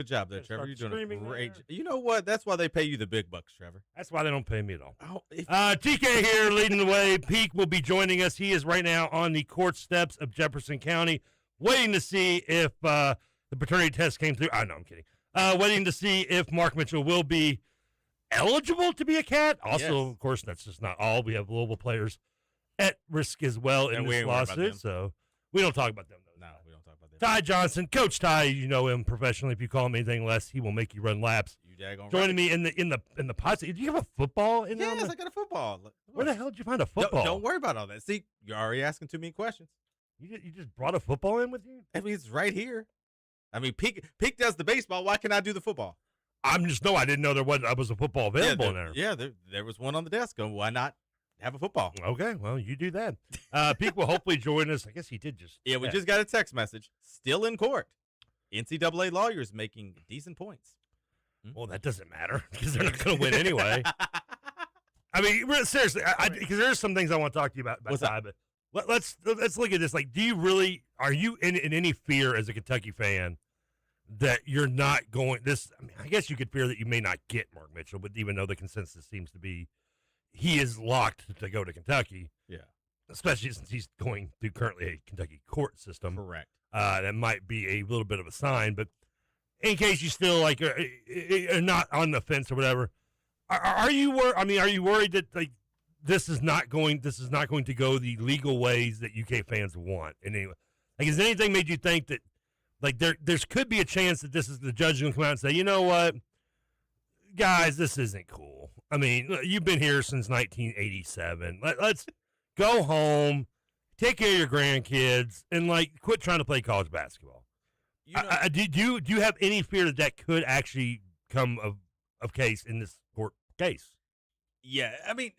Good job there, Gotta Trevor. start You're doing a streaming great there. You know what? That's why they pay you the big bucks, Trevor. That's why they don't pay me at all. Oh, TK here leading the way. Peak will be joining us. He is right now on the court steps of Jefferson County, waiting to see if the paternity test came through. Oh, no, I'm kidding. Waiting to see if Mark Mitchell will be eligible to be a cat. Also, Yes. of course, that's just not all. We have global players at risk as well in we this ain't worried about lawsuit, them. so we don't talk about them. No, we don't talk about that. Ty Johnson, Coach Ty, you know him professionally. If you call him anything less, he will make you run laps. You daggone Joining right. me in the pods. Do you have a football in there? Yes, I got a football. Look, Where the hell did you find a football? Don't worry about all that. See, you're already asking too many questions. You just brought a football in with you? I mean, it's right here. I mean, Peak does the baseball. Why can't I do the football? I didn't know there was a football available in there. Yeah, there was one on the desk. Why not have a football? Okay, well, you do that. Peak will hopefully join us. I guess he did just. Yeah, we just got a text message. Still in court. NCAA lawyers making decent points. Well, that doesn't matter because they're not going to win anyway. I mean, seriously, because there's some things I want to talk to you about What's Ty, but let's look at this. Like, are you in any fear as a Kentucky fan that you're not going this? I mean, I guess you could fear that you may not get Mark Mitchell, but even though the consensus seems to be he is locked to go to Kentucky. Yeah. Especially since he's going through currently a Kentucky court system. Correct. That might be a little bit of a sign, but in case you still are not on the fence or whatever, are you worried that like this is not going to go the legal ways that UK fans want? And anyway, like, has anything made you think that like there could be a chance that the judge is going to come out and say, you know what, guys, this isn't cool. I mean, you've been here since 1987. Let's go home, take care of your grandkids, and like quit trying to play college basketball. Do you have any fear that could actually come of case in this court case? Yeah, I mean,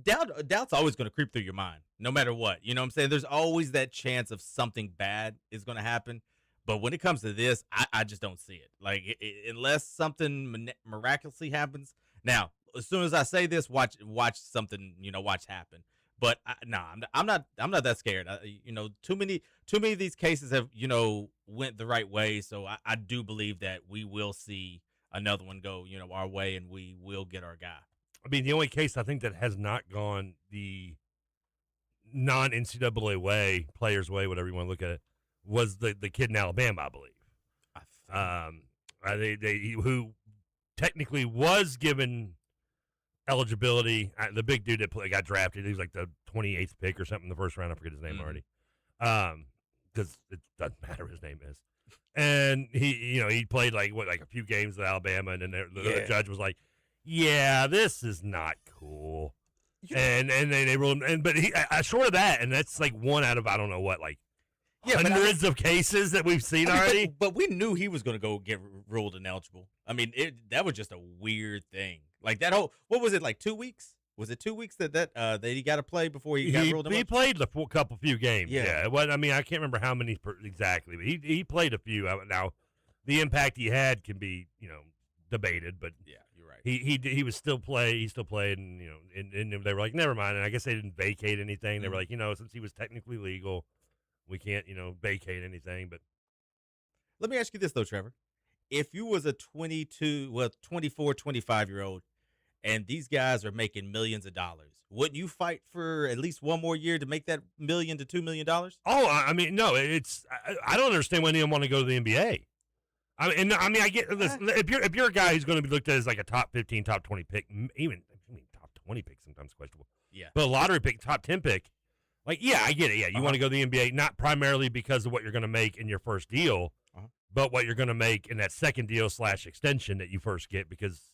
doubt's always going to creep through your mind, no matter what. You know what I'm saying? There's always that chance of something bad is going to happen. But when it comes to this, I just don't see it. Like, unless something miraculously happens. Now, as soon as I say this, watch something, watch happen. But I'm not that scared. Too many of these cases have, went the right way. So I do believe that we will see another one go, our way, and we will get our guy. I mean, the only case I think that has not gone the non-NCAA way, players' way, whatever you want to look at it, was the kid in Alabama, I believe. Who technically was given eligibility. The big dude that got drafted, he was like the 28th pick or something in the first round. I forget his name already. Because it doesn't matter his name is. And he played like a few games with Alabama, and then the judge was like, "Yeah, this is not cool." And then they ruled him. But short of that, and that's like one out of I don't know what, like hundreds of cases that we've seen already. But we knew he was going to go get ruled ineligible. I mean, that was just a weird thing. Like that whole, what was it, like 2 weeks? Was it 2 weeks that he got to play before he got ruled ineligible? He played a few games. Yeah. I mean, I can't remember how many exactly, but he played a few. Now, the impact he had can be, debated, but yeah, you're right. He was still play. He still played, and and they were like, never mind. And I guess they didn't vacate anything. They were like, since he was technically legal, we can't, vacate anything. But let me ask you this though, Trevor: if you was a 24, 25-year-old, and these guys are making millions of dollars, wouldn't you fight for at least one more year to make that $1 million to $2 million? Oh, I mean, no, I don't understand why anyone want to go to the NBA. I get this. If you're a guy who's going to be looked at as like a top 15, top 20 pick, even top 20 pick sometimes questionable. Yeah, but a lottery pick, top 10 pick, like I get it. Yeah, you want to go to the NBA not primarily because of what you're going to make in your first deal, but what you're going to make in that second deal / extension that you first get because.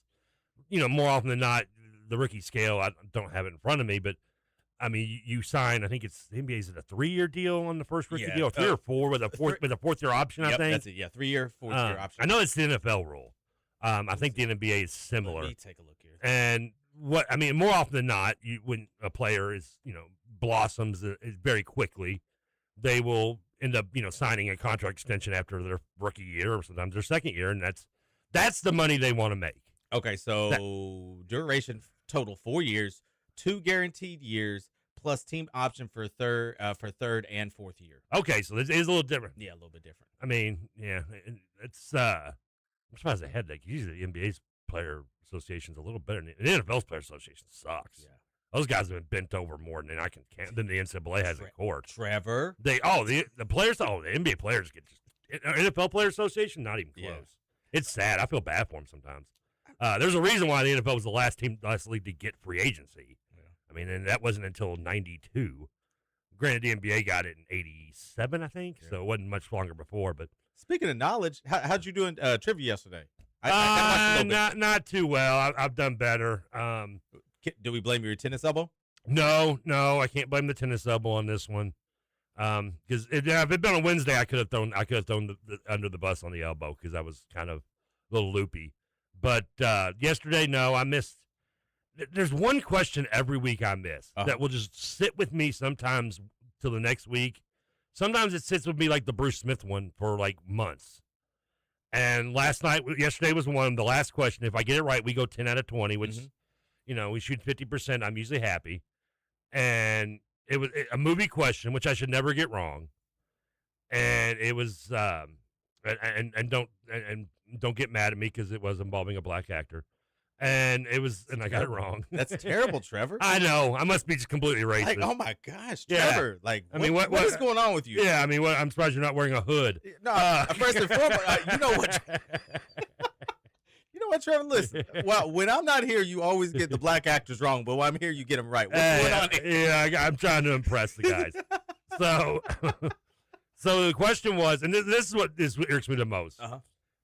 More often than not, the rookie scale, I don't have it in front of me, but, I mean, you sign, I think the NBA's at a 3-year deal on the first rookie deal, 3 or 4 with a fourth-year option, I think. That's it, 3-year, 4th-year option. I know it's the NFL rule. I think the NBA is similar. Let me take a look here. And, more often than not, when a player is, blossoms very quickly, they will end up, signing a contract extension after their rookie year or sometimes their second year, and that's the money they want to make. Okay, so duration total 4 years, 2 guaranteed years, plus team option for third and fourth year. Okay, so this is a little different. Yeah, a little bit different. I mean, yeah, it's I'm surprised they had that. Usually the NBA's player association's a little better. The NFL's player association sucks. Yeah. Those guys have been bent over more than I can count than the NCAA has in court. Trevor. The players, the NBA players get just NFL player association, not even close. Yeah. It's sad. I feel bad for them sometimes. There's a reason why the NFL was the last league to get free agency. Yeah. I mean, and that wasn't until '92. Granted, the NBA got it in '87, I think, so it wasn't much longer before. But speaking of knowledge, how'd you do in trivia yesterday? I not too well. I've done better. Do we blame your tennis elbow? No, I can't blame the tennis elbow on this one. Because if it had been on Wednesday, I could have thrown the under the bus on the elbow because I was kind of a little loopy. But yesterday, no, I missed. There's one question every week I miss that will just sit with me sometimes till the next week. Sometimes it sits with me like the Bruce Smith one for like months. And yesterday was one. The last question, if I get it right, we go 10 out of 20, which, we shoot 50%. I'm usually happy. And it was a movie question, which I should never get wrong. And it was, and don't get mad at me because it was involving a black actor. And I got it wrong. That's terrible, Trevor. I know. I must be just completely racist. Like, oh my gosh, Trevor! Yeah. What is going on with you? Yeah, I'm surprised you're not wearing a hood. No, first and foremost, you know what? You know what, Trevor? Listen, well, when I'm not here, you always get the black actors wrong, but when I'm here, you get them right. What's going on here? Yeah, I'm trying to impress the guys. So the question was, and this is what irks me the most.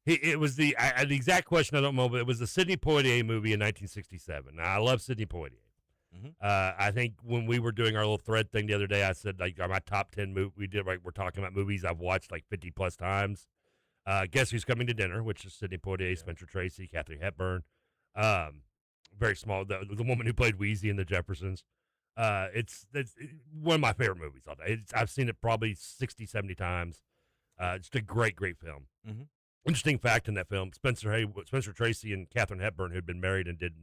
It was the exact question I don't know, but it was the Sidney Poitier movie in 1967. Now, I love Sidney Poitier. I think when we were doing our little thread thing the other day, I said like my top 10 movie. We're talking about movies I've watched like 50 plus times. Guess Who's Coming to Dinner, which is Sidney Poitier, Spencer Tracy, Katharine Hepburn. Very small. The woman who played Wheezy in The Jeffersons. It's one of my favorite movies all day. I've seen it probably 60, 70 times. It's a great, great film. Interesting fact in that film, Spencer Tracy and Katharine Hepburn, who'd been married and did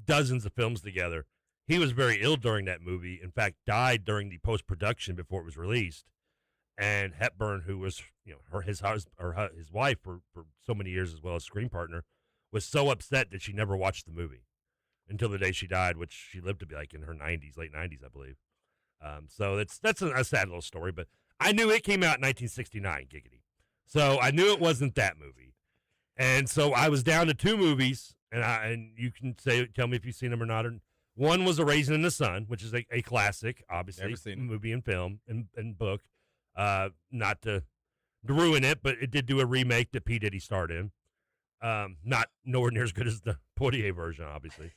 dozens of films together, he was very ill during that movie. In fact, died during the post-production before it was released. And Hepburn, who was his wife for so many years as well as screen partner, was so upset that she never watched the movie until the day she died, which she lived to be like in her 90s, late 90s, I believe. So that's a sad little story, but I knew it came out in 1969, giggity. So I knew it wasn't that movie. And so I was down to two movies, and you can tell me if you've seen them or not. One was A Raisin in the Sun, which is a classic, obviously, movie and film and book. Not to ruin it, but it did do a remake that P. Diddy starred in. Not nowhere near as good as the Poitier version, obviously.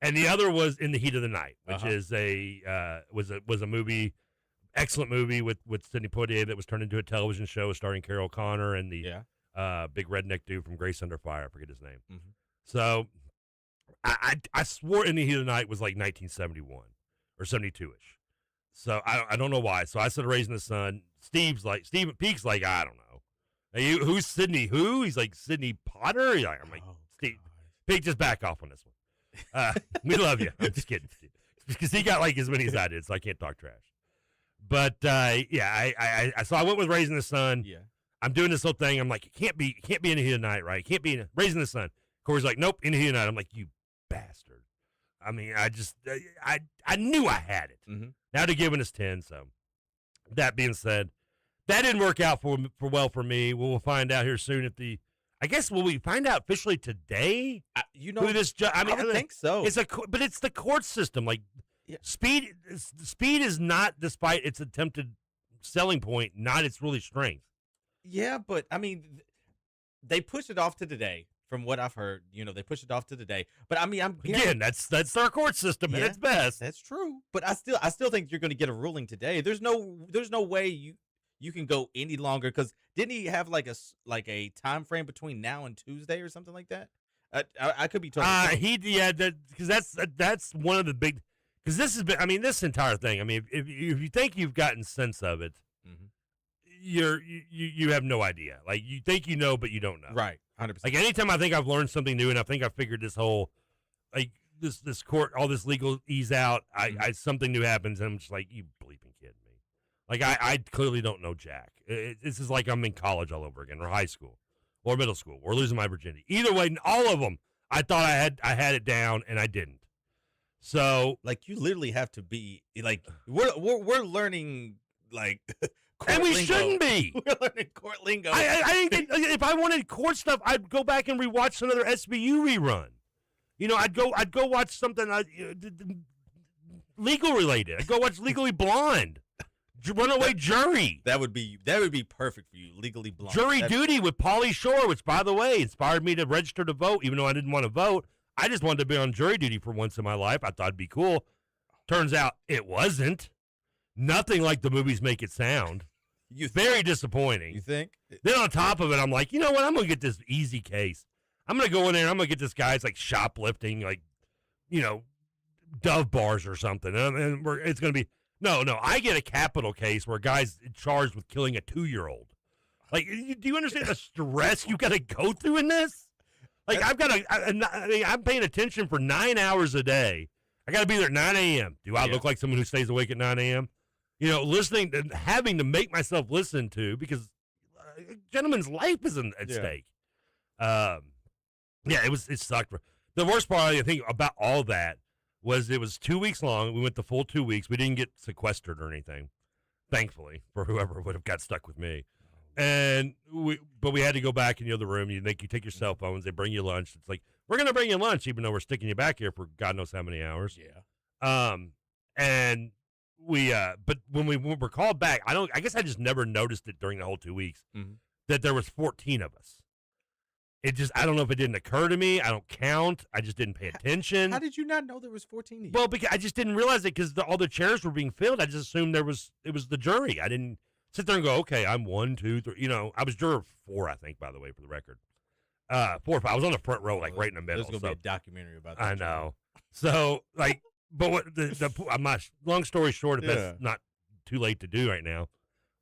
And the other was In the Heat of the Night, which is was a movie, excellent movie with Sidney Poitier that was turned into a television show starring Carol Connor and the big redneck dude from Grace Under Fire. I forget his name. So I swore In the Heat of the Night was like 1971 or 72-ish. So I don't know why. So I said Raising the Sun. Steve Peake's like, I don't know. Hey, who's Sidney? Who? He's like, Sidney Potter? I'm like, Steve. Peake, just back off on this one. We love you. I'm just kidding. Because he got like as many as I did, so I can't talk trash. But so I went with Raising the Sun. Yeah. I'm doing this whole thing. I'm like, it can't be In the Heat of the Night, right? It can't be Raising the Sun. Corey's like, nope, In the Heat of the Night. I'm like, you bastard. I mean, I knew I had it. Now they're giving us 10. So that being said, that didn't work out for me. We'll find out here soon will we find out officially today? Who this I would think so. But it's the court system. Like speed is not, despite its attempted selling point, not its really strength. Yeah, but I mean, they push it off to today. From what I've heard, they push it off to today. But I mean, again, that's our court system at its best. That's true. But I still think you're going to get a ruling today. There's no way you can go any longer, because didn't he have like a time frame between now and Tuesday or something like that? I could be totally because that's one of the big, because this has been, I mean, this entire thing. I mean, if you think you've gotten sense of it, you have no idea. Like, you think you know, but you don't know. Right. 100%. Like, anytime I think I've learned something new and I think I figured this whole, like, this court, all this legal ease out, something new happens, and I'm just like, you bleeping kidding me. Like, I clearly don't know jack. This is like I'm in college all over again, or high school, or middle school or losing my virginity. Either way, all of them, I thought I had it down, and I didn't. So, like, you literally have to be like, we're learning like court and we lingo. shouldn't be. We're learning court lingo. I think that if I wanted court stuff, I'd go back and rewatch another SVU rerun. You know, I'd go watch something legal related. I'd go watch Legally Blonde, Runaway Jury. That would be perfect for you. Legally Blonde. Jury Duty with Pauly Shore, which, by the way, inspired me to register to vote, even though I didn't want to vote. I just wanted to be on jury duty for once in my life. I thought it'd be cool. Turns out it wasn't. Nothing like the movies make it sound. Very disappointing. You think? Then on top of it, I'm like, you know what? I'm going to get this easy case. I'm going to go in there and I'm going to get this guy. It's like shoplifting, like, you know, Dove bars or something. And it's going to be, no. I get a capital case where a guy's charged with killing a 2-year-old. Like, do you understand the stress you got to go through in this? Like, I'm paying attention for 9 hours a day. I got to be there at 9 a.m. Do I look like someone who stays awake at 9 a.m.? You know, listening and having to make myself listen to, because a gentleman's life is at stake. It sucked. The worst part, I think, about all that was it was 2 weeks long. We went the full 2 weeks. We didn't get sequestered or anything, thankfully, for whoever would have got stuck with me. But we had to go back in the other room. You take your cell phones. They bring you lunch. It's like, we're going to bring you lunch, even though we're sticking you back here for God knows how many hours. Yeah. And but when we were called back, I guess I just never noticed it during the whole 2 weeks that there was 14 of us. I don't know if it didn't occur to me. I don't count. I just didn't pay attention. How did you not know there was 14 of you? Well, because I just didn't realize it because all the chairs were being filled. I just assumed it was the jury. I didn't sit there and go, okay, I'm 1, 2, 3. You know, I was juror 4, I think, by the way, for the record. 4 or 5. I was on the front row, like right in the middle. There's going to be a documentary about that. I know. So, like, but what I'm not, long story short, if that's not too late to do right now,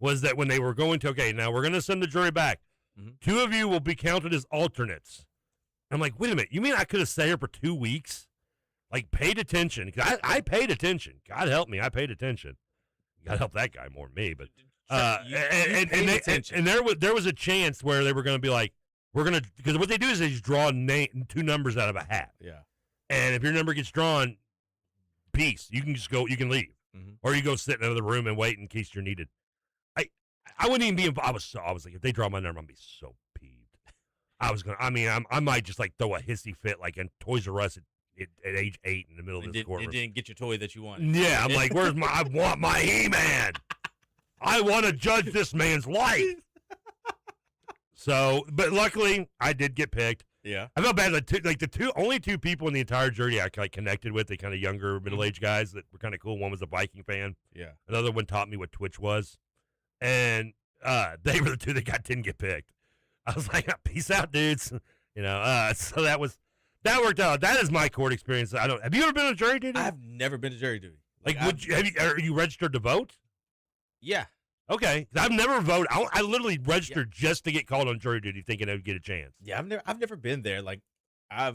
was that when they were going to, okay, now we're going to send the jury back. 2 of you will be counted as alternates. I'm like, wait a minute. You mean I could have sat here for 2 weeks? Like, paid attention. I paid attention. God help me. I paid attention. God help that guy more than me, but. And there was a chance where they were going to be like, because what they do is they just draw 2 numbers out of a hat. Yeah. And if your number gets drawn, peace. You can just go, you can leave. Or you go sit in another room and wait in case you're needed. I wouldn't even be involved. I was like, if they draw my number, I'm going to be so peeved. I might just like throw a hissy fit like in Toys R Us at age 8 in the middle of this courtroom. You didn't get your toy that you wanted. Yeah, I'm like, I want my He-Man. I want to judge this man's life. So, but luckily, I did get picked. Yeah. I felt bad. The only 2 people in the entire jury I connected with, the kind of younger, middle-aged guys that were kind of cool. One was a Viking fan. Yeah. Another one taught me what Twitch was. And they were the 2 that didn't get picked. I was like, peace out, dudes. You know, so that worked out. That is my court experience. Have you ever been on jury duty? I've never been to jury duty. Are you registered to vote? Yeah. Okay, I've never voted. I literally registered just to get called on jury duty, thinking I would get a chance. Yeah, I've never been there. Like, I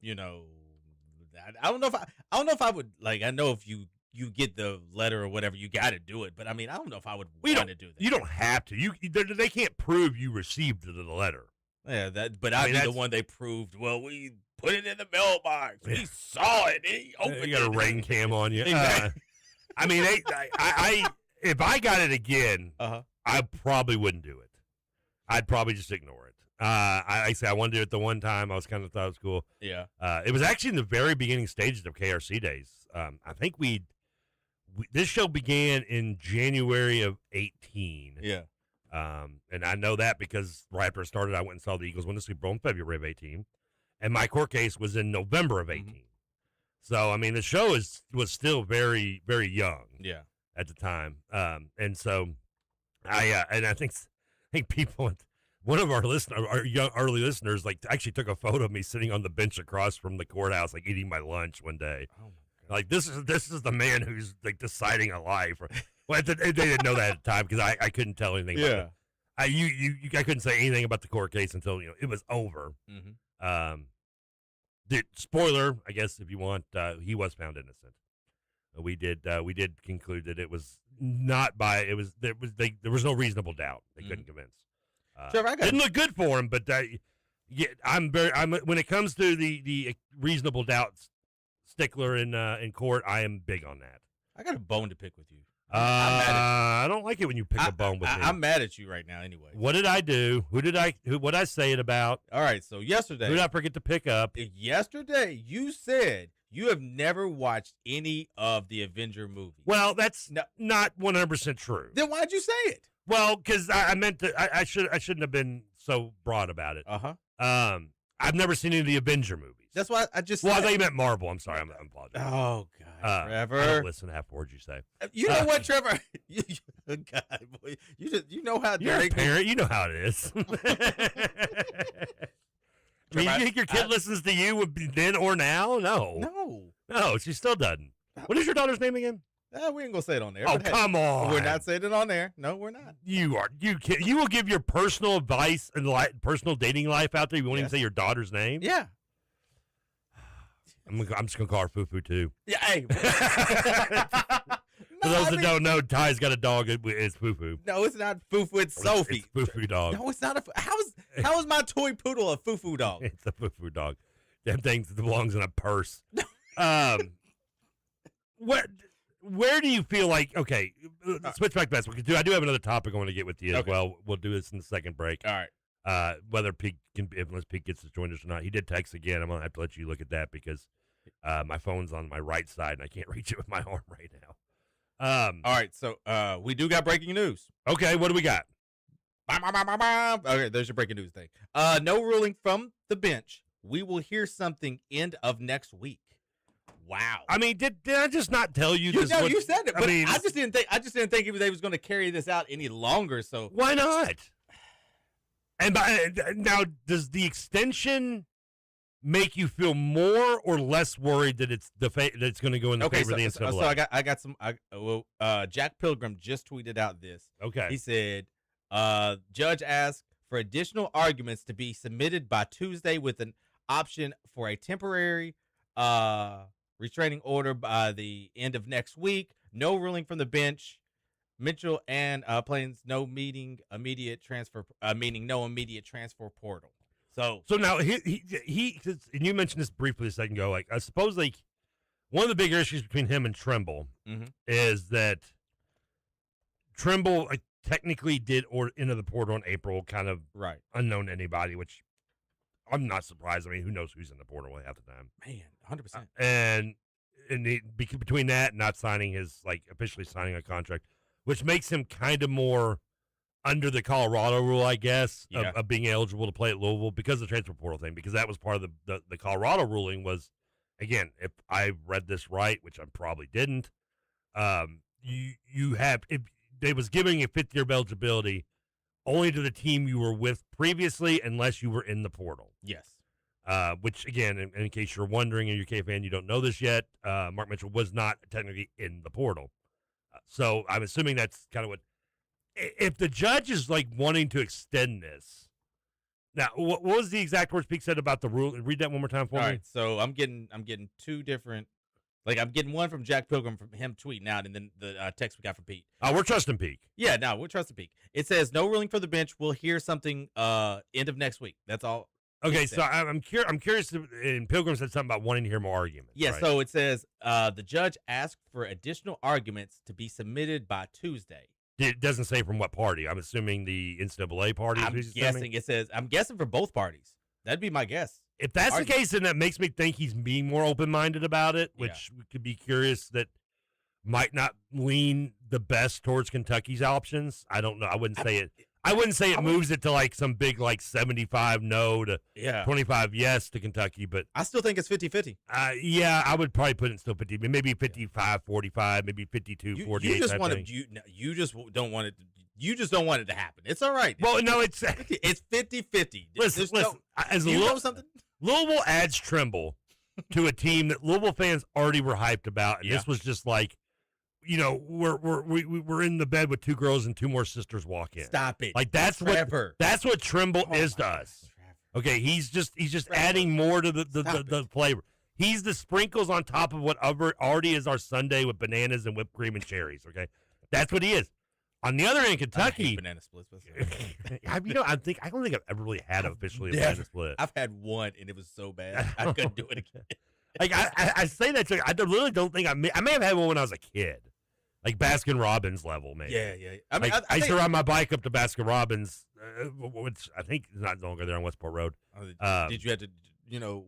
don't know if I would, like, I know if you get the letter or whatever, you got to do it. But I mean, I don't know if I would want to do that. You don't have to. They can't prove you received the letter. Yeah, but I'd be the one they proved. Well, we put it in the mailbox. Yeah. We saw it. He opened it. You got a ring cam on you. I mean, if I got it again, I probably wouldn't do it. I'd probably just ignore it. I say I wanted to do it the one time. I was kind of thought it was cool. Yeah. It was actually in the very beginning stages of KRC days. I think this show began in January of 18. Yeah. And I know that because right after it started, I went and saw the Eagles win the Super Bowl in February of 18. And my court case was in November of 18. So, I mean, the show was still very, very young. Yeah. At the time. And so I think people, one of our early listeners, like actually took a photo of me sitting on the bench across from the courthouse, like eating my lunch one day. Oh my God. Like this is the man who's like deciding a life. Well, they didn't know that at the time because I couldn't tell anything. Yeah. About it. I couldn't say anything about the court case until it was over. Spoiler, I guess if you want, he was found innocent. We did conclude that it was not there was no reasonable doubt. They couldn't convince. Trevor, I got Didn't look good for him, but yeah, I'm when it comes to the reasonable doubt stickler in court, I am big on that. I got a bone to pick with you. I'm mad at you. I don't like it when you pick a bone with me. I'm mad at you right now. Anyway, what did I do? What did I say it about? All right, so yesterday, Who did I forget to pick up? Yesterday, you said you have never watched any of the Avenger movies. Well, that's not 100% true. Then why'd you say it? Well, because I meant to. I shouldn't have been so broad about it. I've never seen any of the Avenger movies. That's why I just. Well, said. I thought you meant Marvel. I'm sorry. I'm apologizing. Oh God, Trevor. I don't listen to half words you say. You know what, Trevor? God, boy, you know how. You're a parent. You know how it is. I mean, you think your kid listens to you then or now? No, she still doesn't. What is your daughter's name again? We ain't gonna say it on there. Oh, come on. We're not saying it on there. No, we're not. You will give your personal advice and personal dating life out there. You won't even say your daughter's name? Yeah. I'm just going to call her Fufu, too. Yeah, hey. For those that don't know, Ty's got a dog. It's Fufu. No, it's not Fufu. It's Sophie. It's Fufu dog. No, it's not how is my toy poodle a Fufu dog? It's a Fufu dog. That thing belongs in a purse. Where do you feel like, okay, switch back to basketball. I do have another topic I want to get with you as well. We'll do this in the second break. All right. Whether Pete unless Pete gets to join us or not. He did text again. I'm going to have to let you look at that because my phone's on my right side and I can't reach it with my arm right now. All right, so we do got breaking news. Okay, what do we got? Okay, there's your breaking news thing. No ruling from the bench. We will hear something end of next week. Wow. I mean, did I just not tell you this? You said it, but I just didn't think they was going to carry this out any longer. So why not? And now, does the extension make you feel more or less worried that it's going to go in the favor of the NCAA? So I got some. Jack Pilgrim just tweeted out this. Okay. He said, "Judge asked for additional arguments to be submitted by Tuesday with an option for a temporary restraining order by the end of next week. No ruling from the bench. Mitchell and Plains no meeting immediate transfer, meaning no immediate transfer portal." So now he and you mentioned this briefly a second ago. Like I suppose like one of the bigger issues between him and Trimble is that Trimble technically did enter the portal in April, kind of unknown to anybody, which I'm not surprised. I mean, who knows who's in the portal half the time? Man, 100%. And between that and not signing his officially signing a contract, which makes him kind of more under the Colorado rule, I guess, of being eligible to play at Louisville because of the transfer portal thing, because that was part of the Colorado ruling was, again, if I read this right, which I probably didn't, they was giving a fifth year of eligibility only to the team you were with previously unless you were in the portal. Yes. Which, again, in case you're wondering, and you're a UK fan, you don't know this yet, Mark Mitchell was not technically in the portal. So I'm assuming that's kind of what. If the judge is wanting to extend this, now what was the exact words Pete said about the rule? Read that one more time for me. All right, so I'm getting two different. I'm getting one from Jack Pilgrim from him tweeting out, and then the text we got from Pete. We're trusting Pete. Yeah, no, we're trusting Pete. It says no ruling for the bench. We'll hear something end of next week. That's all. Okay, so I'm curious. And Pilgrim said something about wanting to hear more arguments. Yeah, right? So it says the judge asked for additional arguments to be submitted by Tuesday. It doesn't say from what party. I'm assuming the NCAA party. I'm guessing it says. I'm guessing for both parties. That'd be my guess. If that's the case, then that makes me think he's being more open-minded about it, which could be curious that might not lean the best towards Kentucky's options. I don't know. I wouldn't say it. I wouldn't say it moves it to some big 75 no to 25 yes to Kentucky, but I still think it's 50-50. Yeah, I would probably put it still 50, maybe 55-45, maybe 52-48. You just want it. You just don't want it. You just don't want it to happen. It's all right. Well, no, it's 50-50. Listen. As you know something, Louisville adds Trimble to a team that Louisville fans already were hyped about, and this was just we're in the bed with two girls and two more sisters walk in. Stop it. That's Trevor. That's what Trimble is to us. Trevor. Okay, he's just adding more to the flavor. He's the sprinkles on top of what already is our sundae with bananas and whipped cream and cherries. Okay, that's what he is. On the other hand, I hate Kentucky, banana splits. I don't think I've ever really had officially a banana split. I've had one, and it was so bad I couldn't do it again. Like I say that I really don't think I may have had one when I was a kid, like Baskin Robbins level, maybe. Yeah. I mean, I used to ride my bike up to Baskin Robbins, which I think is not no longer there on Westport Road. Did you have to,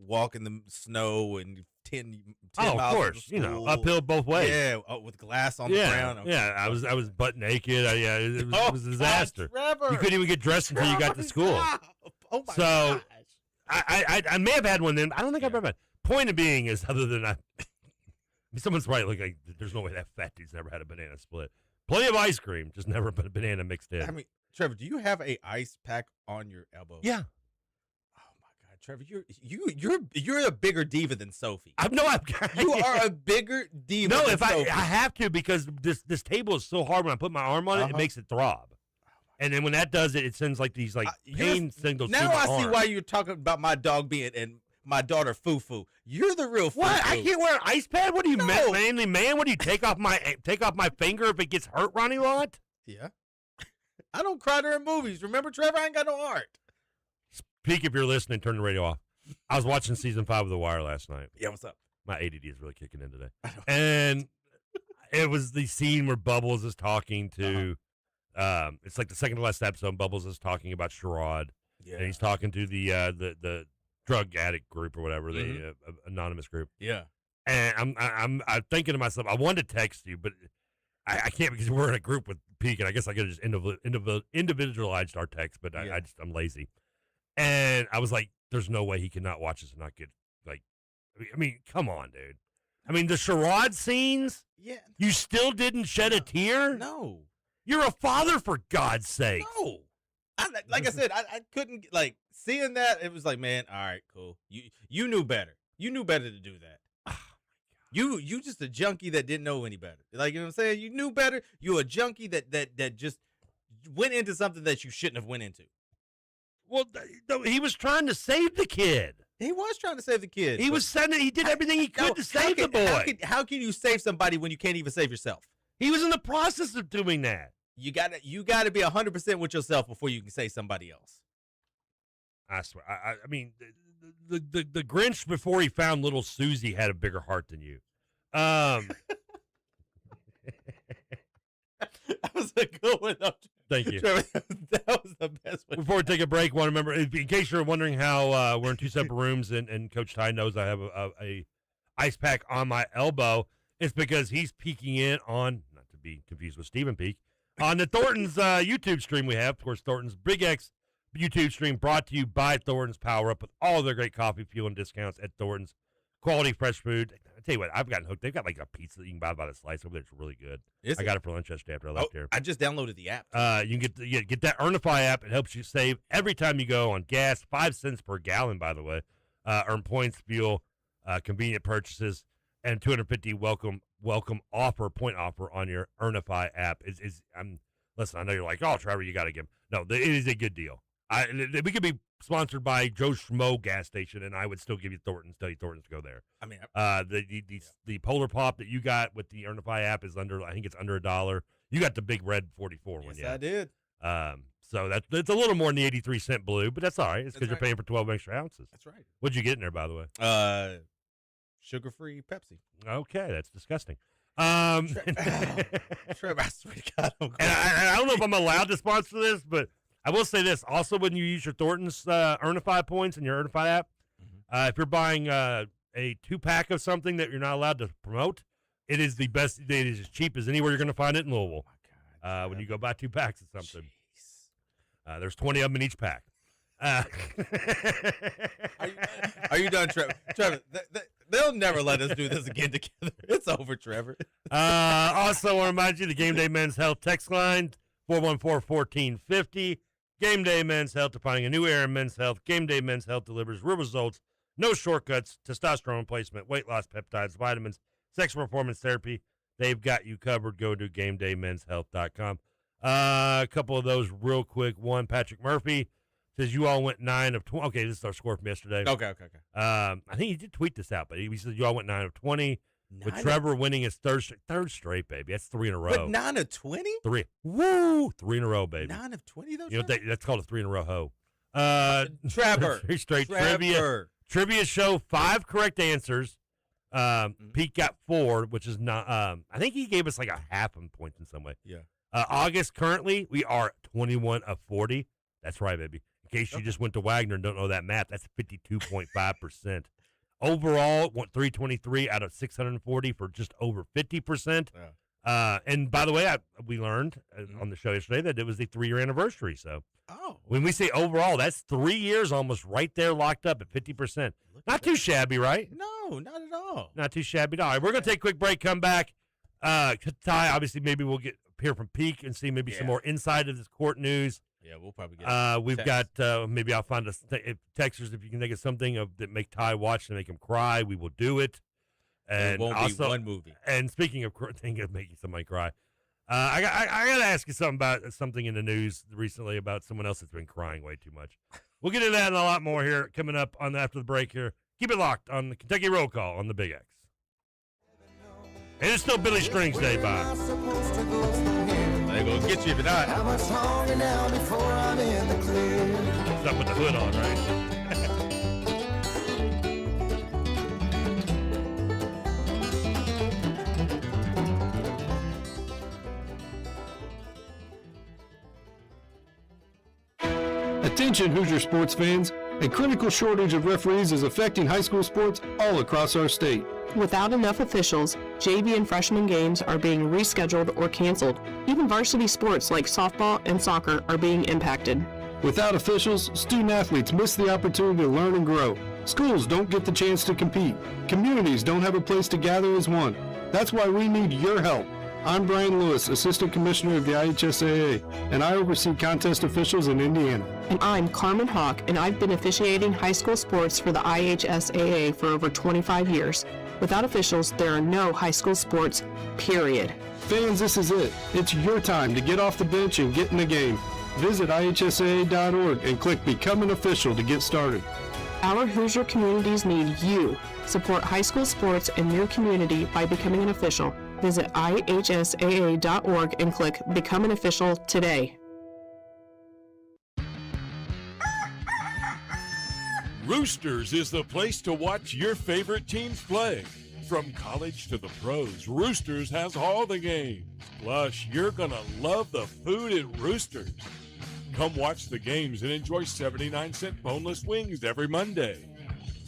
walk in the snow and 10 of miles course, to school? uphill both ways. Yeah, with glass on the ground. Okay. Yeah, I was butt naked. It was a disaster. God, Trevor. You couldn't even get dressed until you got to school. Stop. Oh my So, gosh. I may have had one then. I don't think I've ever had. Point of being is, other than someone's right. Like, there's no way that fat dude's never had a banana split. Plenty of ice cream, just never put a banana mixed in. I mean, Trevor, do you have a ice pack on your elbow? Yeah. Oh my God, Trevor, you're a bigger diva than Sophie. You are a bigger diva. No, than if Sophie. I have to, because this table is so hard when I put my arm on it, it makes it throb. And then when that does it, it sends like these pain signals. Now through my I see arm. why you're talking about my dog being and my daughter Fufu. You're the real Fufu. What? I can't wear an ice pad? What are you, No. manly man? What do you take off my finger if it gets hurt, Ronnie Lott? Yeah. I don't cry during movies. Remember, Trevor? I ain't got no heart. Speak if you're listening, turn the radio off. I was watching season 5 of The Wire last night. Yeah, what's up? My ADD is really kicking in today. And it was the scene where Bubbles is talking to, it's like the second to last episode, and Bubbles is talking about Sherrod. Yeah. And he's talking to the drug addict group or whatever, the anonymous group. Yeah. And I'm thinking to myself, I wanted to text you, but I can't because we're in a group with Peak, and I guess I could have just individualized our text, but I'm lazy. And I was like, there's no way he cannot watch this and not get, like, I mean, come on, dude. I mean, the Sherrod scenes, you still didn't shed a tear? No. You're a father, for God's sake. No. Like I said, I couldn't, like, seeing that, it was like, man, all right, cool. You knew better. You knew better to do that. You just a junkie that didn't know any better. Like, you know what I'm saying? You knew better. You a junkie that just went into something that you shouldn't have went into. Well, he was trying to save the kid. He was trying to save the kid. He did everything he could to save the boy. How can you save somebody when you can't even save yourself? He was in the process of doing that. You gotta be 100% with yourself before you can save somebody else. I swear. I mean, the Grinch before he found little Susie had a bigger heart than you. That was a good one. Thank you. Trevor, that was the best one. Before we take a break, want to remember, in case you're wondering how we're in two separate rooms, and Coach Ty knows I have a ice pack on my elbow, it's because he's peeking in on, not to be confused with Stephen Peak, on the Thornton's YouTube stream we have. Of course, Thornton's Big X YouTube stream brought to you by Thornton's Power Up with all their great coffee, fuel, and discounts at Thornton's. Quality fresh food. I tell you what, I've gotten hooked. They've got like a pizza that you can buy by the slice over there. It's really good. I got it for lunch yesterday after I left here. I just downloaded the app. You can get that Earnify app. It helps you save every time you go on gas. 5 cents per gallon, by the way. Earn points, fuel, convenient purchases, and 250 welcome point offer on your Earnify app. Listen, I know you're like, oh, Trevor, you got to give them. No, it is a good deal. We could be sponsored by Joe Schmo gas station, and I would still give you Thornton's, tell you Thornton's to go there. I mean, the Polar Pop that you got with the Earnify app is I think it's under $1. You got the big red 44 one, I did. So that's a little more than the 83-cent blue, but that's all right. It's because you're paying for 12 extra ounces. That's right. What'd you get in there, by the way? Sugar-free Pepsi. Okay, that's disgusting. Trevor, I swear to God, I don't know if I'm allowed to sponsor this, but I will say this. Also, when you use your Thornton's Earnify points in your Earnify app, if you're buying a 2-pack of something that you're not allowed to promote, it is the best. It is as cheap as anywhere you're going to find it in Louisville. Oh my God, when you go buy 2 packs of something. There's 20 of them in each pack. Are you done, Trevor? Trevor, they'll never let us do this again together. It's over, Trevor. Also, I want to remind you, the Gameday Men's Health text line, 414-1450. Gameday Men's Health, defining a new era in men's health. Gameday Men's Health delivers real results, no shortcuts, testosterone replacement, weight loss, peptides, vitamins, sexual performance therapy. They've got you covered. Go to GameDayMen'sHealth.com. A couple of those real quick. One, Patrick Murphy says you all went 9 of 20. Okay, this is our score from yesterday. Okay. I think he did tweet this out, but he says you all went 9 of 20. with Trevor winning his third straight, baby. That's 3 in a row. But 9 of 20? 3. Woo! 3 in a row, baby. 9 of 20, though? You know, that's called a 3 in a row hoe. Trevor. 3 straight trivia show, 5 correct answers. Pete got 4, which is not, I think he gave us like a half a point in some way. Yeah. August, currently, we are 21 of 40. That's right, baby. In case you just went to Wagner and don't know that math, that's 52.5%. Overall, 323 out of 640 for just over 50%. Yeah. And by the way, we learned on the show yesterday that it was the 3-year anniversary. So when we say overall, that's 3 years almost right there locked up at 50%. Not too shabby, right? No, not at all. Not too shabby. All right, we're going to take a quick break, come back. Ty, obviously, maybe we'll hear from Peak and see maybe some more inside of this court news. Yeah, we'll probably get we've got, maybe I'll find texters if you can think of something that make Ty watch and make him cry, we will do it. And it won't also, be one movie. And speaking of thinking of making somebody cry, I got to ask you something in the news recently about someone else that's been crying way too much. We'll get into that and a lot more here coming up after the break here. Keep it locked on the Kentucky Roll Call on the Big X. And it's still Billy Strings Day, Bob. They're going to get you if you're not. How much longer now before I'm in the clear? Something with the hood on, right? Attention Hoosier sports fans, a critical shortage of referees is affecting high school sports all across our state. Without enough officials, JV and freshman games are being rescheduled or canceled. Even varsity sports like softball and soccer are being impacted. Without officials, student athletes miss the opportunity to learn and grow. Schools don't get the chance to compete. Communities don't have a place to gather as one. That's why we need your help. I'm Brian Lewis, Assistant Commissioner of the IHSAA, and I oversee contest officials in Indiana. And I'm Carmen Hawk, and I've been officiating high school sports for the IHSAA for over 25 years. Without officials, there are no high school sports, period. Fans, this is it. It's your time to get off the bench and get in the game. Visit IHSAA.org and click Become an Official to get started. Our Hoosier communities need you. Support high school sports in your community by becoming an official. Visit IHSAA.org and click Become an Official today. Roosters is the place to watch your favorite teams play. From college to the pros, Roosters has all the games. Plus, you're going to love the food at Roosters. Come watch the games and enjoy 79-cent boneless wings every Monday.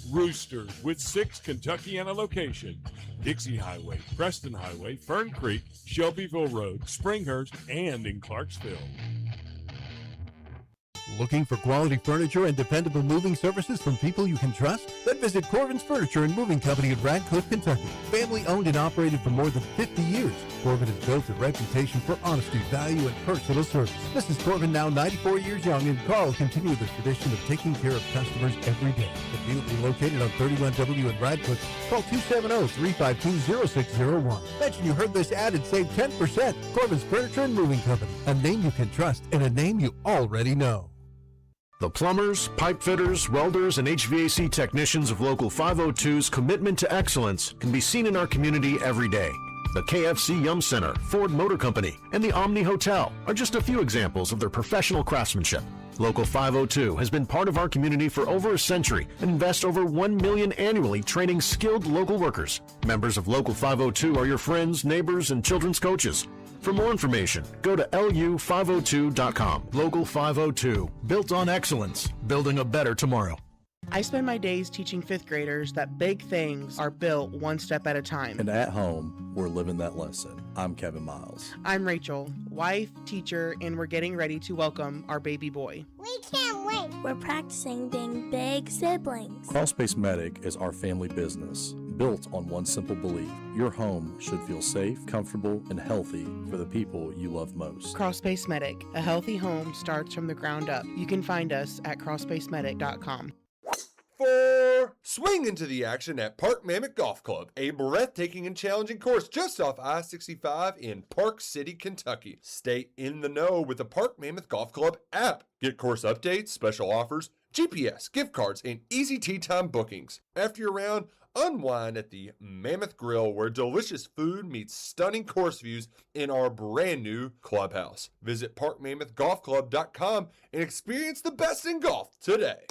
Roosters with 6 Kentuckiana locations: Dixie Highway, Preston Highway, Fern Creek, Shelbyville Road, Springhurst, and in Clarksville. Looking for quality furniture and dependable moving services from people you can trust? Then visit Corvin's Furniture and Moving Company in Radcliffe, Kentucky. Family owned and operated for more than 50 years, Corvin has built a reputation for honesty, value, and personal service. Mrs. Corvin, now 94 years young, and Carl continue the tradition of taking care of customers every day. Conveniently located on 31W in Radcliffe, call 270-352-0601. Mention you heard this ad and save 10%. Corvin's Furniture and Moving Company, a name you can trust and a name you already know. The plumbers, pipe fitters, welders, and HVAC technicians of Local 502's commitment to excellence can be seen in our community every day. The KFC Yum Center, Ford Motor Company, and the Omni Hotel are just a few examples of their professional craftsmanship. Local 502 has been part of our community for over a century and invests over $1 million annually training skilled local workers. Members of Local 502 are your friends, neighbors, and children's coaches. For more information, go to lu502.com. Local 502, built on excellence, building a better tomorrow. I spend my days teaching 5th graders that big things are built one step at a time. And at home, we're living that lesson. I'm Kevin Miles. I'm Rachel, wife, teacher, and we're getting ready to welcome our baby boy. We can't wait. We're practicing being big siblings. Crosspace Medic is our family business, built on one simple belief. Your home should feel safe, comfortable, and healthy for the people you love most. Crosspace Medic, a healthy home starts from the ground up. You can find us at crosspacemedic.com. For swing into the action at Park Mammoth Golf Club, a breathtaking and challenging course just off I-65 in Park City, Kentucky. Stay in the know with the Park Mammoth Golf Club app. Get course updates, special offers, GPS, gift cards, and easy tea time bookings. After your round, unwind at the Mammoth Grill, where delicious food meets stunning course views in our brand new clubhouse. Visit parkmammothgolfclub.com and experience the best in golf today.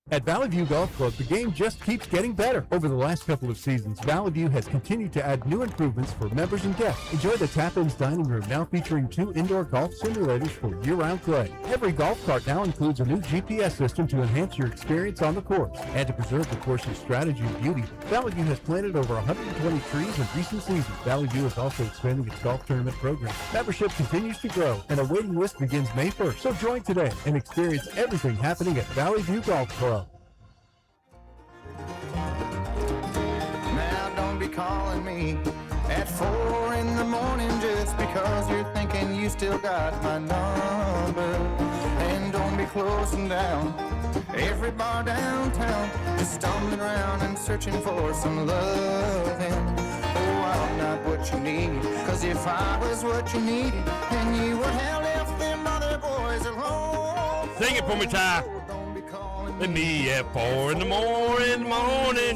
At Valley View Golf Club, the game just keeps getting better. Over the last couple of seasons, Valley View has continued to add new improvements for members and guests. Enjoy the Tap-Ins dining room, now featuring 2 indoor golf simulators for year-round play. Every golf cart now includes a new GPS system to enhance your experience on the course. And to preserve the course's strategy and beauty, Valley View has planted over 120 trees in recent seasons. Valley View is also expanding its golf tournament program. Membership continues to grow, and a waiting list begins May 1st. So join today and experience everything happening at Valley View Golf Club. Now don't be calling me at 4 in the morning just because you're thinking you still got my number. And don't be closing down every bar downtown, just stumbling around and searching for some loving. Oh, I'm not what you need, cause if I was what you needed, then you would have left them other boys alone. Sing it for me, Ty. Let me at 4 in the morning,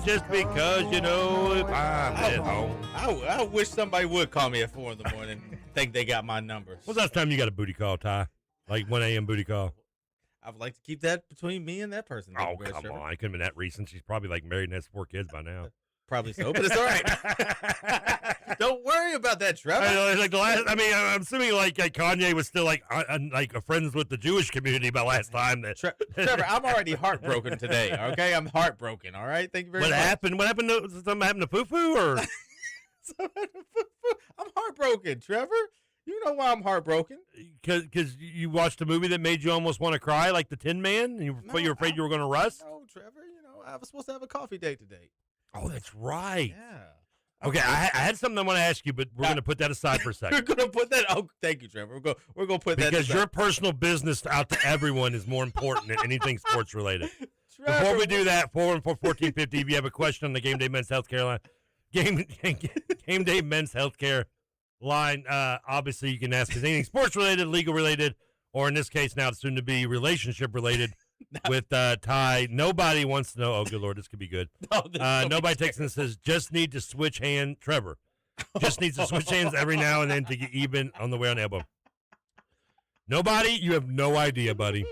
just because you know if I'm at home. I wish somebody would call me at 4 in the morning. Think they got my number. When's the last time you got a booty call, Ty? Like 1 a.m. booty call? I would like to keep that between me and that person. Oh, come on. It couldn't have been that recent. She's probably like married and has 4 kids by now. Probably so, but it's all right. Don't worry about that, Trevor. I'm assuming like Kanye was still like friends with the Jewish community by last time. That Trevor, I'm already heartbroken today. Okay, I'm heartbroken. All right, thank you very much. What happened? What happened? Something happened to Fufu or? I'm heartbroken, Trevor. You know why I'm heartbroken? Because you watched a movie that made you almost want to cry, like The Tin Man. You were afraid you were going to rust. No, Trevor. You know I was supposed to have a coffee date today. Oh, that's right. Yeah. Okay, I had something I want to ask you, but we're going to put that aside for a second. We're going to put that. Oh, thank you, Trevor. We're going to put that because aside. your personal business out to everyone is more important than anything sports related. Trevor, before we do that, 414-1450. If you have a question on the Gameday Men's Healthcare line, Gameday Men's Healthcare line, obviously you can ask us anything sports related, legal related, or in this case now it's soon to be relationship related. With Ty, nobody wants to know. Oh, good Lord, this could be good. Nobody texts and says, just need to switch hand. Trevor, just needs to switch hands every now and then to get even on the way on elbow. Nobody, you have no idea, buddy.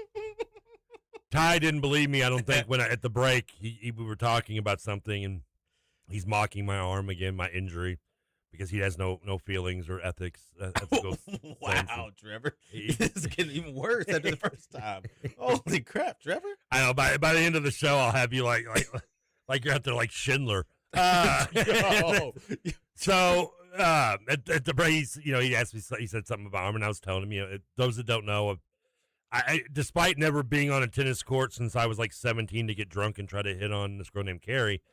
Ty didn't believe me, I don't think, when at the break, we were talking about something, and he's mocking my arm again, my injury, because he has no feelings or ethical Wow, Trevor. This is getting even worse after the first time. Holy crap, Trevor. I know, by the end of the show, I'll have you like you're out there like Schindler. So at the break, he asked me, he said something about arm, and I was telling him, those that don't know, I despite never being on a tennis court since I was like 17 to get drunk and try to hit on this girl named Carrie,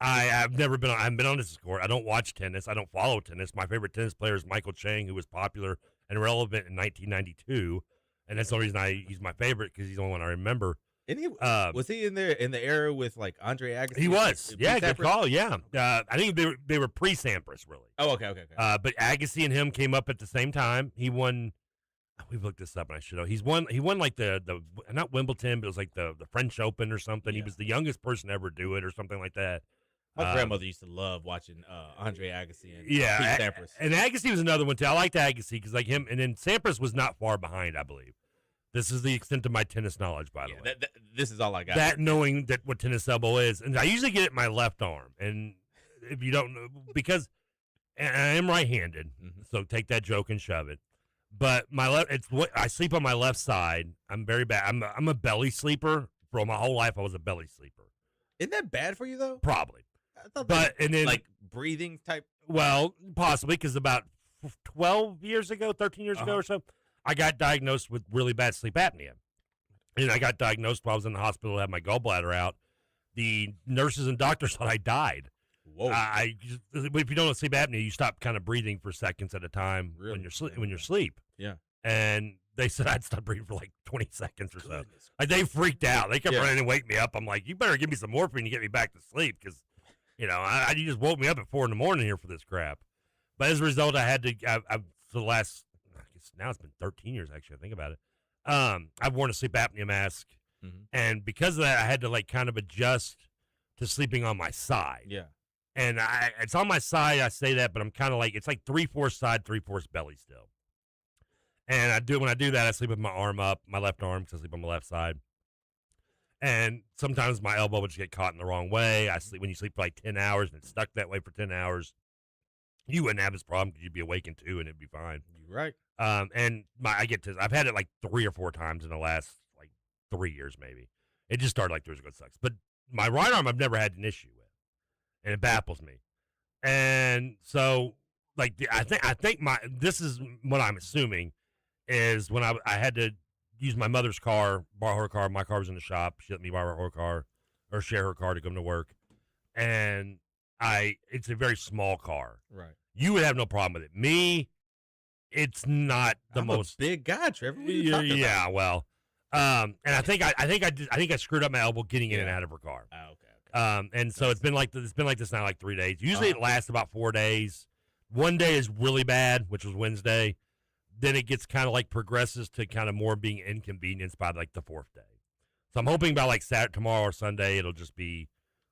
I haven't been on a tennis court. I don't watch tennis. I don't follow tennis. My favorite tennis player is Michael Chang, who was popular and relevant in 1992, and that's the only reason he's my favorite, because he's the only one I remember. Was he in there in the era with like Andre Agassi? He was. Yeah, good call. Yeah. I think they were pre-Sampras, really. Oh, okay. But Agassi and him came up at the same time. He won. We've looked this up, and I should know. He won like the not Wimbledon, but it was like the French Open or something. Yeah. He was the youngest person to ever do it or something like that. My grandmother used to love watching Andre Agassi and Sampras. And Agassi was another one too. I liked Agassi because like him, and then Sampras was not far behind, I believe. This is the extent of my tennis knowledge, by the way. This is all I got. That knowing that what tennis elbow is, and I usually get it in my left arm. And if you don't know, because I am right-handed, so take that joke and shove it. But my left, I sleep on my left side. I'm very bad. I'm a belly sleeper. For my whole life, I was a belly sleeper. Isn't that bad for you though? Probably. I thought but and then like breathing type. Well, possibly, because about 13 years ago or so, I got diagnosed with really bad sleep apnea. And I got diagnosed while I was in the hospital, had my gallbladder out. The nurses and doctors thought I died. Whoa! If you don't have sleep apnea, you stop kind of breathing for seconds at a time when you're asleep. Yeah. And they said I'd stop breathing for like 20 seconds or so. Like they freaked out. They kept running and wake me up. I'm like, you better give me some morphine to get me back to sleep, because you just woke me up at 4 a.m. here for this crap. But as a result, I had to. For the last, I guess now it's been 13 years actually. I think about it. I've worn a sleep apnea mask, and because of that, I had to like kind of adjust to sleeping on my side. Yeah. And it's on my side. I say that, but I'm kind of like it's like 3/4 side, 3/4 belly still. And when I do that, I sleep with my arm up, my left arm, because I sleep on my left side. And sometimes my elbow would just get caught in the wrong way. When you sleep for like 10 hours and it's stuck that way for 10 hours, you wouldn't have this problem because you'd be awake in 2 and it'd be fine. You're right. And I've had it like 3 or 4 times in the last like 3 years maybe. It just started like 3 years ago. It sucks. But my right arm I've never had an issue with, and it baffles me. And so like I think this is what I'm assuming is when I had to use my mother's car, borrow her car. My car was in the shop. She let me borrow her car or share her car to come to work. And it's a very small car. Right. You would have no problem with it. Me, it's not the most big guy, Trevor. What are you talking yeah, about? well, and I think I screwed up my elbow getting in and out of her car. Oh, okay. And so it's been like this now like 3 days. Usually it lasts about 4 days. One day is really bad, which was Wednesday. Then it gets kind of like progresses to kind of more being inconvenienced by like the 4th day. So I'm hoping by like Saturday, tomorrow or Sunday, it'll just be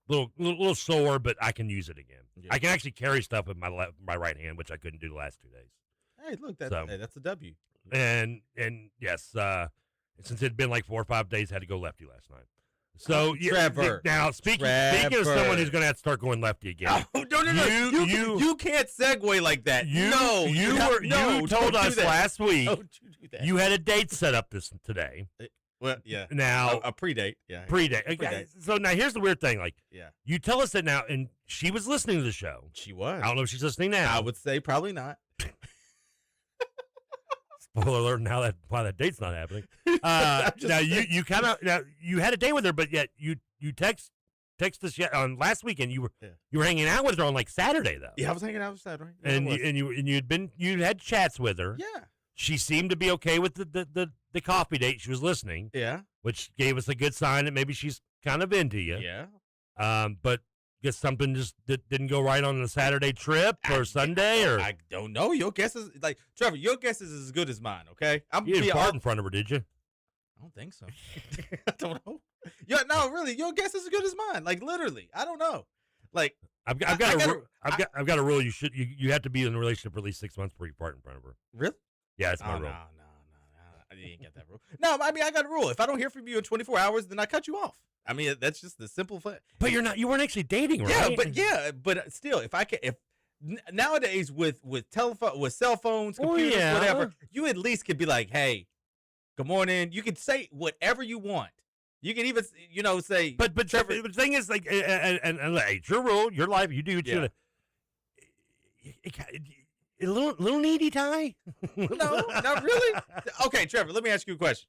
a little sore, but I can use it again. Yeah. I can actually carry stuff with my right hand, which I couldn't do the last 2 days. Hey, look, that's a W. And yes, since it'd been like 4 or 5 days, I had to go lefty last night. So Trevor. Now speaking of someone who's going to have to start going lefty again. Oh, no. You can't segue like that. You told us last week you had a date set up today. Well, yeah. Now a pre-date. Yeah. Pre-date. Okay. So now here's the weird thing. Like, yeah. You tell us that now, and she was listening to the show. She was. I don't know if she's listening now. I would say probably not. Spoiler alert! Now why that date's not happening. Now you had a date with her, but yet you text us on last weekend. You were hanging out with her on like Saturday though. Yeah, I was hanging out with Saturday. You had chats with her. Yeah. She seemed to be okay with the coffee date. She was listening. Yeah. Which gave us a good sign that maybe she's kind of into you. Yeah. But guess something just didn't go right on the Saturday trip or Sunday or I don't know. Your guess is like Trevor. Your guess is as good as mine. Okay. You didn't fart in front of her, did you? I don't think so. I don't know. No, really. Your guess is as good as mine. Like literally, I don't know. Like I've got a rule. You have to be in a relationship for at least 6 months before you fart in front of her. Really? Yeah, that's my rule. No. I didn't get that rule. No, I mean I got a rule. If I don't hear from you in 24 hours, then I cut you off. I mean that's just the simple fact. But you weren't actually dating, right? But still, if nowadays with telephone, with cell phones, computers, whatever, you at least could be like, hey, good morning. You could say whatever you want. You can even say. But Trevor, the thing is like, and it's your rule, your life. You do what you. A little needy, Ty? No, not really. Okay, Trevor, let me ask you a question.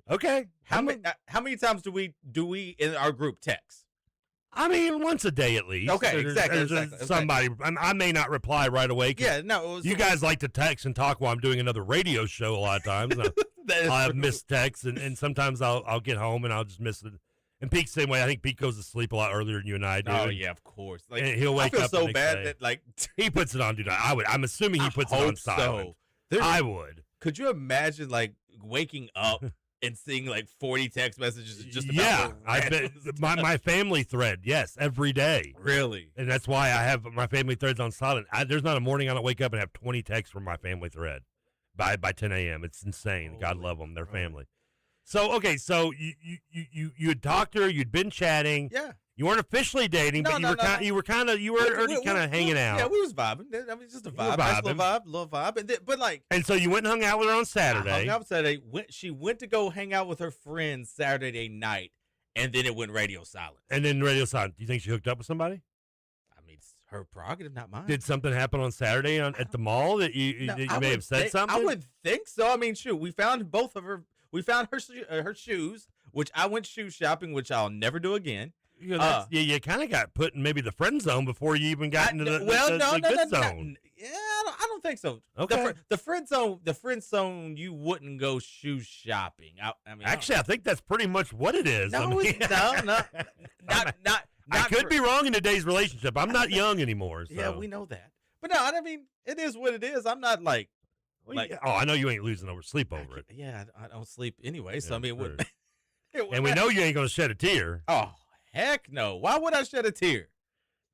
Okay. How many times do we in our group text? I mean, once a day at least. Okay, exactly. Somebody, I may not reply right away. Yeah, no. You guys like to text and talk while I'm doing another radio show a lot of times. I'll have missed texts, and sometimes I'll get home and I'll just miss it. And Pete's the same way. I think Pete goes to sleep a lot earlier than you and I do. Oh yeah, of course. Like and he'll wake up. I feel so so bad day. That like he puts it on. Dude, I'm assuming he puts it on silent. I would. Could you imagine like waking up and seeing like 40 text messages just about I bet my family thread. Yes, every day. Really? And that's why I have my family threads on silent. There's not a morning I don't wake up and have 20 texts from my family thread by 10 a.m. It's insane. God love them. Their family. So okay, so you had talked to her, you'd been chatting. Yeah. You weren't officially dating, but you were already kind of hanging out. Yeah, we was vibing. I mean, just a vibe, nice little vibe. But like, and so you went and hung out with her on Saturday. I hung out Saturday. She went to go hang out with her friends Saturday night, and then it went radio silent. And then radio silent. Do you think she hooked up with somebody? I mean, it's her prerogative, not mine. Did something happen on Saturday at the mall that you may have said something? I wouldn't think so. I mean, shoot, we found both of her. We found her shoes, which I went shoe shopping, which I'll never do again. You kind of got put in maybe the friend zone before you even got into the good zone. Yeah, I don't think so. Okay. The friend zone, you wouldn't go shoe shopping. I mean, actually, I think that's pretty much what it is. No, not. I could be wrong in today's relationship. I'm not young anymore. So. Yeah, we know that. But no, I mean, it is what it is. I'm not like, Well, Like, oh, I know you ain't losing over sleep over it. Yeah, I don't sleep anyway. So Yeah, I mean, sure. and we know you ain't gonna shed a tear. Oh heck no! Why would I shed a tear?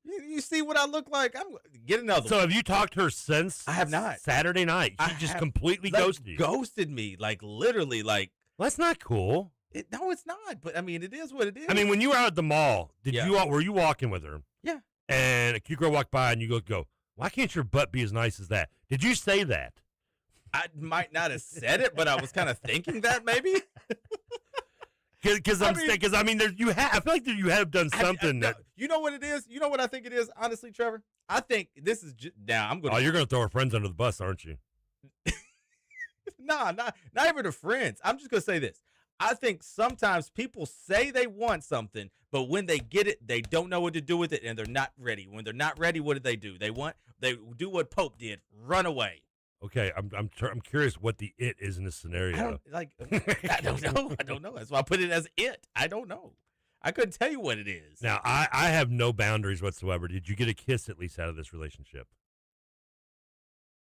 You see what I look like? I'm get another. So one. have you talked to her since? I have not. Saturday night, she just completely ghosted you. Ghosted me, like literally, like. Well, that's not cool. No, it's not. But I mean, it is what it is. I mean, when you were out at the mall, were you walking with her? Yeah. And a cute girl walked by, and you go, why can't your butt be as nice as that? Did you say that? I might not have said it, but I was kind of thinking that maybe. Because I mean, you have. I feel like you have done something that. You know what it is? You know what I think it is? Honestly, Trevor, I think this is now. I'm going. Oh, you're going to throw her friends under the bus, aren't you? Nah, not even her friends. I'm just going to say this. I think sometimes people say they want something, but when they get it, they don't know what to do with it, and they're not ready. When they're not ready, what do? They do what Pope did: run away. Okay, I'm curious what the it is in this scenario. I don't know. I don't know. That's why I put it as it. I don't know. I couldn't tell you what it is. Now, I have no boundaries whatsoever. Did you get a kiss at least out of this relationship?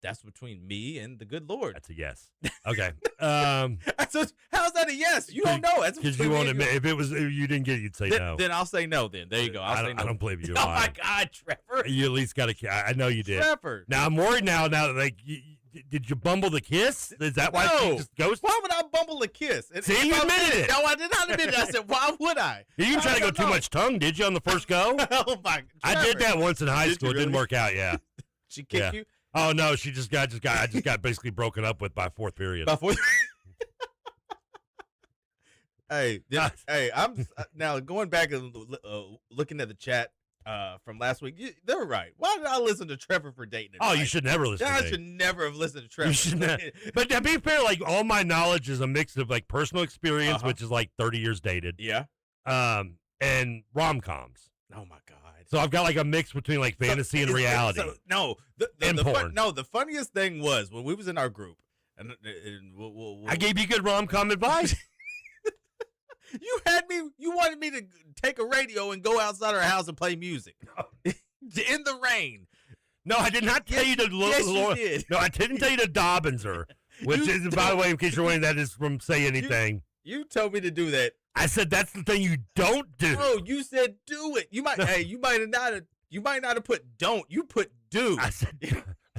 That's between me and the good Lord. That's a yes. Okay. So how's that a yes? You don't know. That's because you won't admit. If you didn't get it, you'd say no. Then I'll say no. Then there you go. I'll say no. I don't believe you. Oh my God, Trevor! You at least got a. I know you did. Trevor. Now I'm worried. Now that like. Did you bumble the kiss? Is that why she just ghosted? Why would I bumble a kiss? See, you admitted it. No, I did not admit it. I said, why would I? You didn't try to go too much tongue, did you, on the first go? Oh, my God. I did that once in high school. It didn't work out, yeah. She kicked you? Oh, no, I just got basically broken up with by fourth period. By fourth Hey, I'm now going back and looking at the chat from last week. They were right. Why did I listen to Trevor for dating? Oh, you should never listen to me. I should never have listened to Trevor. You should not. But to be fair, like all my knowledge is a mix of like personal experience, which is like 30 years dated. Yeah. And rom-coms. Oh my God. So I've got like a mix between like fantasy and reality. And porn. The funniest thing was when we was in our group, and I gave you good rom-com advice. You wanted me to take a radio and go outside our house and play music in the rain. No, I did not tell you to. Yes, you did. No, I didn't tell you to Dobbins her, which is, by the way, in case you're wondering, that is from Say Anything. You told me to do that. I said that's the thing you don't do. No, you said do it. You might. Hey, you might not have put don't. You put do. I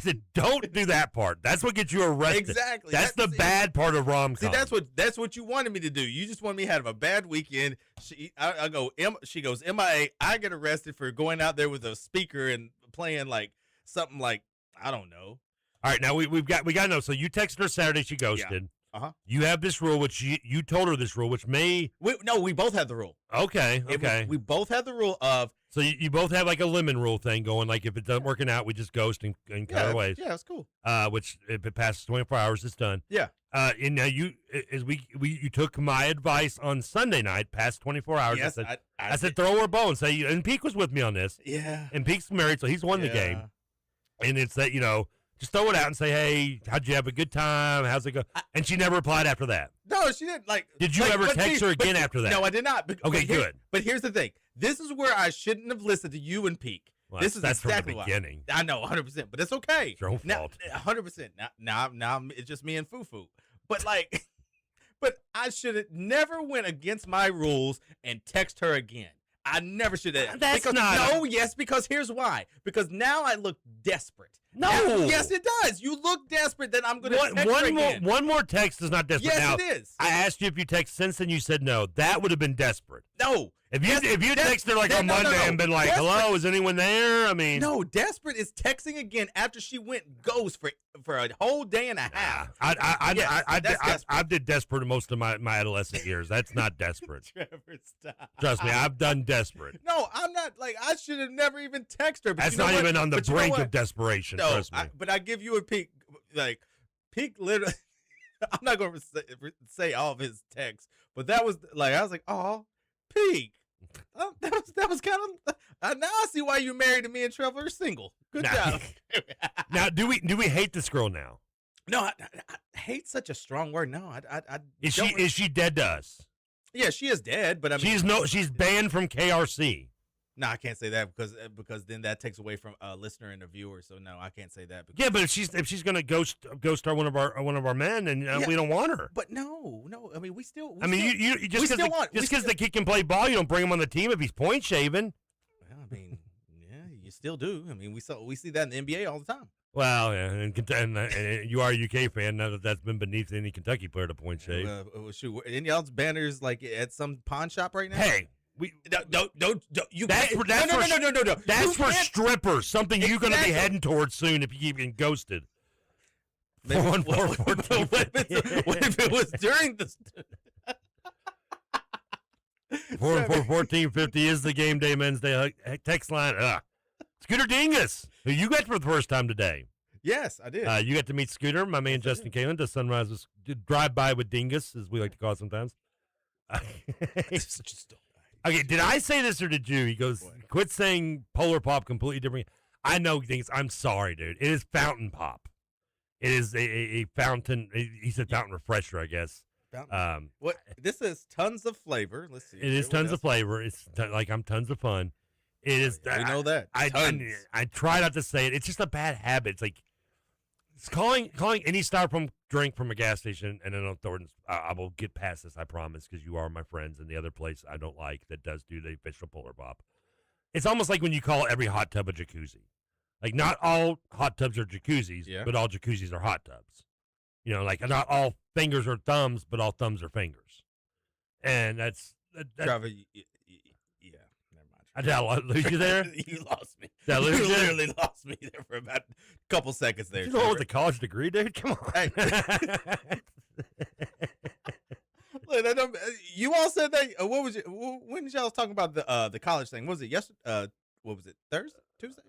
said don't do that part. That's what gets you arrested. Exactly. That's the bad part of rom-com. See, that's what you wanted me to do. You just wanted me to have a bad weekend. She goes MIA. I get arrested for going out there with a speaker and playing like something like I don't know. All right, now we got to know. So you texted her Saturday. She ghosted. Yeah. You have this rule, which you told her this rule, which may. We both have the rule. Okay. We both have the rule of. So you both have like a lemon rule thing going. Like if it doesn't working out, we just ghost and cut our ways. Yeah, that's cool. Which if it passes 24 hours, it's done. Yeah. And now you took my advice on Sunday night, past 24 hours. Yes, I said throw her a bone. Say, and Peak was with me on this. Yeah. And Peak's married, so he's won the game. And it's that just throw it out and say, hey, how'd you have a good time? How's it go? And she never replied after that. No, she didn't. Did you ever text her again after that? No, I did not. Okay, good. But here's the thing. This is where I shouldn't have listened to you and Peak. Well, that's exactly from the beginning. Why. I know, 100%. But it's okay. It's your own fault. 100%. Now it's just me and Fufu. But but I should have never went against my rules and text her again. I never should have. Because here's why. Because now I look desperate. No. Yes, it does. You look desperate. Then I'm going to text her again. One more text is not desperate. Yes, now, it is. I asked you if you text since then. You said no. That would have been desperate. No. If you texted her like on Monday and been like, desperate. hello, is anyone there? I mean. No, desperate is texting again after she went ghost for a whole day and a half. I did desperate most of my adolescent years. That's not desperate. Trevor, stop. Trust me, I've done desperate. No, I'm not. I should have never even texted her. But that's not even on the brink of desperation. No, trust me. But I give you a Peak. Peak literally. I'm not going to say all of his texts, but that was I was like, oh, Peak. That was kind of. Now I see why you married to me and Trevor are single. Good job. Now, do we hate this girl now? No, I hate such a strong word. No, is she dead to us? Yeah, she is dead. But I mean, she's banned from KRC. No, I can't say that because then that takes away from a listener and a viewer. So no, I can't say that. Yeah, but if she's gonna ghost star one of our men, and we don't want her. But no. I mean, we still. You just because the kid can play ball, you don't bring him on the team if he's point shaving. Well, I mean, yeah, you still do. I mean, we see that in the NBA all the time. Well, yeah, and you are a UK fan. Now that's been beneath any Kentucky player to point shave. Shoot, any y'all's banners like at some pawn shop right now? Hey. Don't you? No. That's for strippers. Something you're going to be heading towards soon if you keep getting ghosted. What if it was during the? 1450 is the Game Day Men's Day text line. Scooter Dingus, who you got for the first time today. Yes, I did. You got to meet Scooter, my man Justin Kalen. The Sunrise was drive by with Dingus, as we like to call it sometimes. Okay, did I say this or did you? He goes, quit saying Polar Pop completely different. I know things. I'm sorry, dude. It is Fountain Pop. It is a fountain. He said fountain refresher, I guess. What? This is tons of flavor. Let's see. It is tons of flavor. It's like I'm tons of fun. It is. We know that. I try not to say it. It's just a bad habit. It's like it's calling any styrofoam drink from a gas station, and then Thornton's. I will get past this, I promise, because you are my friends. And the other place I don't like that does do the official Polar Pop. It's almost like when you call every hot tub a jacuzzi. Like not all hot tubs are jacuzzis, but all jacuzzis are hot tubs. You know, like not all fingers are thumbs, but all thumbs are fingers. And that's Trevor. Did I lose you there? You lost me. Did I lose you? Literally lost me there for about a couple seconds there. You know with a college degree, dude? Come on. Hey. Look, you all said that. What was it? When did y'all talking about the college thing? Was it yesterday? What was it? Thursday? Tuesday?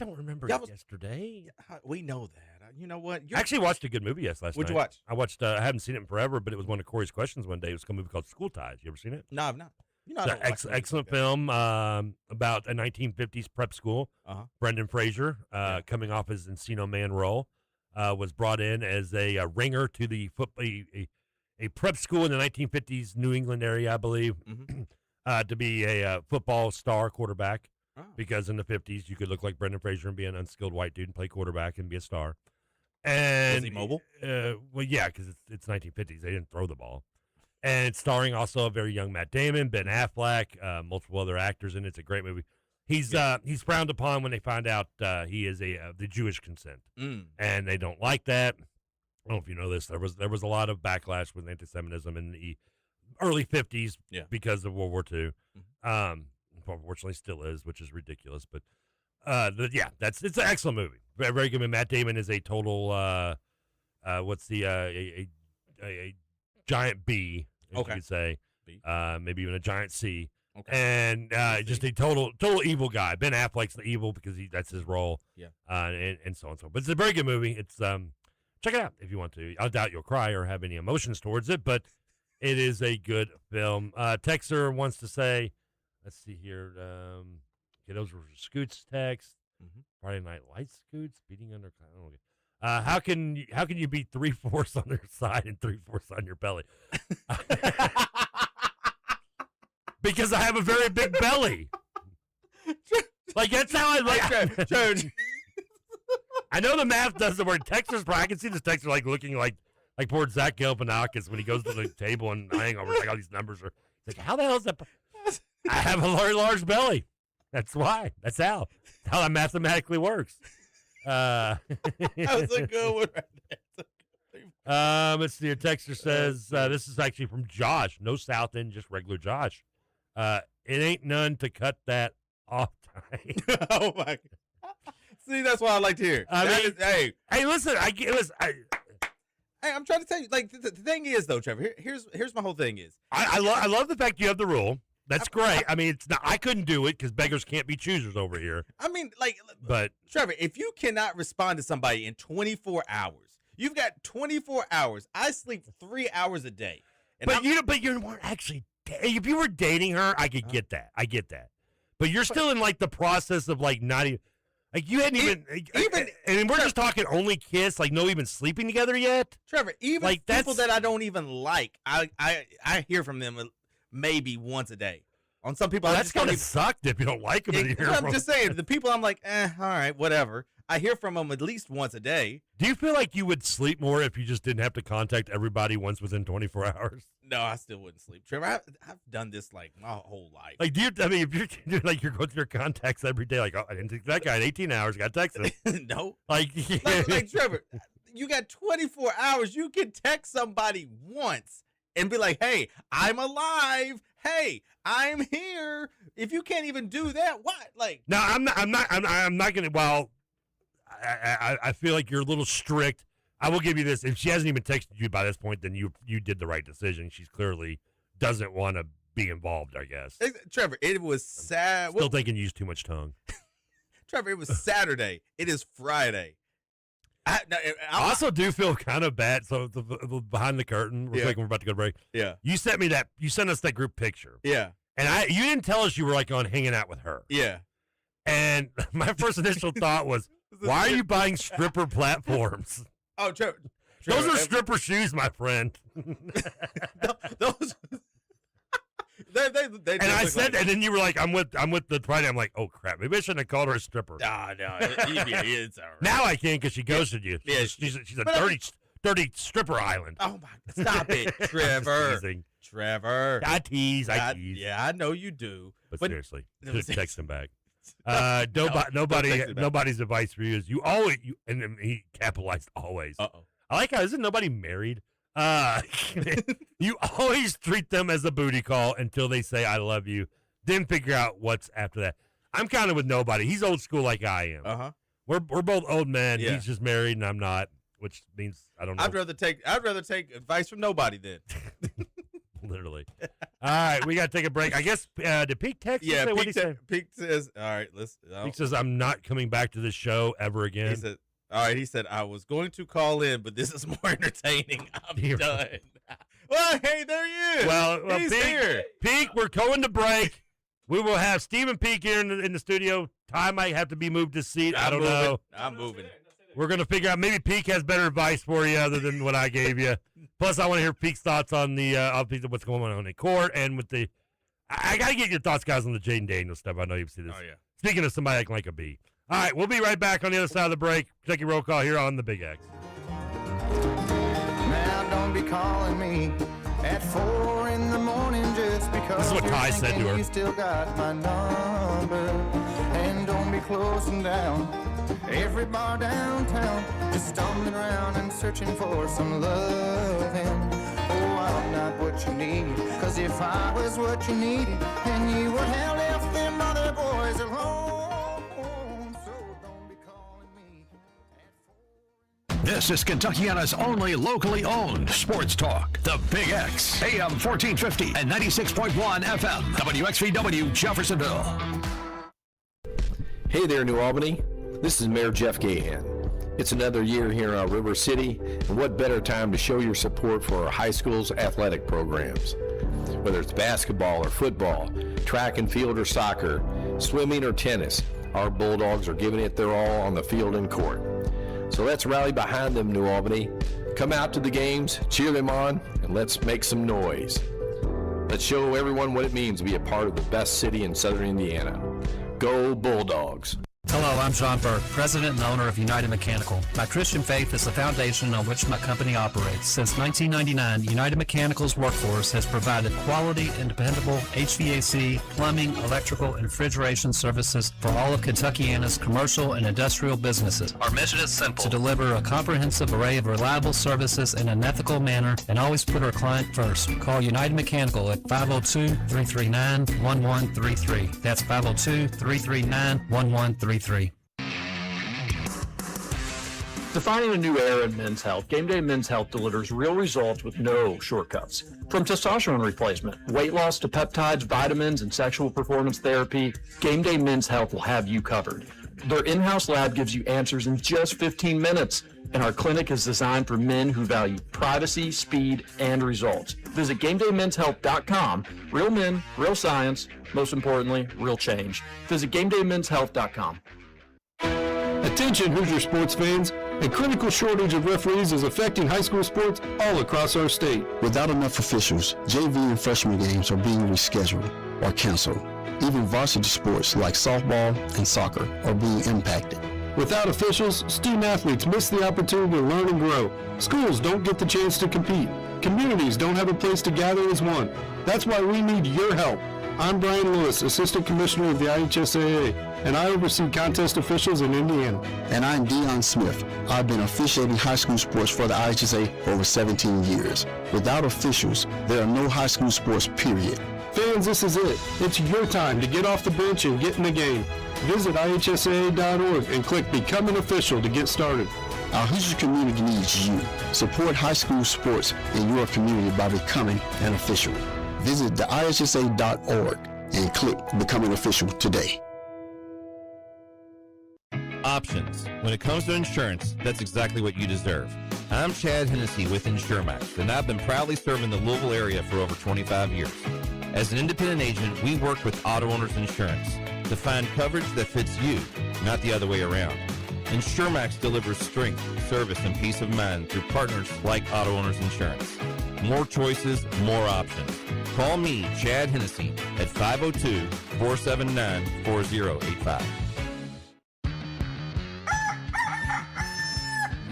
I don't remember yesterday. We know that. You know what? I actually watched a good movie last night. What'd you watch? I watched. I haven't seen it in forever, but it was one of Corey's questions one day. It was a movie called School Ties. You ever seen it? No, I've not. You know, excellent film about a 1950s prep school. Brendan Fraser, coming off his Encino Man role, was brought in as a ringer to the a prep school in the 1950s New England area, I believe, to be a football star quarterback. Because in the 50s, you could look like Brendan Fraser and be an unskilled white dude and play quarterback and be a star. And was he mobile? Well, yeah, because it's 1950s. They didn't throw the ball. And it's starring also a very young Matt Damon, Ben Affleck, multiple other actors, and it's a great movie. He's frowned upon when they find out he is the Jewish consent, and they don't like that. I don't know if you know this. There was a lot of backlash with anti-Semitism in the early 50s because of World War II. Unfortunately, still is, which is ridiculous. But it's an excellent movie. Very, very good. Matt Damon is a total a giant B. You could say, maybe even a giant C, and just a total evil guy. Ben Affleck's the evil because that's his role, and so on and so on. But it's a very good movie. It's check it out if you want to. I doubt you'll cry or have any emotions towards it, but it is a good film. Texer wants to say, let's see here. Those were Scoots text. Friday Night Lights Scoots beating under. How can you be 3/4 on their side and 3/4 on your belly? Because I have a very big belly. Like that's how I like. I know the math doesn't work. Texas, I can see this Texas like looking like poor Zach Galifianakis when he goes to the table and hang over like all these numbers are. Like how the hell is that? I have a very large belly. That's why. That's how that mathematically works. That was a good one right there. Let's see. A texter says this is actually from Josh. No South End, just regular Josh. It ain't none to cut that off time. Oh my God. See, that's what I like to hear. Hey, listen. Hey, I'm trying to tell you. Like the thing is, though, Trevor. Here's my whole thing is. I love the fact you have the rule. That's great. I mean, it's not. I couldn't do it because beggars can't be choosers over here. I mean, but Trevor, if you cannot respond to somebody in 24 hours, you've got 24 hours. I sleep 3 hours a day. But you weren't actually. If you were dating her, I could get that. I get that. But you're still in like the process of like not even. Like you hadn't even and we're just talking only kiss, like no even sleeping together yet. Trevor, even like people that I don't even like, I hear from them maybe once a day. On some people, Well, I that's just don't kind of even. sucked if you don't like them. I'm just saying, the people I'm like, all right, whatever. I hear from them at least once a day. Do you feel like you would sleep more if you just didn't have to contact everybody once within 24 hours? No, I still wouldn't sleep. Trevor, I've done this like my whole life. Like, if you're like you're going through your contacts every day, like, oh, I didn't think that guy in 18 hours, got text him. No. Like Trevor, you got 24 hours. You can text somebody once and be like, hey, I'm alive. Hey, I'm here. If you can't even do that, what? Like, no, I'm not gonna. Well, I feel like you're a little strict. I will give you this. If she hasn't even texted you by this point, then you did the right decision. She's clearly doesn't want to be involved, I guess. Trevor, it was sad. Still thinking you use too much tongue. Trevor, it was Saturday. It is Friday. I also do feel kind of bad. So behind the curtain, real quick, we're about to go to break. Yeah. You sent us that group picture. Yeah. And you didn't tell us you were like on hanging out with her. Yeah. And my first initial thought was, why are you buying stripper platforms? Oh, Trevor, those are stripper shoes, my friend. those. They and I said that, and then you were like, I'm with the Friday. I'm like, oh crap, maybe I shouldn't have called her a stripper. No, it's all right. Now I can because she ghosted you. Yeah, she's a dirty stripper island. Oh my, stop it, Trevor. Trevor, I tease. Yeah, I know you do. But seriously, just text him back. Nobody's advice for you is and then he capitalized always. Uh-oh. I like how isn't nobody married? You always treat them as a booty call until they say I love you, then figure out what's after that. I'm kind of with nobody. He's old school like I am. Uh-huh. We're both old men. Yeah. He's just married and I'm not, which means I don't know. I'd rather take advice from nobody then. Literally. All right, we got to take a break. I guess did Pete text? Yeah, what did he say? Pete says, all right, listen. Pete says I'm not coming back to the show ever again. He said, all right, he said, I was going to call in, but this is more entertaining. I'm done. Well, hey, there he is. Well, he's here. Peak, we're going to break. We will have Stephen Peak here in the studio. Ty might have to be moved his seat. I don't know. I'm moving. We're going to figure out. Maybe Peak has better advice for you other than what I gave you. Plus, I want to hear Peak's thoughts on the what's going on in court and with the. I got to get your thoughts, guys, on the Jaden Daniels stuff. I know you've seen this. Oh, yeah. Speaking of somebody acting like a bee. All right, we'll be right back on the other side of the break. Check your roll call here on the Big X. Now don't be calling me at 4 in the morning just because this is what Ty said to her. You still got my number, and don't be closing down every bar downtown, just stumbling around and searching for some loving. Oh, I'm not what you need, cause if I was what you needed, then you would have left them other boys at home. This is Kentuckiana's only locally owned sports talk. The Big X, AM 1450 and 96.1 FM, WXVW Jeffersonville. Hey there, New Albany. This is Mayor Jeff Gahan. It's another year here in our River City, and what better time to show your support for our high school's athletic programs. Whether it's basketball or football, track and field or soccer, swimming or tennis, our Bulldogs are giving it their all on the field and court. So let's rally behind them, New Albany. Come out to the games, cheer them on, and let's make some noise. Let's show everyone what it means to be a part of the best city in southern Indiana. Go Bulldogs. Hello, I'm John Burke, president and owner of United Mechanical. My Christian faith is the foundation on which my company operates. Since 1999, United Mechanical's workforce has provided quality and dependable HVAC, plumbing, electrical, and refrigeration services for all of Kentuckiana's commercial and industrial businesses. Our mission is simple: to deliver a comprehensive array of reliable services in an ethical manner and always put our client first. Call United Mechanical at 502-339-1133. That's 502-339-1133. Defining a new era in men's health, Gameday Mens Health delivers real results with no shortcuts. From testosterone replacement, weight loss to peptides, vitamins, and sexual performance therapy, Gameday Mens Health will have you covered. Their in-house lab gives you answers in just 15 minutes, and our clinic is designed for men who value privacy, speed, and results. Visit GamedayMensHealth.com. Real men, real science, most importantly, real change. Visit GamedayMensHealth.com. Attention Hoosier sports fans, a critical shortage of referees is affecting high school sports all across our state. Without enough officials, JV and freshman games are being rescheduled. or canceled. Even varsity sports like softball and soccer are being impacted. Without officials, student-athletes miss the opportunity to learn and grow. Schools don't get the chance to compete. Communities don't have a place to gather as one. That's why we need your help. I'm Brian Lewis, Assistant Commissioner of the IHSAA, and I oversee contest officials in Indiana. And I'm Dion Smith. I've been officiating high school sports for the IHSA for over 17 years. Without officials, there are no high school sports, period. Fans, this is it. It's your time to get off the bench and get in the game. Visit IHSAA.org and click Become an Official to get started. Our Hoosier community needs you. Support high school sports in your community by becoming an official. Visit the IHSA.org and click Become an Official today. Options. When it comes to insurance, that's exactly what you deserve. I'm Chad Hennessy with InsureMax, and I've been proudly serving the Louisville area for over 25 years. As an independent agent, we work with auto owners insurance to find coverage that fits you, not the other way around. InsureMax delivers strength, service, and peace of mind through partners like Auto Owners Insurance. More choices, more options. Call me, Chad Hennessy, at 502-479-4085.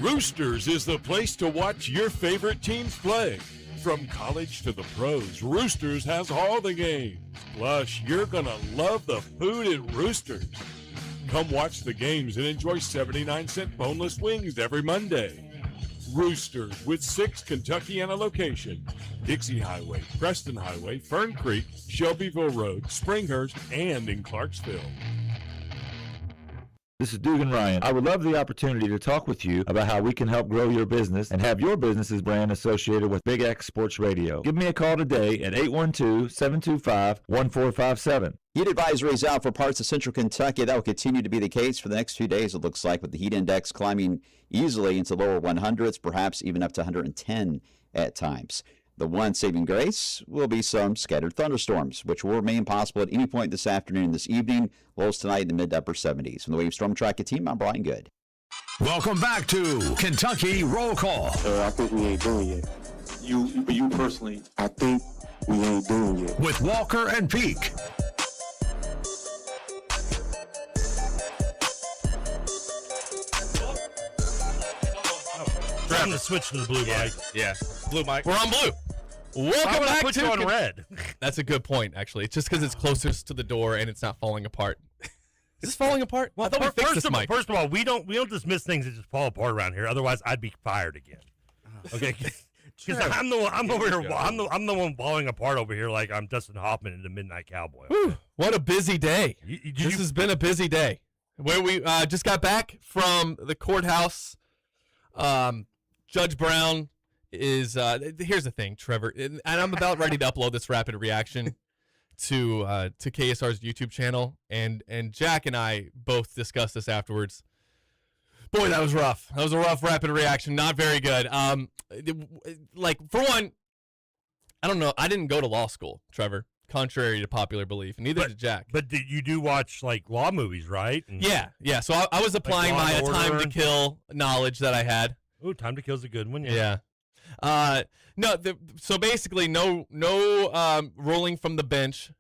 Roosters is the place to watch your favorite teams play. From college to the pros, Roosters has all the games. Plus, you're going to love the food at Roosters. Come watch the games and enjoy 79-cent boneless wings every Monday. Roosters with 6 Kentuckiana locations: Dixie Highway, Preston Highway, Fern Creek, Shelbyville Road, Springhurst, and in Clarksville. This is Dugan Ryan. I would love the opportunity to talk with you about how we can help grow your business and have your business's brand associated with Big X Sports Radio. Give me a call today at 812-725-1457. Heat advisory is out for parts of central Kentucky. That will continue to be the case for the next few days, it looks like, with the heat index climbing easily into lower 100s, perhaps even up to 110 at times. The one saving grace will be some scattered thunderstorms, which will remain possible at any point this afternoon and this evening. Lows tonight in the mid to upper 70s. From the Wave Storm Tracker team, I'm Brian Good. Welcome back to Kentucky Roll Call. I think we ain't doing it. You personally, I think we ain't doing it. With Walker and Peak. Trying to switch to the blue mic. Yeah, blue mic. We're on blue. Welcome back put to you on red. That's a good point, actually. It's just because it's closest to the door and it's not falling apart. Is this falling apart? Well, I thought we fixed this mic. First of all, we don't dismiss things that just fall apart around here. Otherwise, I'd be fired again. Okay, because I'm the one falling apart over here like I'm Dustin Hoffman in the Midnight Cowboy. Whew, what a busy day. This has been a busy day. Where we just got back from the courthouse. Judge Brown is here's the thing, Trevor, and I'm about ready to upload this rapid reaction to KSR's YouTube channel, and Jack and I both discussed this afterwards. Boy, that was rough. That was a rough rapid reaction. Not very good. Like, for one, I don't know. I didn't go to law school, Trevor, contrary to popular belief. Neither did Jack. But you do watch, like, law movies, right? And yeah. So I was applying my Time to Kill knowledge that I had. Ooh, Time to Kill's a good one. Yeah. So basically, no ruling from the bench.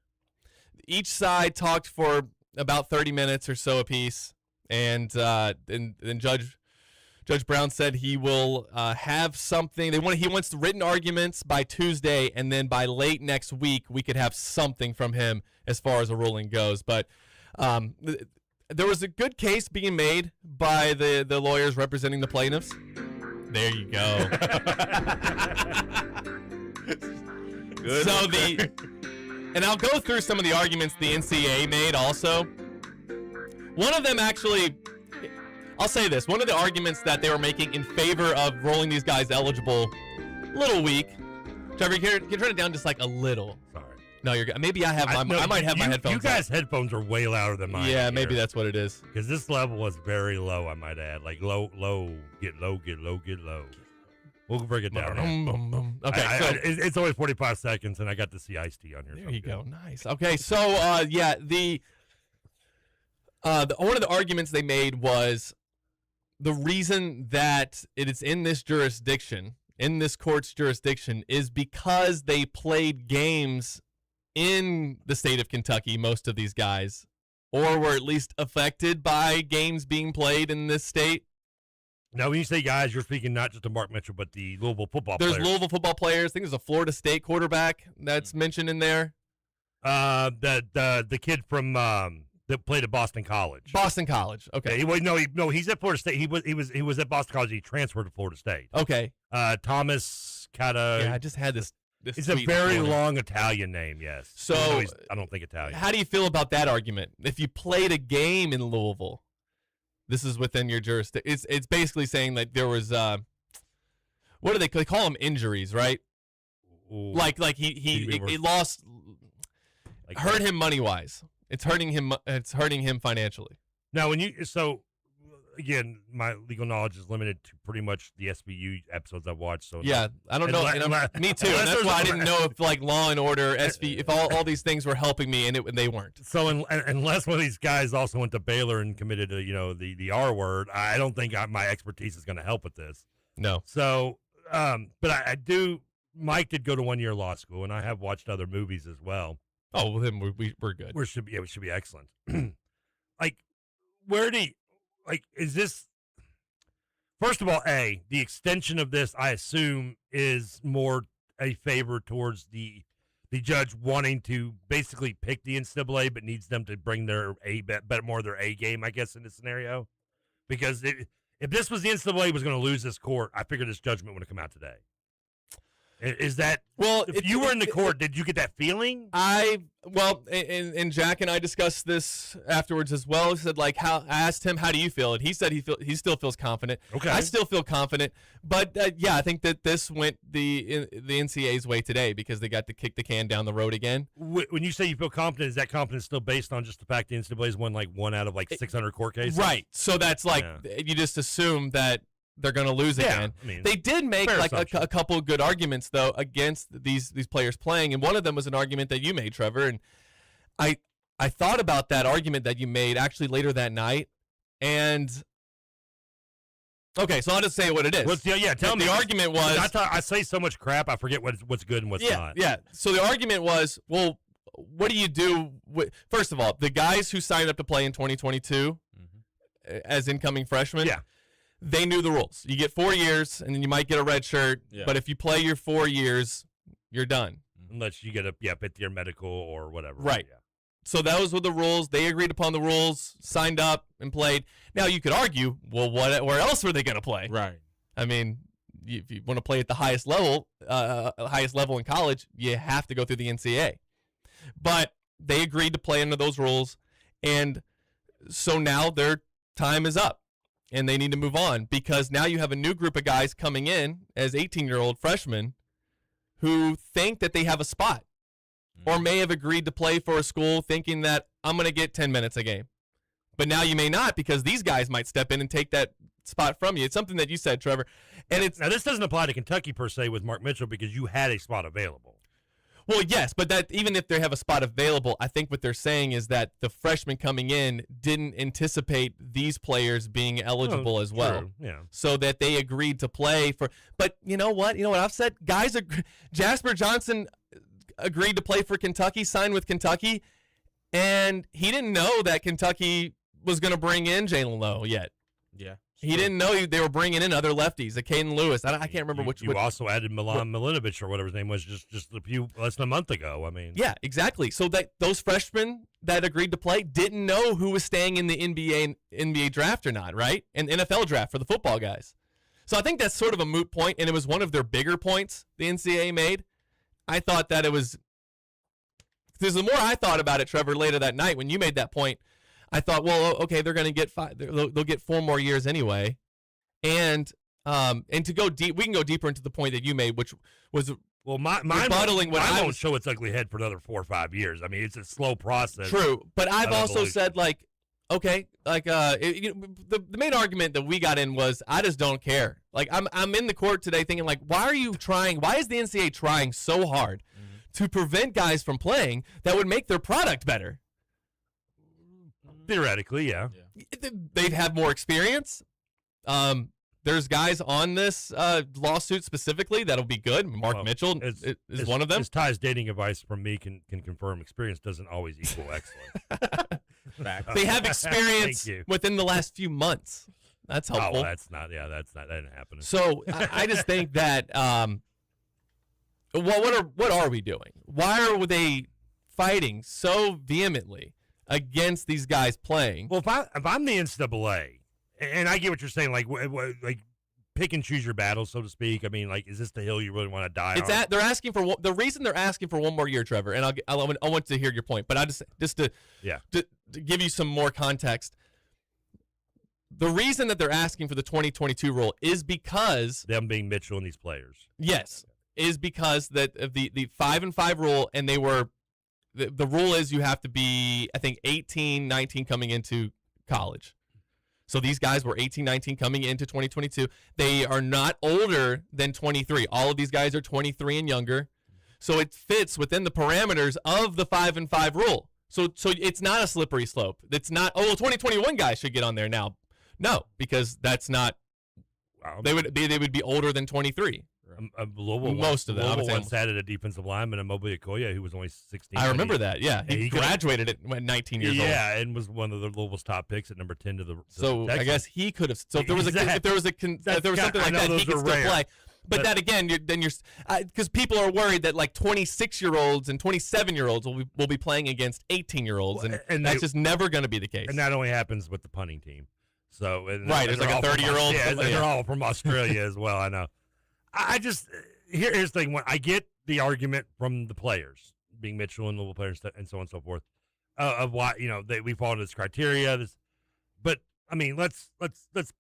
Each side talked for about 30 minutes or so apiece, and then Judge Brown said he will have something. He wants the written arguments by Tuesday, and then by late next week we could have something from him as far as a ruling goes. But there was a good case being made by the lawyers representing the plaintiffs. There you go. Good. So and I'll go through some of the arguments the NCAA made also. One of them actually, I'll say this, one of the arguments that they were making in favor of rolling these guys eligible, a little weak. Trevor, can you turn it down just like a little? Sorry. No, you're good. Maybe I might have my headphones. You guys' headphones are way louder than mine. Yeah, maybe that's what it is. Because this level was very low, I might add. Like low, get low, get low, get low. We'll bring it down. Okay, so it's only 45 seconds, and I got to see Ice-T on here. There you go. Nice. Okay, so the one of the arguments they made was the reason that it is in this jurisdiction, in this court's jurisdiction, is because they played games in the state of Kentucky, most of these guys, or were at least affected by games being played in this state. Now, when you say guys, you're speaking not just of Mark Mitchell, but the Louisville football players. There's Louisville football players. I think there's a Florida State quarterback that's mentioned in there. The kid from that played at Boston College. Boston College. Okay. Yeah, he's at Florida State. He was at Boston College. He transferred to Florida State. Okay. Thomas Cata. Yeah, I just had this. It's a very long Italian name. Yes. So I don't think Italian. How do you feel about that argument? If you played a game in Louisville, this is within your jurisdiction. It's basically saying that there was what do they call them? Injuries, right? Ooh. Like he lost, like hurt him money wise. It's hurting him. It's hurting him financially. Now, again, my legal knowledge is limited to pretty much the SVU episodes I've watched. So yeah, I don't know. Me too. And that's why I didn't know if like Law and Order, if all these things were helping me, and they weren't. So unless one of these guys also went to Baylor and committed the R word, I don't think my expertise is going to help with this. No. So, but I do. Mike did go to 1 year law school, and I have watched other movies as well. Oh, well, then we're good. We should be excellent. Is this? First of all, the extension of this, I assume, is more a favor towards the judge wanting to basically pick the NCAA, but needs them to bring their more of their A game, I guess, in this scenario. Because if this was the NCAA was going to lose this court, I figured this judgment would have come out today. Is that if you were in the court, did you get that feeling? And Jack and I discussed this afterwards as well. He said, I asked him, how do you feel? And he said he still feels confident. Okay. I still feel confident. But, I think that this went the NCAA's way today because they got to kick the can down the road again. When you say you feel confident, is that confidence still based on just the fact the NCAA's won one out of 600 court cases? Right. So that's you just assume that they're going to lose again. They did make a couple of good arguments though against these players playing, and one of them was an argument that you made, Trevor. And I thought about that argument that you made actually later that night. And okay, so I'll just say what it is. Tell me. The argument was I say so much crap, I forget what's good and what's not. Yeah. So the argument was, well, what do you do? First of all, the guys who signed up to play in 2022 as incoming freshmen. Yeah. They knew the rules. You get 4 years, and then you might get a red shirt. Yeah. But if you play your 4 years, you're done. Unless you get a fifth-year medical or whatever. Right. Yeah. So those were the rules. They agreed upon the rules, signed up, and played. Now, you could argue, well, where else were they going to play? Right. I mean, if you want to play at the highest level in college, you have to go through the NCAA. But they agreed to play under those rules, and so now their time is up. And they need to move on because now you have a new group of guys coming in as 18-year-old freshmen who think that they have a spot or may have agreed to play for a school thinking that I'm going to get 10 minutes a game. But now you may not because these guys might step in and take that spot from you. It's something that you said, Trevor. And now this doesn't apply to Kentucky per se with Mark Mitchell because you had a spot available. Well, yes, but that even if they have a spot available, I think what they're saying is that the freshmen coming in didn't anticipate these players being eligible as well. True. Yeah. So that they agreed to play for. But you know what? You know what I've said? Guys, Jasper Johnson agreed to play for Kentucky, signed with Kentucky, and he didn't know that Kentucky was going to bring in Jalen Lowe yet. Yeah. He didn't know they were bringing in other lefties, a Caden Lewis. I can't remember which. You also added Milan Milinovich or whatever his name was just less than a month ago. I mean, yeah, exactly. So that those freshmen that agreed to play didn't know who was staying in the NBA draft or not, right? And NFL draft for the football guys. So I think that's sort of a moot point, and it was one of their bigger points the NCAA made. I thought that it was. Because the more I thought about it, Trevor, later that night when you made that point. I thought, well, okay, they're going to get they'll get 4 more years anyway, and to go deep, we can go deeper into the point that you made, which was mine won't show its ugly head for another 4 or 5 years. I mean, it's a slow process. True, but I've also said the main argument that we got in was I just don't care. I'm in the court today thinking why are you trying? Why is the NCAA trying so hard to prevent guys from playing that would make their product better? Theoretically, yeah. They've had more experience. there's guys on this lawsuit specifically that'll be good. Mark Mitchell is one of them. As Ty's dating advice from me can confirm, experience doesn't always equal excellence. They have experience within the last few months. That's helpful. Oh, well, that didn't happen. So I just think that what are we doing? Why are they fighting so vehemently against these guys playing? Well, if I'm the NCAA, and I get what you're saying, like pick and choose your battles, so to speak. I mean, like, is this the hill you really want to die on? They're asking for the reason they're asking for one more year, Trevor. And I want to hear your point, but I just to give you some more context. The reason that they're asking for the 2022 rule is because them being Mitchell and these players. Yes, is because that of the 5-5 rule, and they were the rule is you have to be, I think, 18, 19 coming into college. So these guys were 18, 19 coming into 2022. They are not older than 23. All of these guys are 23 and younger. So it fits within the parameters of the 5-5 rule. So it's not a slippery slope. It's not, 2021 guys should get on there now. No, because that's not. They would be older than 23. Most of them. Louisville once added a defensive lineman, a Mobley Okoye, who was only 16. I remember that. Yeah, he graduated at 19 years old. Yeah, and was one of the Louisville's top picks at number 10 to the. So I guess he could have. So if there was something like that, he could still play. But that again, because people are worried that like 26-year-olds and 27-year-olds will be playing against 18-year-olds, and that's just never going to be the case. And that only happens with the punting team. So right, there's like a 30-year-old. Yeah, they're all from Australia as well. I know. I just here's the thing. When I get the argument from the players, being Mitchell and Louisville players, and so on and so forth, of why we fall into this criteria. But I mean, let's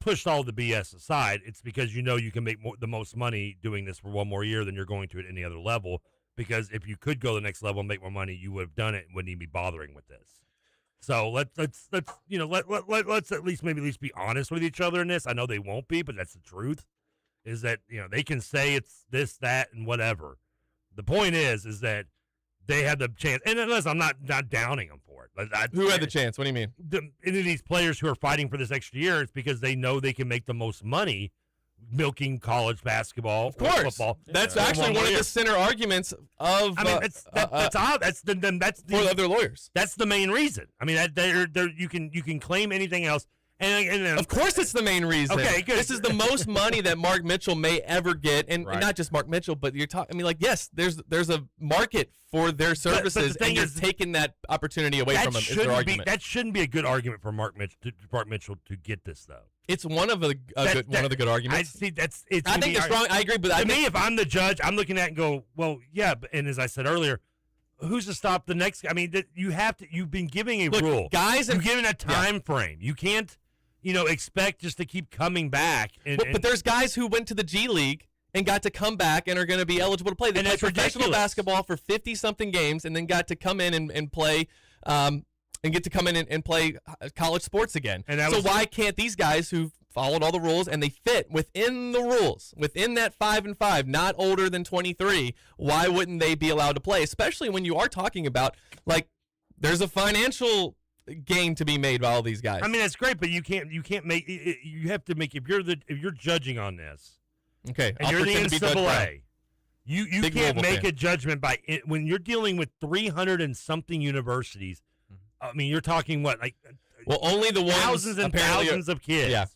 push all the BS aside. It's because you can make the most money doing this for one more year than you're going to at any other level. Because if you could go the next level and make more money, you would have done it and wouldn't even be bothering with this. So let's at least be honest with each other in this. I know they won't be, but that's the truth. Is that they can say it's this, that, and whatever. The point is that they had the chance, and unless I'm not downing them for it. Who had the chance? What do you mean? Any of these players who are fighting for this extra year, it's because they know they can make the most money milking college basketball, of course. Football. That's actually one of the center arguments of. I mean, that's odd. That's for other lawyers. That's the main reason. I mean, you can claim anything else. And of course, it's the main reason. Okay, good. This is the most money that Mark Mitchell may ever get, and not just Mark Mitchell, but you're talking. I mean, like, yes, there's a market for their services, and you're taking that opportunity away from them. Is their argument. That shouldn't be a good argument for Mark Mitchell to get this, though. It's one of the good arguments. I see. I think it's wrong. I agree, but to me, if I'm the judge, I'm looking at it and go, well, yeah. And as I said earlier, who's to stop the next? I mean, you've been giving a rule, guys. You're given a time frame. You can't. Expect just to keep coming back. But there's guys who went to the G League and got to come back and are going to be eligible to play. They played professional basketball for 50-something games and then got to come in and play and get to come in and play college sports again. So why can't these guys who followed all the rules and they fit within the rules, within that 5-5, not older than 23, why wouldn't they be allowed to play? Especially when you are talking about, like, there's a financial gain to be made by all these guys. I mean, that's great, but you can't make you have to make if you're judging on this. Okay, and you're the NCAA. You can't make a judgment by when you're dealing with 300 and something universities. I mean, you're talking only the ones, thousands and thousands of kids. Yeah.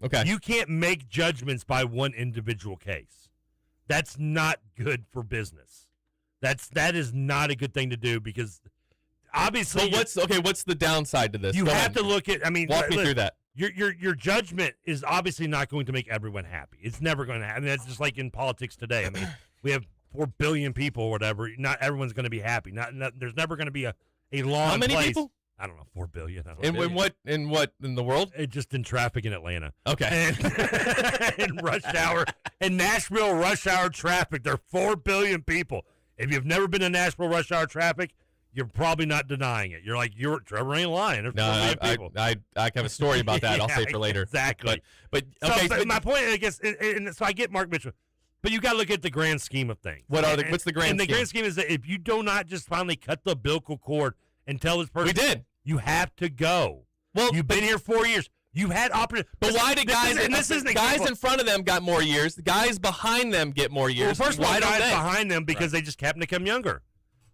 Okay. You can't make judgments by one individual case. That's not good for business. That is not a good thing to do because. Obviously, what's the downside to this? You have to look at. I mean, walk me through that. Your judgment is obviously not going to make everyone happy. It's never going to happen. That's just like in politics today. I mean, we have 4 billion people or whatever. Not everyone's going to be happy. Not there's never going to be a long. How many place. People? I don't know. 4 billion. In the world? Just in traffic in Atlanta. Okay. And in rush hour in Nashville rush hour traffic, there are 4 billion people. If you've never been in Nashville rush hour traffic. You're probably not denying it. You're like, Trevor ain't lying. No, I have a story about that. I'll save for later. Exactly. But okay. So my point, I guess, and so I get Mark Mitchell, but you got to look at the grand scheme of things. What's the grand scheme? And the grand scheme is that if you do not just finally cut the umbilical cord and tell this person, we did. You have to go. Well, you've been here 4 years. You had opportunity. But why did guys? And this isn't guys in front of them got more years. The guys behind them get more years. Well, first of all, why don't guys they? behind them because they just happen to come younger.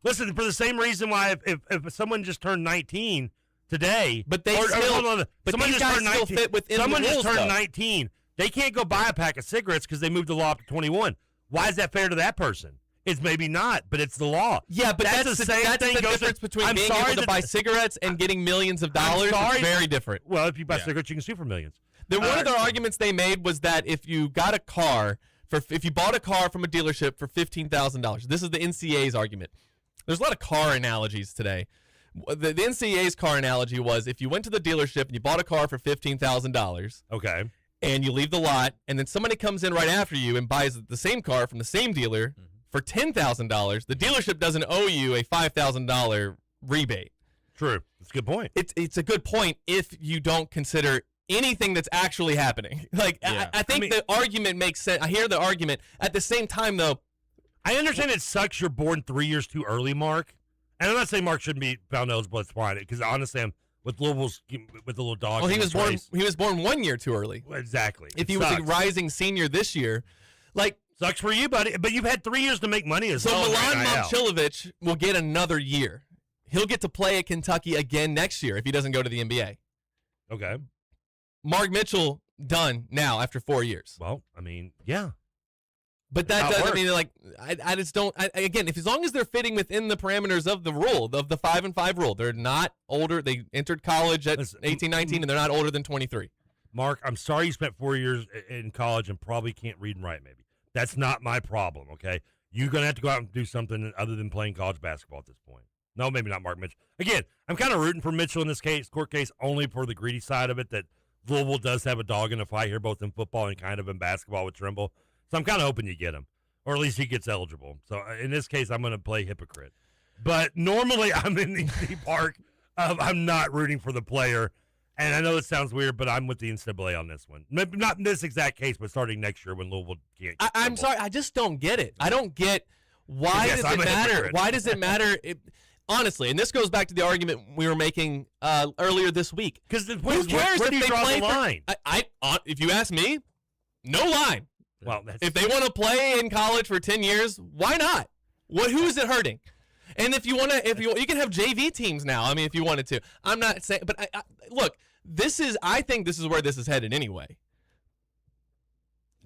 Listen, for the same reason why if someone just turned 19 today, but they or, still, hold on, but someone these just guys turned still 19, fit within someone the rules, just turned though. 19. They can't go buy a pack of cigarettes because they moved the law up to 21. Why is that fair to that person? It's maybe not, but it's the law. Yeah, but that's the same thing. difference between being able to buy cigarettes and getting millions of dollars. It's very different. Well, if you buy cigarettes, you can sue for millions. One of their arguments they made was that if you got a car if you bought a car from a dealership for $15,000, this is the NCAA's argument. There's a lot of car analogies today. The NCAA's car analogy was if you went to the dealership and you bought a car for $15,000. Okay. And you leave the lot, and then somebody comes in right after you and buys the same car from the same dealer for $10,000. The dealership doesn't owe you a $5,000 rebate. True. That's a good point. It's a good point if you don't consider anything that's actually happening. Like, yeah. I think the argument makes sense. I hear the argument. At the same time, though, I understand it sucks you're born 3 years too early, Mark. And I'm not saying Mark shouldn't be found eligible. It's fine because honestly, I'm with Louisville's with the little dog. Well, he was born. He was born 1 year too early. Exactly. If he was a rising senior this year, like sucks for you, buddy. But you've had 3 years to make money as well. So Milan Momcilovic will get another year. He'll get to play at Kentucky again next year if he doesn't go to the NBA. Okay. Mark Mitchell done now after 4 years. Well, I mean, yeah. But that doesn't mean like I just don't. Again, if as long as they're fitting within the parameters of the rule of the 5-and-5 rule, they're not older. They entered college at 18, 19, and they're not older than 23. Mark, I'm sorry you spent 4 years in college and probably can't read and write. Maybe that's not my problem. Okay, you're gonna have to go out and do something other than playing college basketball at this point. No, maybe not Mark Mitchell. Again, I'm kind of rooting for Mitchell in this court case, only for the greedy side of it. That Louisville does have a dog in the fight here, both in football and kind of in basketball with Trimble. So I'm kind of hoping you get him, or at least he gets eligible. So in this case, I'm going to play hypocrite. But normally I'm in the park of I'm not rooting for the player. And I know it sounds weird, but I'm with the NCAA on this one. Maybe not in this exact case, but starting next year when Louisville can't. I'm sorry. I just don't get it. I don't get why does it matter? Why does it matter? Honestly, and this goes back to the argument we were making earlier this week. Because who cares where if do you they draw play the line? If you ask me, no line. Well, if they want to play in college for 10 years, why not? Who is it hurting? And if you want to, you can have JV teams now. I mean, if you wanted to, I'm not saying, but look, I think this is where this is headed anyway.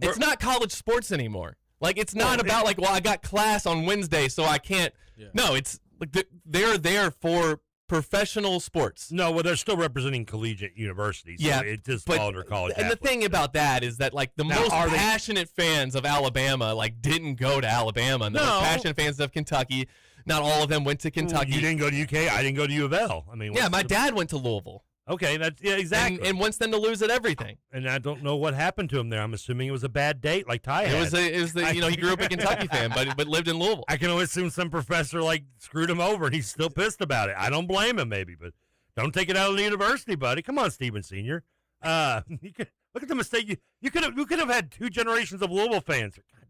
It's not college sports anymore. Like, it's not about like, well, I got class on Wednesday, so I can't. Yeah. No, it's like they're there for professional sports. No, well, they're still representing collegiate universities. So it just followed under college. And the thing about that is that like the most passionate fans of Alabama like didn't go to Alabama, and the most passionate fans of Kentucky, not all of them went to Kentucky. You didn't go to UK. I didn't go to U of L. I mean, yeah, my dad went to Louisville. Okay, that's exactly. And wants them to lose at everything. And I don't know what happened to him there. I'm assuming it was a bad date, like Ty had. It was he grew up a Kentucky fan, but lived in Louisville. I can only assume some professor like screwed him over, and he's still pissed about it. I don't blame him, maybe, but don't take it out of the university, buddy. Come on, Stephen Senior. Look at the mistake you could have had 2 generations of Louisville fans. God,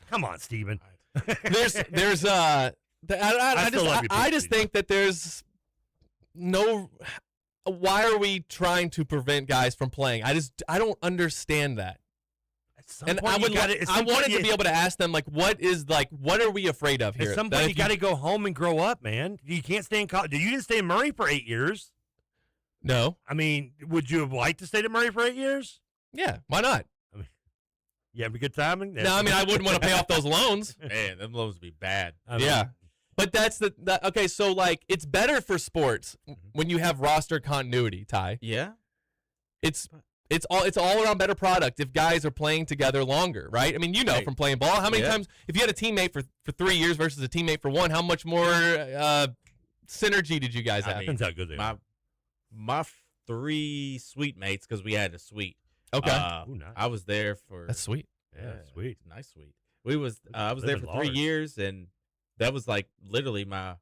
come on, Stephen. I just think that there's no. Why are we trying to prevent guys from playing? I don't understand that. And I wanted to be able to ask them what are we afraid of here? At some point you got to go home and grow up, man. You can't stay in college. You didn't stay in Murray for 8 years. No. I mean, would you have liked to stay at Murray for 8 years? Yeah, why not? I mean, you having a good time? No, I mean, I wouldn't want to pay off those loans. Man, them loans would be bad. Yeah. But that's okay, so it's better for sports when you have roster continuity, Ty. Yeah. It's all around better product if guys are playing together longer, right? I mean, from playing ball, how many times if you had a teammate for 3 years versus a teammate for 1, how much more synergy did you guys have? Depends how good they are. My 3 suite mates, because we had a suite. Okay. Nice. I was there for That's sweet. Yeah, sweet. Nice suite. I was there for 3 years, and that was literally my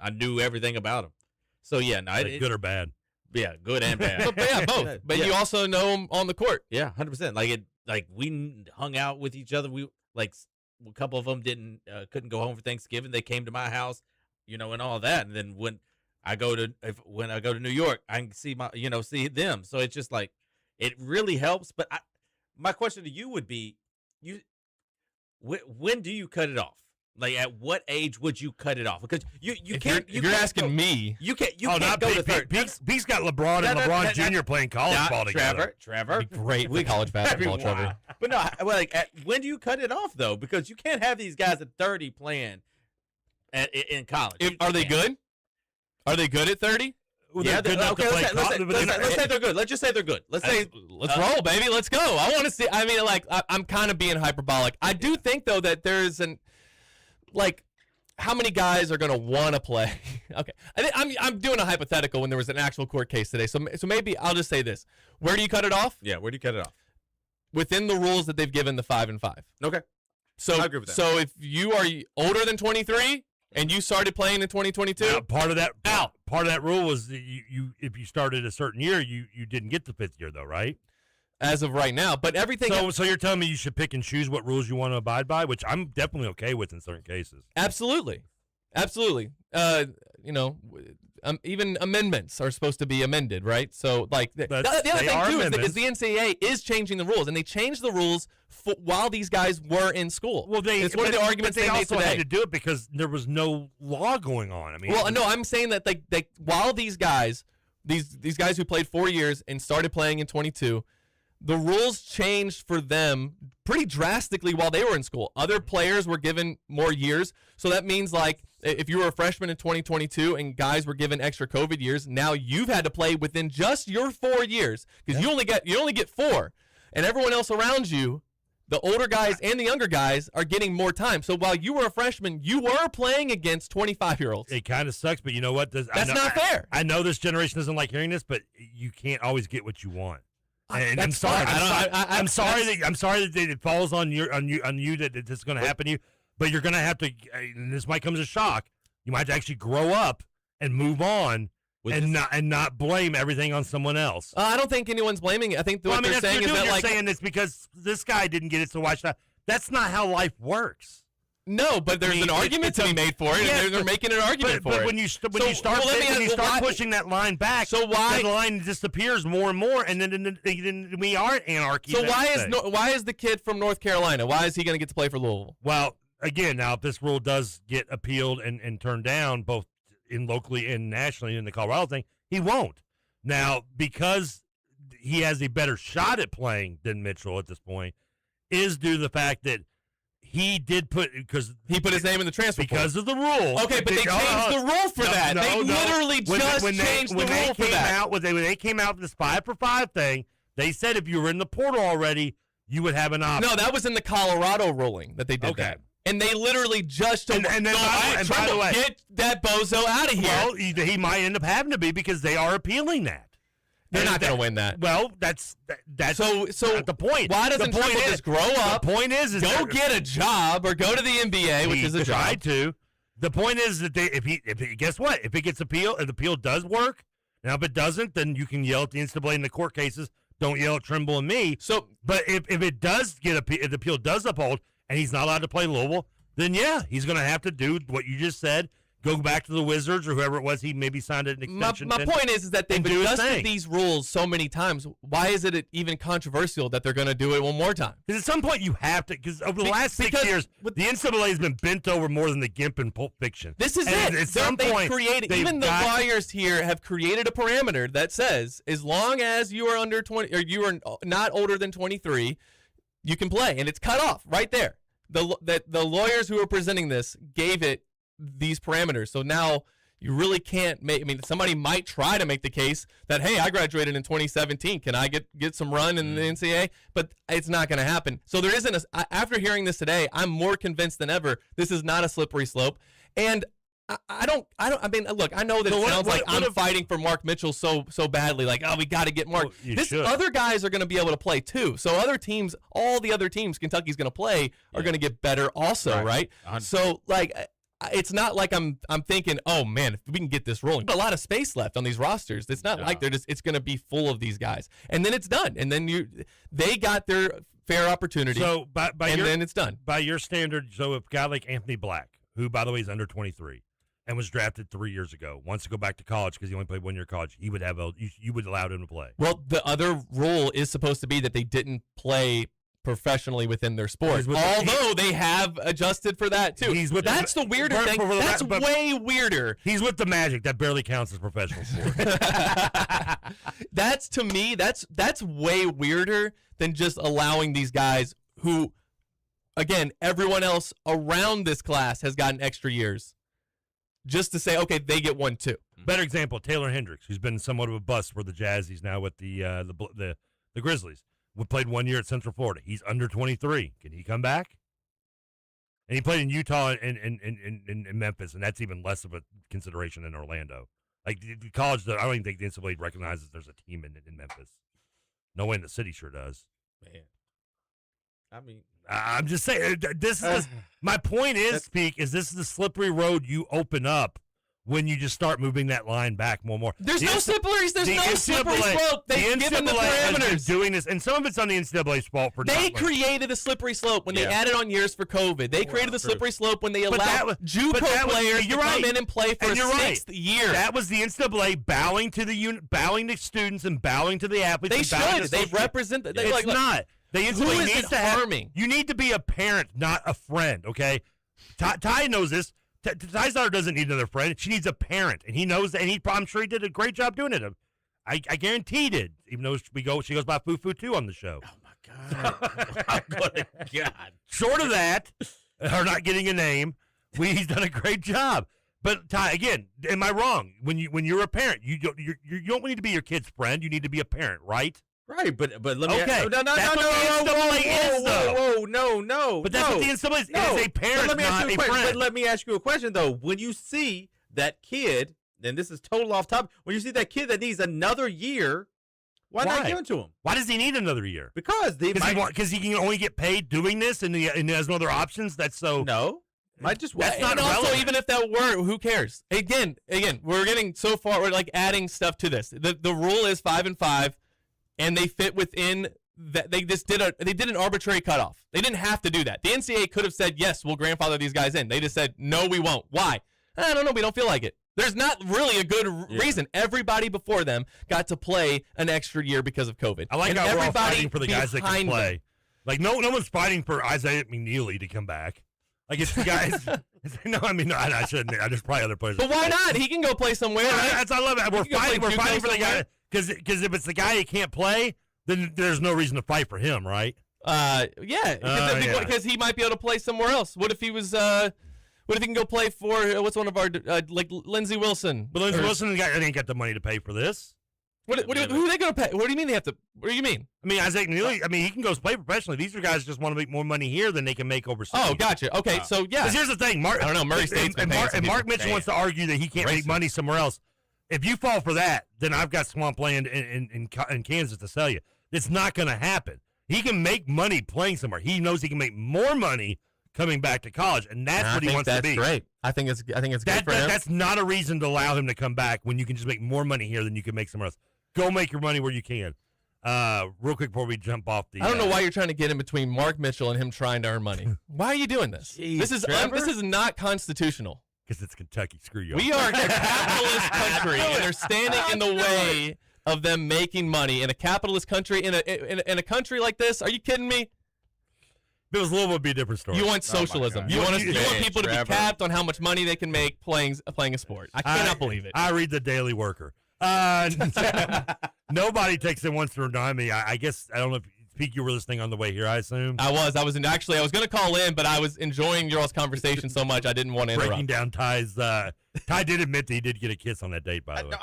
I knew everything about them. So yeah, no, good or bad. Yeah, good and bad. Yeah, both. But you also know them on the court. Yeah, 100%. We hung out with each other. We a couple of them couldn't go home for Thanksgiving. They came to my house, and all that. And then when when I go to New York, I can see see them. So it's just like it really helps. But my question to you would be, when do you cut it off? Like, at what age would you cut it off? Because you can't. If you're asking me, you can't. You Oh, can't not go to Beak's. third. Beak's got LeBron and LeBron Jr. playing college ball together. Trevor, great for college basketball, Trevor. But no, like, when do you cut it off though? Because you can't have these guys at 30 playing in college. Are they good? Are they good at 30? Well, Yeah, they're good enough to play let's say they're good. Let's just say they're good. Let's roll, baby. Let's go. I want to see. I mean, like, I'm kind of being hyperbolic. I do think though that there's how many guys are going to want to play? Okay, I'm doing a hypothetical when there was an actual court case today. So maybe I'll just say this: where do you cut it off? Yeah, where do you cut it off? Within the rules that they've given the 5 and 5. Okay, so I agree with that. So if you are older than 23 and you started playing in 2022, now, part of that rule was that you if you started a certain year, you didn't get the 5th year though, right? As of right now, but everything. So you're telling me you should pick and choose what rules you want to abide by, which I'm definitely okay with in certain cases. Absolutely. Even amendments are supposed to be amended, right? So, like, the other thing too is the NCAA is changing the rules, and they changed the rules while these guys were in school. Well, it's one of the arguments they made also today. had to do it because there was no law going on. I mean, well, no, I'm saying that while these guys who played 4 years and started playing in 22. The rules changed for them pretty drastically while they were in school. Other players were given more years. So that means, like, if you were a freshman in 2022 and guys were given extra COVID years, now you've had to play within just your 4 years because you only get 4. And everyone else around you, the older guys and the younger guys, are getting more time. So while you were a freshman, you were playing against 25-year-olds. It kind of sucks, but you know what? That's not fair. I know this generation doesn't like hearing this, but you can't always get what you want. And I'm That's sorry. fine. I'm sorry that it falls on you that this is going to happen to you. But you're going to have to. And this might come as a shock. You might have to actually grow up and move on, and not blame everything on someone else. I don't think anyone's blaming it. I think what they're saying is that, like, saying this because this guy didn't get it, so watch that. That's not how life works. No, but there's an argument to be made for it, and they're making an argument for it. But when you start pushing that line back, that line disappears more and more, and then we are anarchy. So why is the kid from North Carolina? Why is he going to get to play for Louisville? Well, again, now if this rule does get appealed and turned down, both locally and nationally in the Colorado thing, he won't. Now, because he has a better shot at playing than Mitchell at this point, is due to the fact that he did put his name in the transfer because of the rule. Okay, but they changed the rule for that. They literally just changed the rule for that. When they came out with this 5-for-5 thing, they said if you were in the portal already, you would have an option. No, that was in the Colorado ruling that they did that. And they literally just by the way, get that bozo out of here. Well, he might end up having to be because they are appealing that. They're not going to win that. Well, that's so not the point. Why doesn't Trimble just grow up? The point is go get a job or go to the NBA, which is a job. Tried to. The point is that guess what? If it gets appealed, if the appeal does work, now if it doesn't, then you can yell at the NCAA in the court cases. Don't yell at Trimble and me. But if it does if the appeal does uphold and he's not allowed to play Louisville, then yeah, he's going to have to do what you just said. Go back to the Wizards or whoever it was he maybe signed an extension. My point is that they've adjusted these rules so many times. Why is it even controversial that they're going to do it one more time? Because at some point you have to. Because over the last 6 years, the NCAA has been bent over more than the GIMP and Pulp Fiction. This is it. At some point, even the lawyers here have created a parameter that says as long as you are under 20 or you are not older than 23, you can play, and it's cut off right there. The lawyers who are presenting this gave it these parameters. So now you really can't make, I mean, somebody might try to make the case that, hey, I graduated in 2017. Can I get some run in the NCAA? But it's not going to happen. So there isn't after hearing this today, I'm more convinced than ever this is not a slippery slope. And I mean, look, I know that it sounds like I'm fighting for Mark Mitchell so badly, like, oh, we got to get Mark. Other guys are going to be able to play too. So other teams, all the other teams Kentucky's going to play are going to get better also, right? So, like, it's not like I'm thinking, oh man, if we can get this rolling. A lot of space left on these rosters. It's not like it's going to be full of these guys, and then it's done. And then they got their fair opportunity. So then it's done by your standard. So if a guy like Anthony Black, who by the way is under 23, and was drafted 3 years ago, wants to go back to college because he only played 1 year of college, you would allow him to play. Well, the other rule is supposed to be that they didn't play professionally within their sport, although they have adjusted for that too. That's the weirder thing. That's way weirder. He's with the Magic. That barely counts as professional sport. That's, to me, that's way weirder than just allowing these guys who, again, everyone else around this class has gotten extra years, just to say, okay, they get one too. Better example, Taylor Hendricks, who's been somewhat of a bust for the Jazz. He's now with the Grizzlies. We played 1 year at Central Florida. He's under 23. Can he come back? And he played in Utah and Memphis, and that's even less of a consideration than Orlando. Like the college, I don't even think the NCAA recognizes there's a team in Memphis. No way in the city sure does. Man, I mean, I'm just saying. This is my point. Is this is the slippery road you open up when you just start moving that line back more and more. There's no slippery slope. They've given the parameters. Doing this, and some of it's on the NCAA's fault for They created the slippery slope when they added on years for COVID. They created the slippery slope when they allowed JUCO players to come in and play for a sixth year. That was the NCAA bowing to students and bowing to the athletes. They should. They represent. It's not. The NCAA needs to harming. You need to be a parent, not a friend. Okay, Ty knows this. Ty's daughter doesn't need another friend. She needs a parent, and he knows that. And I'm sure he did a great job doing it. I guarantee he did. Even though she goes by Foo too on the show. Oh my God! Short of that, or not getting a name, he's done a great job. But Ty, again, am I wrong? When you're a parent, you don't need to be your kid's friend. You need to be a parent, right? Right, but let me. Okay, No. But that's what the NCAA is. It is a parent, not a friend. But let me ask you a question though. When you see that kid, and this is total off topic, when you see that kid that needs another year, why not give it to him? Why does he need another year? Because he can only get paid doing this, and he has no other options. That's so no. Might just that's not relevant. Also, even if that were, who cares? Again, we're getting so far. We're like adding stuff to this. The rule is 5 and 5. And they fit within that. They did an arbitrary cutoff. They didn't have to do that. The NCAA could have said, yes, we'll grandfather these guys in. They just said, no, we won't. Why? I don't know. We don't feel like it. There's not really a good reason. Everybody before them got to play an extra year because of COVID. I like how we're all fighting for the guys that can play. Them. Like no one's fighting for Isaiah McNeely to come back. Like it's the guys. I shouldn't. There's probably other players. But why not? He can go play somewhere. Right? I love it. We're fighting for the guy. Because if it's the guy who can't play, then there's no reason to fight for him, right? Because he might be able to play somewhere else. What if he was? What if he can go play for what's one of our like Lindsey Wilson? But Lindsey Wilson ain't got the money to pay for this. Who are they going to pay? What do you mean they have to? What do you mean? I mean, Isaac Neely. I mean, he can go play professionally. These are guys just want to make more money here than they can make overseas. Oh, gotcha. Okay, so yeah. Because here's the thing, Mark. I don't know. Murray State's and Mark Mitchell wants to argue that he can't make money somewhere else. If you fall for that, then I've got swampland in Kansas to sell you. It's not going to happen. He can make money playing somewhere. He knows he can make more money coming back to college, and that's what he wants to be. That's great. I think it's good for him. That's not a reason to allow him to come back when you can just make more money here than you can make somewhere else. Go make your money where you can. Real quick before we jump off the. I don't know why you're trying to get in between Mark Mitchell and him trying to earn money. Why are you doing this? Jeez, this is not constitutional. Because it's Kentucky. Screw you. We are a capitalist country, and they're standing in the way of them making money in a capitalist country. In a country like this, are you kidding me? If it was Louisville, it'd be a different story. You want socialism. You want people to be capped on how much money they can make playing a sport. I cannot believe it. I read the Daily Worker. Nobody takes it once to remind me. I guess I don't know if Pete, you were listening on the way here, I assume. I was going to call in, but I was enjoying your all's conversation so much I didn't want to interrupt. Breaking down Ty's. Ty did admit that he did get a kiss on that date, by the way.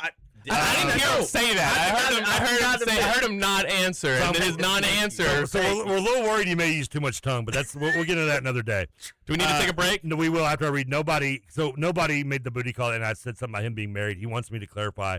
I didn't hear him say that. I heard him not answer, and his non-answer. So we're a little worried you may use too much tongue, but we'll get into that another day. Do we need to take a break? No, we will after I read. Nobody made the booty call, and I said something about him being married. He wants me to clarify.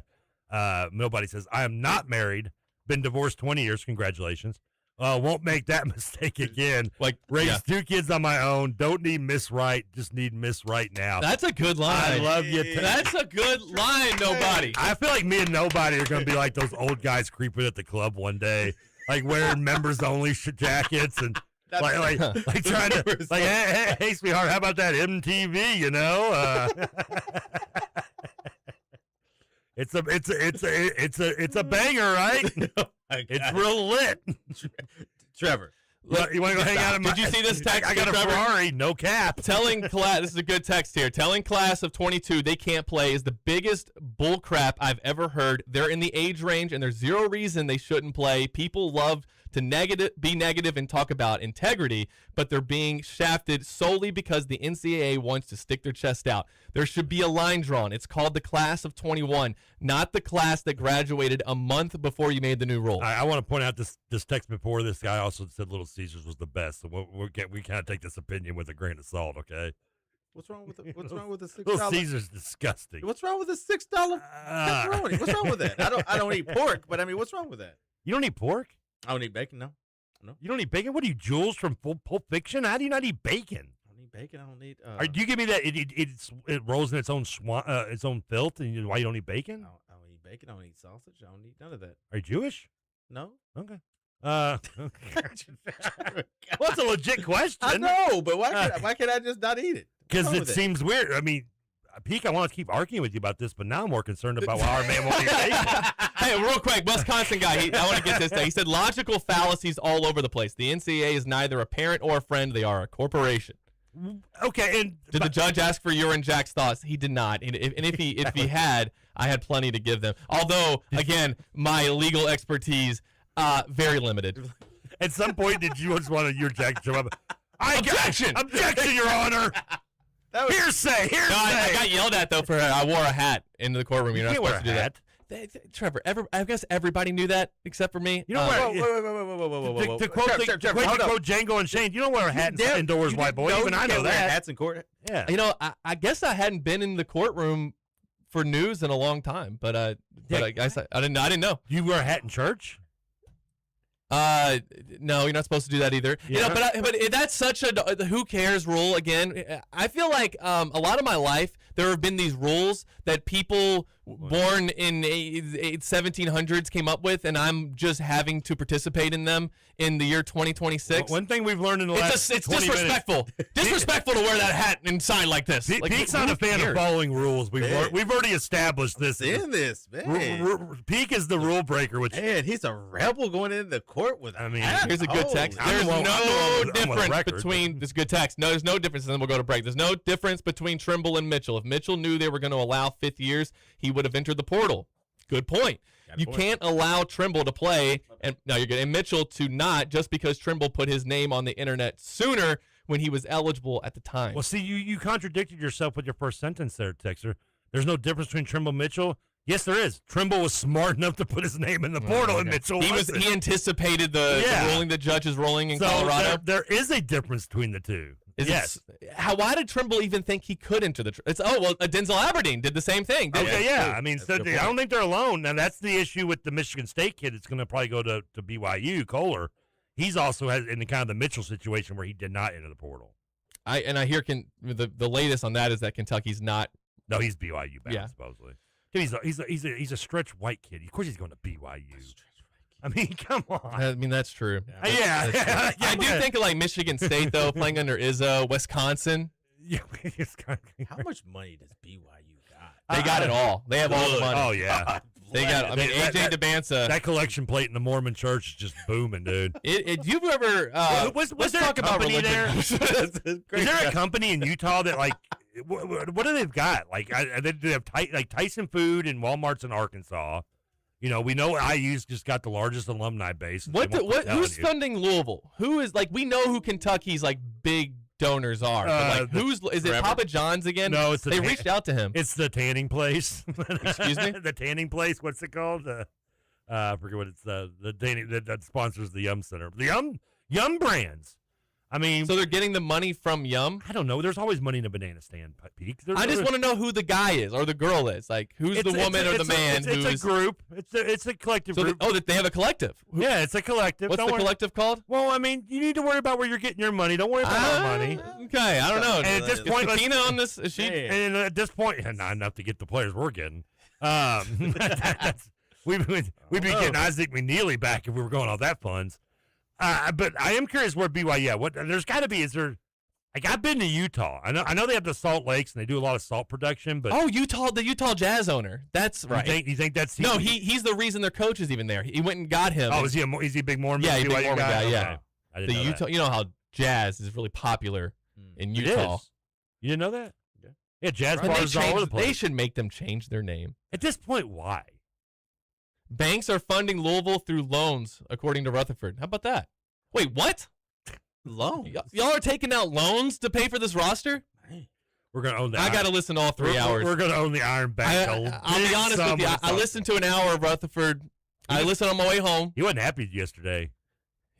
Nobody says I am not married. Been divorced 20 years. Congratulations. Won't make that mistake again. Raised 2 kids on my own. Don't need Miss Right. Just need Miss Right now. That's a good line. I love you. That's a good line, Nobody. I feel like me and Nobody are going to be like those old guys creeping at the club one day, like wearing members-only jackets and like trying to like, hey, sweetheart, how about that MTV? You know, it's a banger, right? It's real lit. Trevor. Look, you want to go hang out in my... Did you see this text? I got a Trevor? Ferrari, no cap. Telling class, this is a good text here. Telling class of 22 they can't play is the biggest bull crap I've ever heard. They're in the age range, and there's zero reason they shouldn't play. People love to be negative and talk about integrity, but they're being shafted solely because the NCAA wants to stick their chest out. There should be a line drawn. It's called the class of 21, not the class that graduated a month before you made the new rule. I want to point out this text before. This guy also said Little Caesars was the best, so we kind of take this opinion with a grain of salt, okay? What's wrong with the $6? Little Caesars disgusting. What's wrong with the $6 pepperoni? What's wrong with that? I don't eat pork, but I mean, what's wrong with that? You don't eat pork? I don't eat bacon. No. You don't eat bacon? What are you, Jules from Pulp Fiction? How do you not eat bacon? I don't eat bacon. I don't eat. Do you give me that? It rolls in its own filth, and why you don't eat bacon? I don't eat bacon. I don't eat sausage. I don't eat none of that. Are you Jewish? No. Okay. Well, it's a legit question. I know, but why can't I just not eat it? Because it seems weird. I mean, Peak, I want to keep arguing with you about this, but now I'm more concerned about why our man won't eat bacon. Hey, real quick, Wisconsin guy, I want to get this thing. He said logical fallacies all over the place. The NCAA is neither a parent or a friend. They are a corporation. Okay, and did the judge ask for your and Jack's thoughts? He did not. And if he had, I had plenty to give them. Although, again, my legal expertise very limited. At some point, did you just want your Jack to show up? Objection, Your Honor. Hearsay. No, I got yelled at though for I wore a hat into the courtroom. You're not supposed to do that. Trevor, I guess everybody knew that except for me. You know whoa. To quote Django and Shane, you don't wear a hat indoors, white boy. Even I know that. Hats in court. Yeah. You know, I guess I hadn't been in the courtroom for news in a long time, but I guess I didn't know. You wear a hat in church? No, you're not supposed to do that either. Yeah. You know, but that's such a who cares rule. Again, I feel like a lot of my life there have been these rules that people born in 1700s came up with, and I'm just having to participate in them in the year 2026. One thing we've learned in the last it's disrespectful. Disrespectful to wear that hat and sign like this. Pete's not a fan of following rules. We've already established this. In this, man. Pete is the rule breaker. Which man, he's a rebel going into the court with. Here's a good text. There's no difference between this good text. No, there's no difference. And then we'll go to break. There's no difference between Trimble and Mitchell. If Mitchell knew they were going to allow fifth years, he would have entered the portal. Good point. You can't allow Trimble to play, and no, you're good. And Mitchell to not just because Trimble put his name on the internet sooner when he was eligible at the time. Well, see, you contradicted yourself with your first sentence there, Texter. There's no difference between Trimble and Mitchell. Yes, there is. Trimble was smart enough to put his name in the portal, and Mitchell wasn't. He anticipated the ruling the judge is ruling in Colorado. There is a difference between the two. Yes. Why did Trimble even think he could enter the? Denzel Aberdeen did the same thing. I mean, I don't think they're alone. And that's the issue with the Michigan State kid. It's going to probably go to BYU. Kohler, he's also in the kind of the Mitchell situation where he did not enter the portal. I hear the latest on that is that Kentucky's not. No, he's BYU bound supposedly. He's a stretch white kid. Of course, he's going to BYU. I mean, come on. I mean, that's true. Yeah. I do think of like Michigan State though, playing under Izzo, Wisconsin. Yeah, how much money does BYU got? They got it all. They have all the money. Oh yeah, they got. I mean, AJ DeBansa. That collection plate in the Mormon church is just booming, dude. You've ever? Let's talk about company there. Is there a company in Utah that like? What do they've got? Like, they have Tyson Food and Walmart's in Arkansas. You know, we know IU's just got the largest alumni base. Who's funding Louisville? Who is like? We know who Kentucky's like big donors are. But like, is it Papa John's again? No, they reached out to him. It's the tanning place. Excuse me. The tanning place. What's it called? I forget what it's the tanning that sponsors the Yum Center. The Yum Brands. I mean, so they're getting the money from Yum? I don't know. There's always money in a banana stand, Peak. I just want to know who the guy is or the girl is. Like, who's the woman or the man? It's a group. It's a collective group. They have a collective. Yeah, it's a collective. What's the collective called? Well, I mean, you need to worry about where you're getting your money. Don't worry about our money. Okay, I don't know. And at this point, Tina on this, is she? And at this point, not enough to get the players we're getting. We'd be getting Isaac McNeely back if we were going off that funds. But I am curious where BYU. Yeah, what there's got to be. Is there? Like I've been to Utah. I know they have the Salt Lakes and they do a lot of salt production. But the Utah Jazz owner. That's right. You think that's no? He's the reason their coach is even there. He went and got him. Oh, is he a big Mormon? Yeah, he's a big BYU Mormon guy. Okay. Yeah, I didn't know Utah. that. You know how Jazz is really popular in Utah. It is. You didn't know that? Yeah, Jazz Right. bars all over the place. They should make them change their name. At this point, why? Banks are funding Louisville through loans, according to Rutherford. How about that? Wait, what? Loans? Y'all are taking out loans to pay for this roster? We're gonna own that. I got to listen to all 3 hours. We're gonna own the Iron Bank. I'll be honest with you. I listened to an hour of Rutherford. I listened on my way home. He wasn't happy yesterday.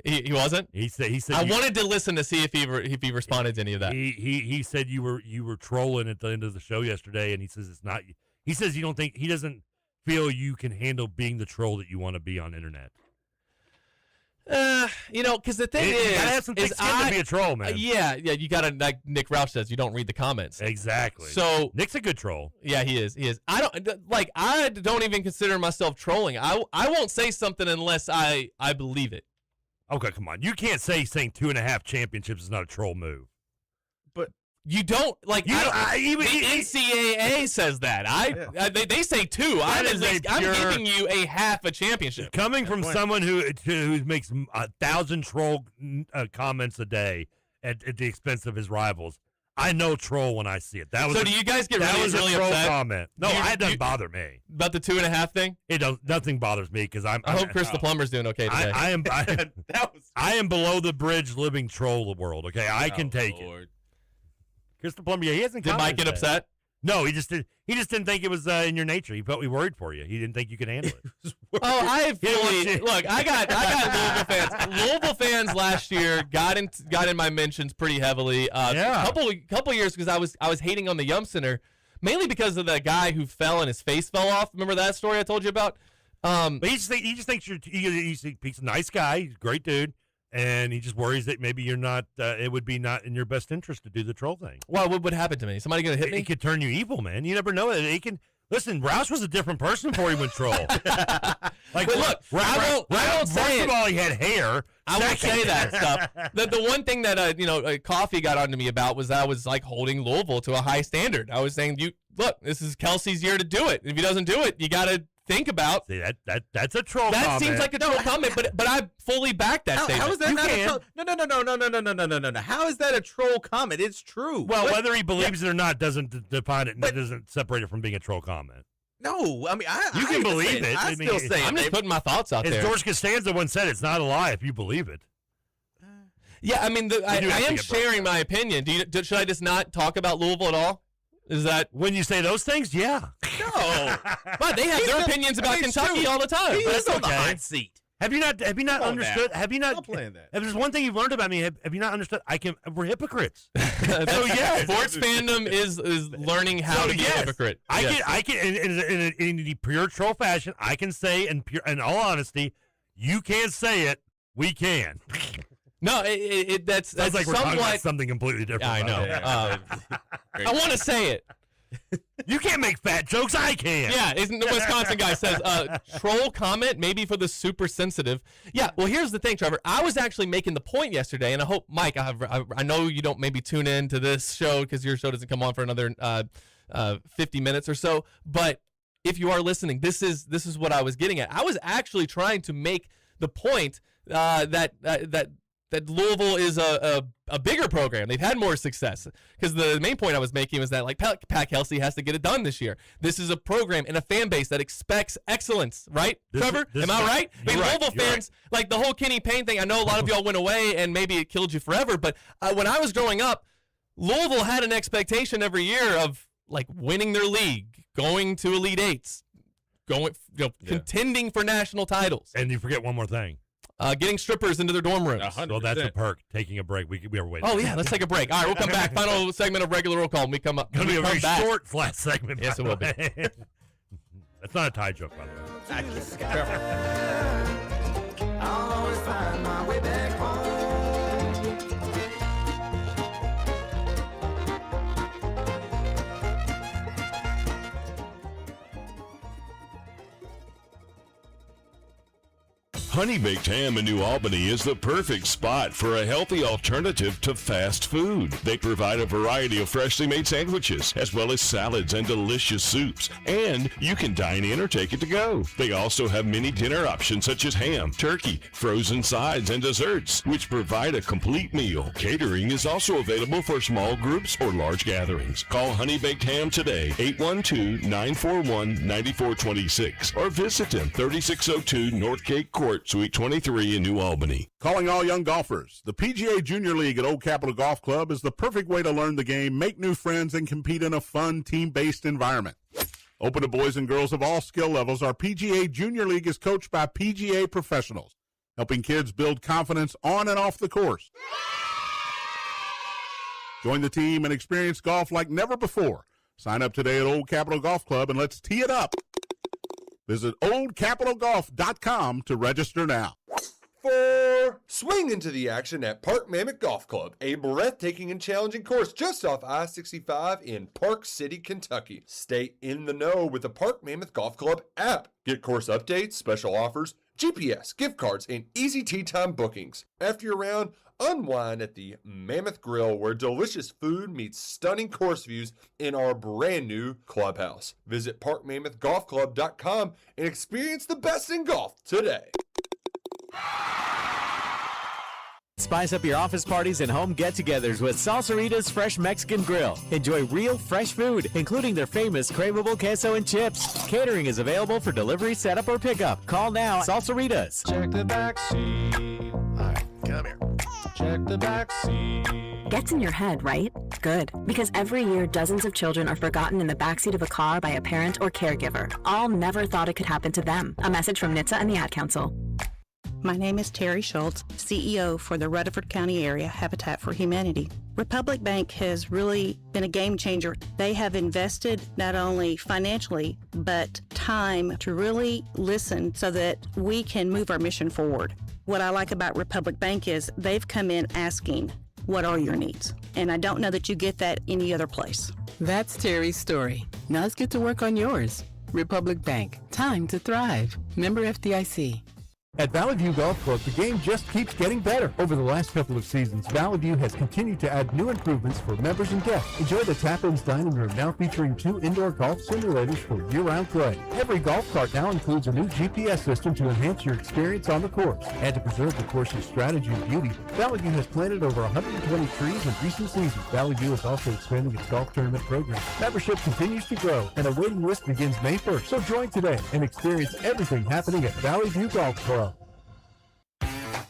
He wasn't. He said. I wanted to listen to see if he responded to any of that. He said you were trolling at the end of the show yesterday, and he says it's not. He says he doesn't feel you can handle being the troll that you want to be on internet. Because the thing you gotta have some thick skin to be a troll, man. Yeah, you gotta, like Nick Roush says, you don't read the comments. Exactly. So Nick's a good troll. Yeah, he is. I don't even consider myself trolling. I won't say something unless I believe it. Okay, come on. You can't saying 2.5 championships is not a troll move. But you don't like. The NCAA says that. They say 2. I'm giving you a half a championship. Coming from someone who makes 1,000 troll comments a day at the expense of his rivals, I know troll when I see it. Do you guys get really a troll upset? comment? No, it doesn't bother me. About the 2.5 thing? Nothing bothers me because I hope Chris the Plumber's doing okay today. I am below the bridge living troll world. Okay, I can take it. Chris the Plumber, he hasn't. Did Mike get upset? No, he just didn't think it was in your nature. He felt worried for you. He didn't think you could handle it. Look. I got Louisville fans. Louisville fans last year got in my mentions pretty heavily. Couple years because I was hating on the Yum Center mainly because of the guy who fell and his face fell off. Remember that story I told you about? But he just thinks he's a nice guy. He's a great dude. And he just worries that maybe you're not. It would be not in your best interest to do the troll thing. Well, what would happen to me? Somebody gonna hit me? He could turn you evil, man. You never know. He can listen. Roush was a different person before he went troll. Look, I won't say first it. of all, he had hair. I won't say that stuff. The one thing that Coffee got onto me about was I was like holding Louisville to a high standard. I was saying, this is Kelsey's year to do it. If he doesn't do it, you got to think about. See, that's a troll comment. That seems like a troll comment, but I fully back that statement. How is that not a troll? No. How is that a troll comment? It's true. Well, whether he believes it or not doesn't define it. Doesn't separate it from being a troll comment. No, I mean, you can believe it. I still say it. I'm just putting my thoughts out there. there. As George Costanza once said, it's not a lie if you believe it. Yeah, I mean, I am sharing my opinion. Should I just not talk about Louisville at all? Is that when you say those things? Yeah. No, but they have their opinions about Kentucky all the time. He's on the hot seat. Have you not understood? Have you not? Stop playing that. If there's one thing you've learned about me, have you not understood? We're hypocrites. So yeah, sports fandom is learning how to be a hypocrite. I can in the pure troll fashion. I can say in all honesty, you can't say it. We can. No, that's like we're somewhat talking about something completely different. Yeah, I know. I want to say it. You can't make fat jokes. I can. Yeah, isn't the Wisconsin guy says troll comment maybe for the super sensitive. Yeah, well, here's the thing, Trevor. I was actually making the point yesterday, and I hope, Mike, I know you don't maybe tune in to this show because your show doesn't come on for another 50 minutes or so. But if you are listening, this is what I was getting at. I was actually trying to make the point that Louisville is a bigger program. They've had more success because the main point I was making was that like Pat Kelsey has to get it done this year. This is a program and a fan base that expects excellence, right, Trevor? Am I right? I mean, Louisville fans, like the whole Kenny Payne thing, I know a lot of y'all went away and maybe it killed you forever, but when I was growing up, Louisville had an expectation every year of like winning their league, going to Elite Eights, contending for national titles. And you forget one more thing. Getting strippers into their dorm rooms. 100%. Well, that's a perk. Taking a break. We are waiting. Oh, yeah. Let's take a break. All right, we'll come back. Final segment of regular roll call. When we come up. Going to be a very short, flat segment. Yes, it will be. That's not a tie joke, by the way. Actually, I'll always find my way back home. Honey Baked Ham in New Albany is the perfect spot for a healthy alternative to fast food. They provide a variety of freshly made sandwiches, as well as salads and delicious soups. And you can dine in or take it to go. They also have many dinner options such as ham, turkey, frozen sides, and desserts, which provide a complete meal. Catering is also available for small groups or large gatherings. Call Honey Baked Ham today, 812-941-9426, or visit them, 3602 North Gate Court, Suite 23 in New Albany. Calling all young golfers. The PGA Junior League at Old Capitol Golf Club is the perfect way to learn the game, make new friends, and compete in a fun, team-based environment. Open to boys and girls of all skill levels, our PGA Junior League is coached by PGA professionals, helping kids build confidence on and off the course. Join the team and experience golf like never before. Sign up today at Old Capitol Golf Club and let's tee it up. Visit oldcapitalgolf.com to register now. Swing into the action at Park Mammoth Golf Club, a breathtaking and challenging course just off I-65 in Park City, Kentucky. Stay in the know with the Park Mammoth Golf Club app. Get course updates, special offers, GPS, gift cards, and easy tee time bookings. After your round, unwind at the Mammoth Grill, where delicious food meets stunning course views in our brand new clubhouse. Visit parkmammothgolfclub.com and experience the best in golf today. Spice up your office parties and home get-togethers with Salsarita's Fresh Mexican Grill. Enjoy real, fresh food, including their famous craveable queso and chips. Catering is available for delivery, setup, or pickup. Call now. Salsaritas. Check the back seat. All right, come here. Check the back seat. Gets in your head, right? Good. Because every year, dozens of children are forgotten in the backseat of a car by a parent or caregiver. All never thought it could happen to them. A message from NHTSA and the Ad Council. My name is Terry Schultz, CEO for the Rutherford County Area Habitat for Humanity. Republic Bank has really been a game changer. They have invested not only financially, but time to really listen so that we can move our mission forward. What I like about Republic Bank is they've come in asking, what are your needs? And I don't know that you get that any other place. That's Terry's story. Now let's get to work on yours. Republic Bank. Time to thrive. Member FDIC. At Valley View Golf Club, the game just keeps getting better. Over the last couple of seasons, Valley View has continued to add new improvements for members and guests. Enjoy the Tap-Ins Dining Room, now featuring 2 indoor golf simulators for year-round play. Every golf cart now includes a new GPS system to enhance your experience on the course. And to preserve the course's strategy and beauty, Valley View has planted over 120 trees in recent seasons. Valley View is also expanding its golf tournament program. Membership continues to grow, and a waiting list begins May 1st. So join today and experience everything happening at Valley View Golf Club.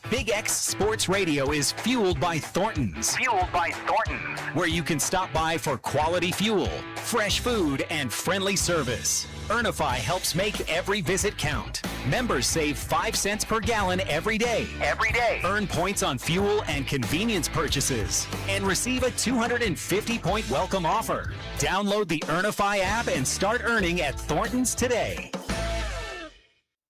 Big X Sports Radio is fueled by Thornton's. Fueled by Thornton's. Where you can stop by for quality fuel, fresh food, and friendly service. Earnify helps make every visit count. Members save 5 cents per gallon every day. Every day. Earn points on fuel and convenience purchases. And receive a 250-point welcome offer. Download the Earnify app and start earning at Thornton's today.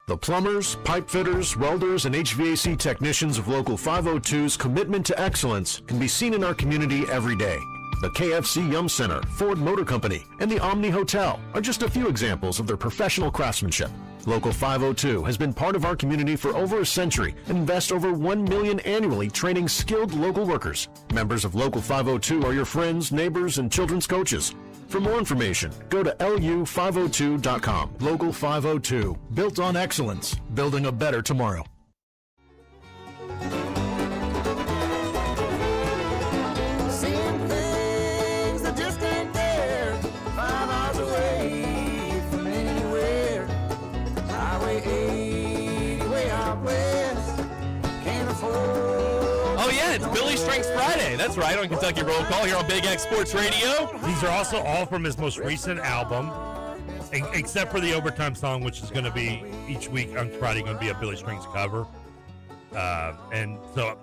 The plumbers, pipe fitters, welders, and HVAC technicians of Local 502's commitment to excellence can be seen in our community every day. The KFC Yum Center, Ford Motor Company, and the Omni Hotel are just a few examples of their professional craftsmanship. Local 502 has been part of our community for over a century and invests over $1 million annually training skilled local workers. Members of Local 502 are your friends, neighbors, and children's coaches. For more information, go to lu502.com. Local 502, built on excellence, building a better tomorrow. Seeing things that just ain't there, 5 miles away from anywhere. Highway 80 way out west, can't afford. Oh, yeah, it's Billy Strengths Friday. That's right, on Kentucky Roll Call here on Big X Sports Radio. These are also all from his most recent album, except for the Overtime song, which is going to be each week on Friday going to be a Billy Strings cover. And so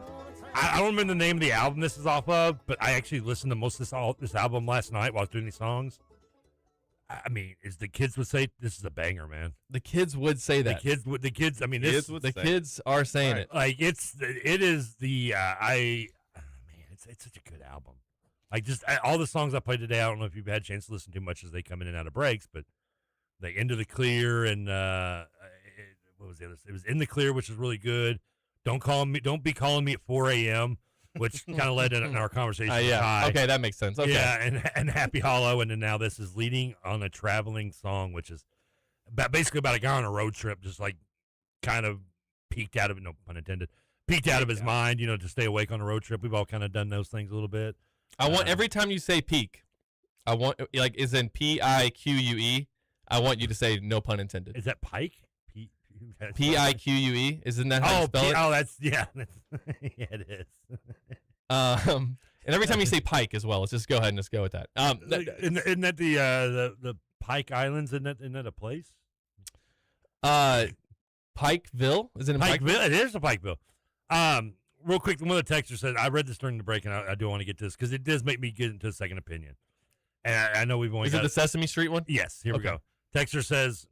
I don't remember the name of the album this is off of, but I actually listened to most of this album last night while I was doing these songs. I mean, as the kids would say, this is a banger, man. The kids would say that. The kids. I mean, the kids are saying it. Like it's such a good album. Like all the songs I played today. I don't know if you've had a chance to listen to much as they come in and out of breaks, but the End of the Clear and what was the other? It was In the Clear, which is really good. Don't be calling me at 4 a.m., which kind of led in our conversation. Yeah. Okay, that makes sense. Okay. Yeah, and Happy Hollow, and then now this is Leading on a Traveling Song, which is basically about a guy on a road trip, just like kind of peeked out of it, no pun intended, peeked out of his mind, to stay awake on a road trip. We've all kind of done those things a little bit. I want every time you say peak, I want is in Pique. I want you to say no pun intended. Is that Pike? Pique? Isn't that how you spell it? Oh, that's yeah, yeah, it is. And every time you say Pike as well, let's just go ahead and just go with that. Isn't that the Pike Islands? Isn't that a place? Pikeville? Is it in Pikeville? It is a Pikeville. Real quick, one of the texters said, I read this during the break, and I do want to get to this because it does make me get into a second opinion. And I know we've only Is it the Sesame Street one? Yes, here we go. Texter says,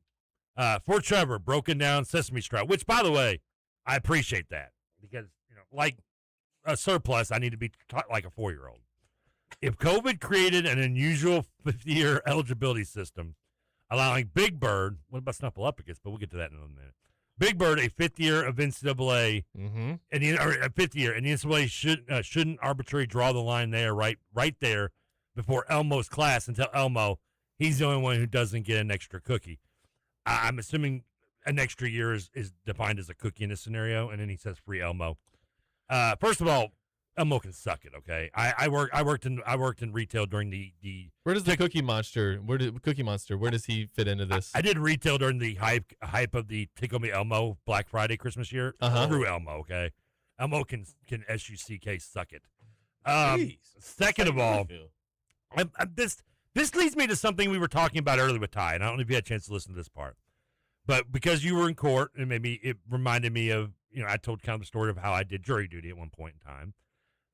for Trevor, broken down Sesame Street, which, by the way, I appreciate that because, like a surplus, I need to be taught like a 4-year-old. If COVID created an unusual 50-year eligibility system, allowing Big Bird, what about Snuffleupagus, but we'll get to that in a minute. Big Bird, a 5th year of NCAA, and a 5th year, and the NCAA shouldn't arbitrarily draw the line there, right there before Elmo's class, and tell Elmo he's the only one who doesn't get an extra cookie. I'm assuming an extra year is defined as a cookie in this scenario, and then he says free Elmo. First of all, Elmo can suck it. Okay, I worked in retail during the. Where does the Cookie Monster? Where does he fit into this? I did retail during the hype of the Tickle Me Elmo Black Friday Christmas year. Through Elmo, okay, Elmo can SUCK suck it. Second of all, this leads me to something we were talking about earlier with Ty, and I don't know if you had a chance to listen to this part, but because you were in court, and maybe it reminded me of I told kind of the story of how I did jury duty at one point in time.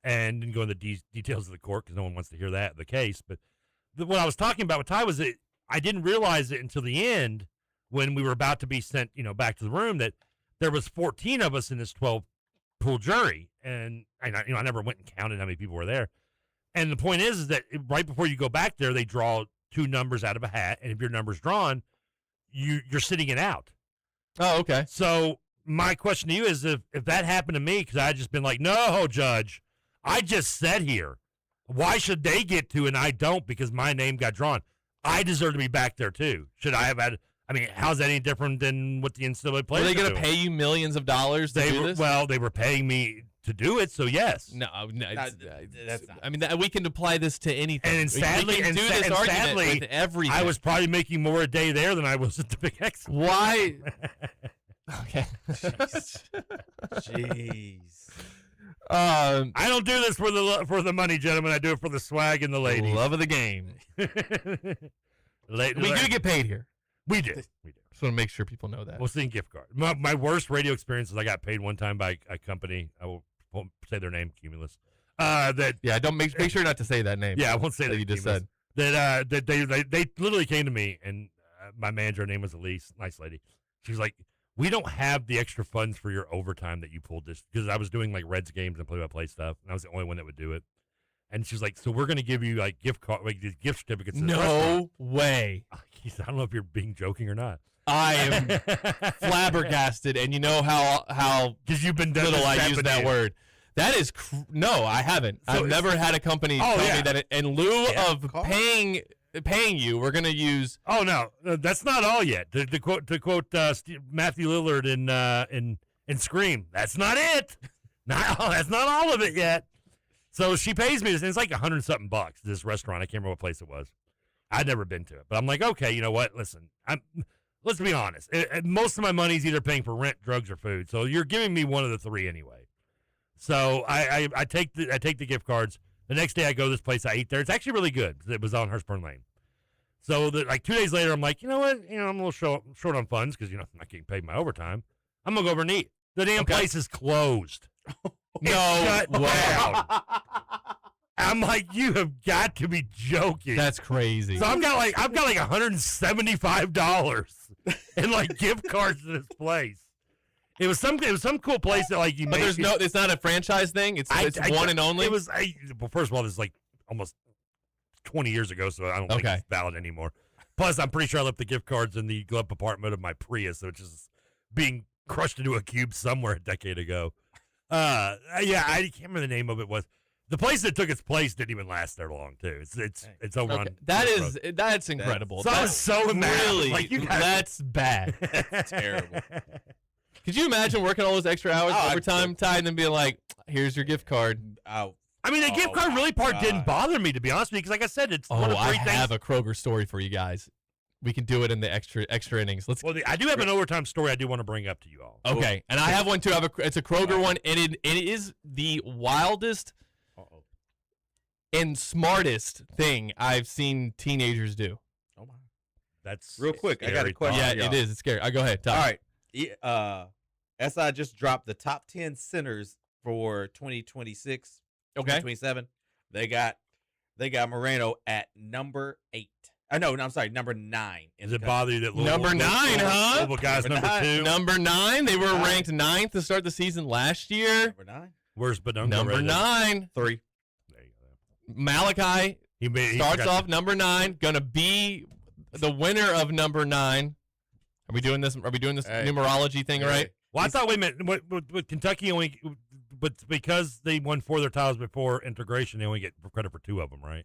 And didn't go into the details of the court because no one wants to hear the case. But what I was talking about with Ty was that I didn't realize it until the end when we were about to be sent, back to the room that there was 14 of us in this 12-pool jury. And I never went and counted how many people were there. And the point is that right before you go back there, they draw 2 numbers out of a hat. And if your number's drawn, you're sitting it out. Oh, okay. So my question to you is if that happened to me, because I had just been like, no, Judge, I just sat here. Why should they get to and I don't because my name got drawn? I deserve to be back there too. Should I have had? I mean, how's that any different than what the NCAA players? Were they going to pay you millions of dollars to do this? Well, they were paying me to do it, so yes. No, that's not. I mean, we can apply this to anything. And sadly, with everything. I was probably making more a day there than I was at the Big X. Why? Okay. Jeez. I don't do this for the money, gentlemen. I do it for the swag and the ladies. Love of the game. We do get paid here. We do. Just want to make sure people know that. We'll see gift card. My worst radio experience is I got paid one time by a company. I won't say their name, Cumulus. Don't make sure not to say that name. Yeah, I won't say that you just said. That they literally came to me, and my manager, her name was Elise, nice lady. She was like, we don't have the extra funds for your overtime that you pulled this, because I was doing like Reds games and play-by-play stuff, and I was the only one that would do it. And she was like, so we're going to give you like gift gift certificates. No way. I don't know if you're being joking or not. I am flabbergasted, and you know how because you've been little I use that word. That is no, I haven't. So I've never had a company tell me that in lieu of paying you, we're going to use. Oh no, that's not all yet. To quote Matthew Lillard in Scream, that's not it. That's not all of it yet. So she pays me this, and it's like $100-something bucks. This restaurant, I can't remember what place it was. I'd never been to it, but I'm like, okay, you know what? Listen, let's be honest. Most of my money's either paying for rent, drugs, or food. So you're giving me one of the three anyway. So I take the gift cards. The next day I go to this place. I eat there. It's actually really good. It was on Hurstburn Lane. So like 2 days later, I'm like, you know what? I'm a little short on funds because I'm not getting paid my overtime. I'm gonna go over and eat. The damn place is closed. Shut down. I'm like, you have got to be joking. That's crazy. So I've got like $175 in like gift cards to this place. It was some cool place that like you. But it's not a franchise thing. It's one and only. It was. Well, first of all, this is like almost 20 years ago, so I don't think it's valid anymore. Plus, I'm pretty sure I left the gift cards in the glove compartment of my Prius, which is being crushed into a cube somewhere a decade ago. Yeah, I can't remember the name of it. Was the place that took its place didn't even last there long too. It's over on. That's incredible. That's so mad. Really, like you guys, that's bad. That's terrible. Could you imagine working all those extra hours overtime, Ty, and then being like, "Here's your gift card." Oh. I mean, the gift card really part didn't bother me, to be honest with you, because like I said, it's one of I three things. have a Kroger story for you guys. We can do it in the extra innings. Let's. Well, I do have an overtime story I do want to bring up to you all. Okay, and I have one too. It's a Kroger one, and it is the wildest and smartest thing I've seen teenagers do. Oh my! That's real quick. I got a question. Yeah, it is. It's scary. Go ahead. Ty. All right. SI just dropped the top 10 centers for 2026. 2027. They got Moreno at number 8. I'm sorry, number 9. Does it bother you that number 9, huh? Louisville guys number 2? Number 9. They were ranked 9th to start the season last year. Number 9. Where's Badunga? Number 9. 3. There you go. Malachi starts off number 9. Gonna be the winner of number 9. Are we doing this numerology thing right? Well, I thought, wait a minute, with Kentucky only, but because they won 4 of their titles before integration, they only get credit for 2 of them, right?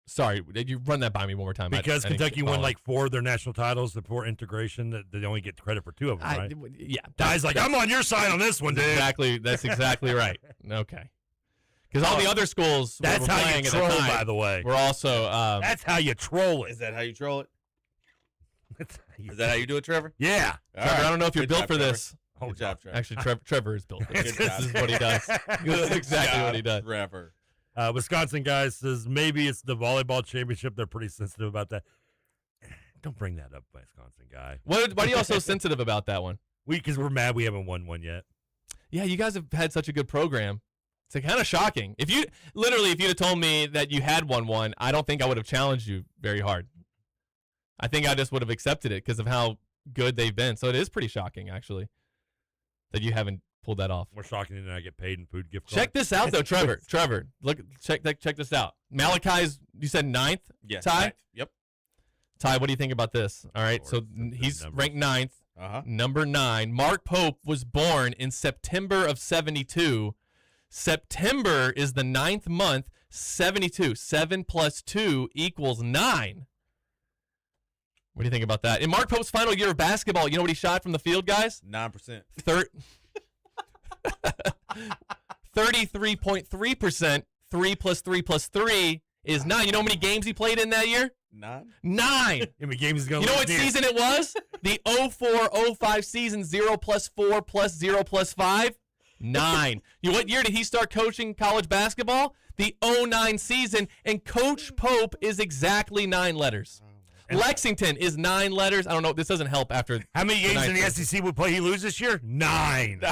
Sorry, did you run that by me one more time? Because Kentucky won like 4 of their national titles before integration, that they only get credit for 2 of them, right? Yeah. Guy's like, I'm on your side on this one, dude. That's exactly right. Okay. Because all the other schools that's were how playing you at the troll, time by the way. were also. That's how you troll it. Is that how you troll it? Is that how you do it, Trevor? Yeah. Trevor, I don't know if you're built for Trevor. this. Good job, Trevor. Actually, Trevor is built for this. Good This is what he does. This is exactly what he does. Trevor. Wisconsin guy says maybe it's the volleyball championship. They're pretty sensitive about that. Don't bring that up, Wisconsin guy. Why are you all so sensitive about that one? Because we're mad we haven't won one yet. Yeah, you guys have had such a good program. It's kind of shocking. If you'd have told me that you had won one, I don't think I would have challenged you very hard. I think I just would have accepted it because of how good they've been. So it is pretty shocking, actually, that you haven't pulled that off. More shocking than I get paid in food gift cards. Check this out, though, Trevor. Trevor, check this out. Malachi's, you said 9th? Yes. Ty? 9th. Yep. Ty, what do you think about this? All right, so he's ranked 9th. Number 9. Mark Pope was born in September of 72. September is the 9th month. 72. 7 plus 2 equals 9. What do you think about that? In Mark Pope's final year of basketball, you know what he shot from the field, guys? 9%. 33.3%. 3 plus 3 plus 3 is 9. You know how many games he played in that year? 9. 9. How many games is going? You know what season it was? The 04-05 season. 0 plus 4 plus 0 plus 5. 9. You know what year did he start coaching college basketball? The 09 season. And Coach Pope is exactly 9 letters. Lexington is 9 letters. I don't know. This doesn't help after. How many games in the SEC would play he lose this year? 9.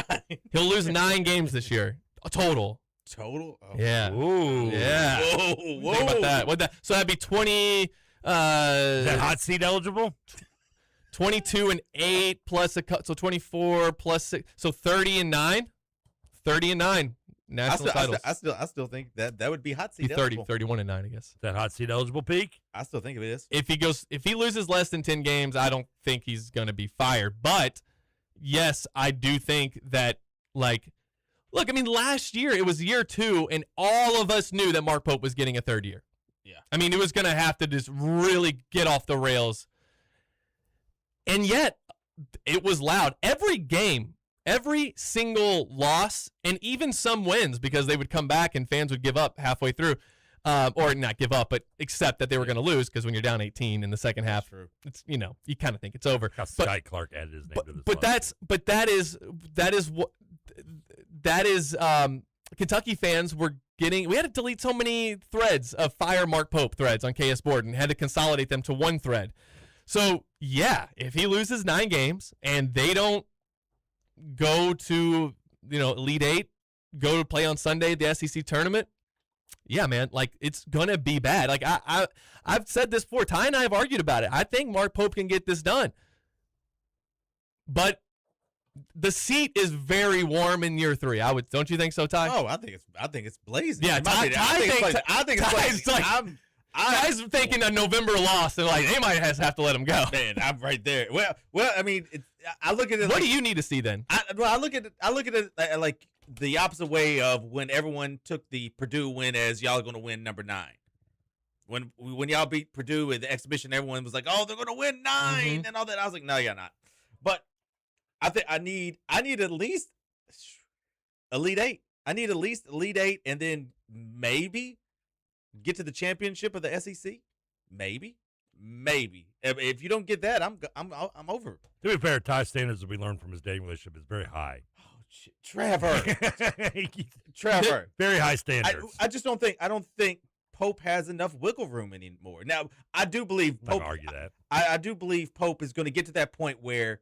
He'll lose 9 games this year. Total. Total? Oh. Yeah. Ooh. Yeah. Whoa. Think about that. So that'd be 20. Is that hot seat eligible? 22 and 8 plus so 24 plus 6. So 30 and 9. 30 and 9. National titles. I still think that would be hot seat 30, eligible. 31 and 9, I guess. Is that hot seat eligible peak? I still think it is. If he loses less than 10 games, I don't think he's going to be fired. But yes, I do think that, like, look, I mean, last year it was year 2, and all of us knew that Mark Pope was getting a 3rd year. Yeah. I mean, it was going to have to just really get off the rails. And yet, it was loud. Every game, every single loss, and even some wins, because they would come back and fans would give up halfway through. Or not give up, but accept that they were going to lose, because when you're down 18 in the second half, it's, you kind of think it's over. How Sky Clark added his name to this. But that is Kentucky fans were getting. We had to delete so many threads of Fire Mark Pope threads on KS Board and had to consolidate them to one thread. So yeah, if he loses 9 games and they don't go to Elite 8, go to play on Sunday at the SEC tournament, yeah, man, like, it's gonna be bad. Like, I've said this before. Ty and I have argued about it. I think Mark Pope can get this done, but the seat is very warm in year 3. Don't you think so, Ty? Oh, I think it's blazing. Yeah, I think it's blazing. Guys thinking a November loss, they're like, they might have to let him go. Man, I'm right there. Well, I mean, I look at it. What do you need to see then? I look at it like the opposite way of when everyone took the Purdue win as y'all are going to win number 9. When y'all beat Purdue at the exhibition, everyone was like, "Oh, they're going to win 9 and all that." I was like, "No, you're not." But I think I need at least Elite 8. I need at least Elite 8, and then maybe get to the championship of the SEC. Maybe. If you don't get that, I'm over. To be fair, Ty's standards that we learned from his dating relationship is very high. Oh, shit. Trevor. Very high standards. I just don't think Pope has enough wiggle room anymore. Now, I do believe Pope. Argue that. I do believe Pope is going to get to that point where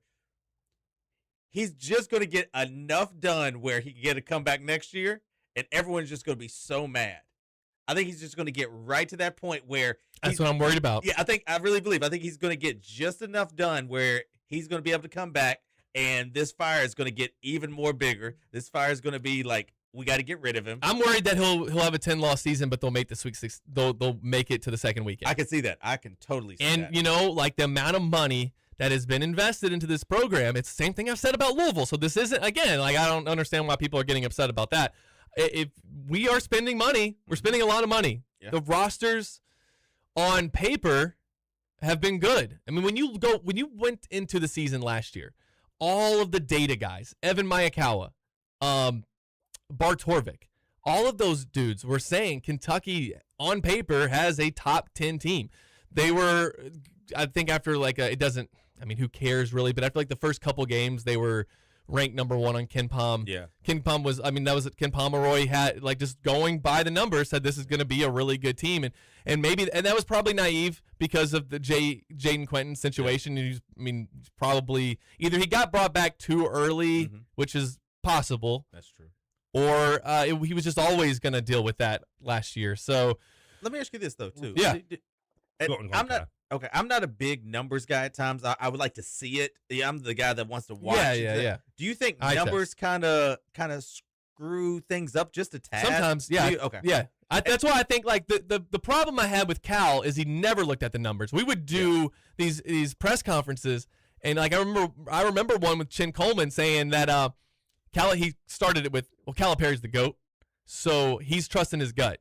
he's just going to get enough done where he can get a comeback next year, and everyone's just going to be so mad. I think he's just going to get right to that point where that's what I'm worried about. Yeah, I really believe. I think he's going to get just enough done where he's going to be able to come back, and this fire is going to get even more bigger. This fire is going to be like, we got to get rid of him. I'm worried that he'll have a 10-loss season, but they'll make the Sweet 6. They'll make it to the second weekend. I can see that. I can totally see that. And you know, like the amount of money that has been invested into this program, it's the same thing I've said about Louisville. So this isn't, again, like I don't understand why people are getting upset about that. If we are spending money, we're spending a lot of money. Yeah. The rosters on paper have been good. I mean, when you went into the season last year, all of the data guys, Evan Mayakawa, Bart Torvik, all of those dudes were saying Kentucky on paper has a top 10 team. They were, I think after who cares really, but after like the first couple games, they were ranked number 1 on KenPom. Yeah. KenPom was, Ken Pomeroy had, like, just going by the numbers, said this is going to be a really good team. And that was probably naive because of the Jaden Quentin situation. Yeah. He's probably either he got brought back too early, which is possible. That's true. Or he was just always going to deal with that last year. So let me ask you this, though, too. Yeah. I'm not a big numbers guy at times. I would like to see it. Yeah, I'm the guy that wants to watch. Yeah. Do you think numbers kind of screw things up just a tad? Sometimes, yeah. Okay. Yeah. That's why I think like the problem I had with Cal is he never looked at the numbers. We would do these press conferences, and like I remember one with Chin Coleman saying that he started it with, well, Calipari's the GOAT, so he's trusting his gut.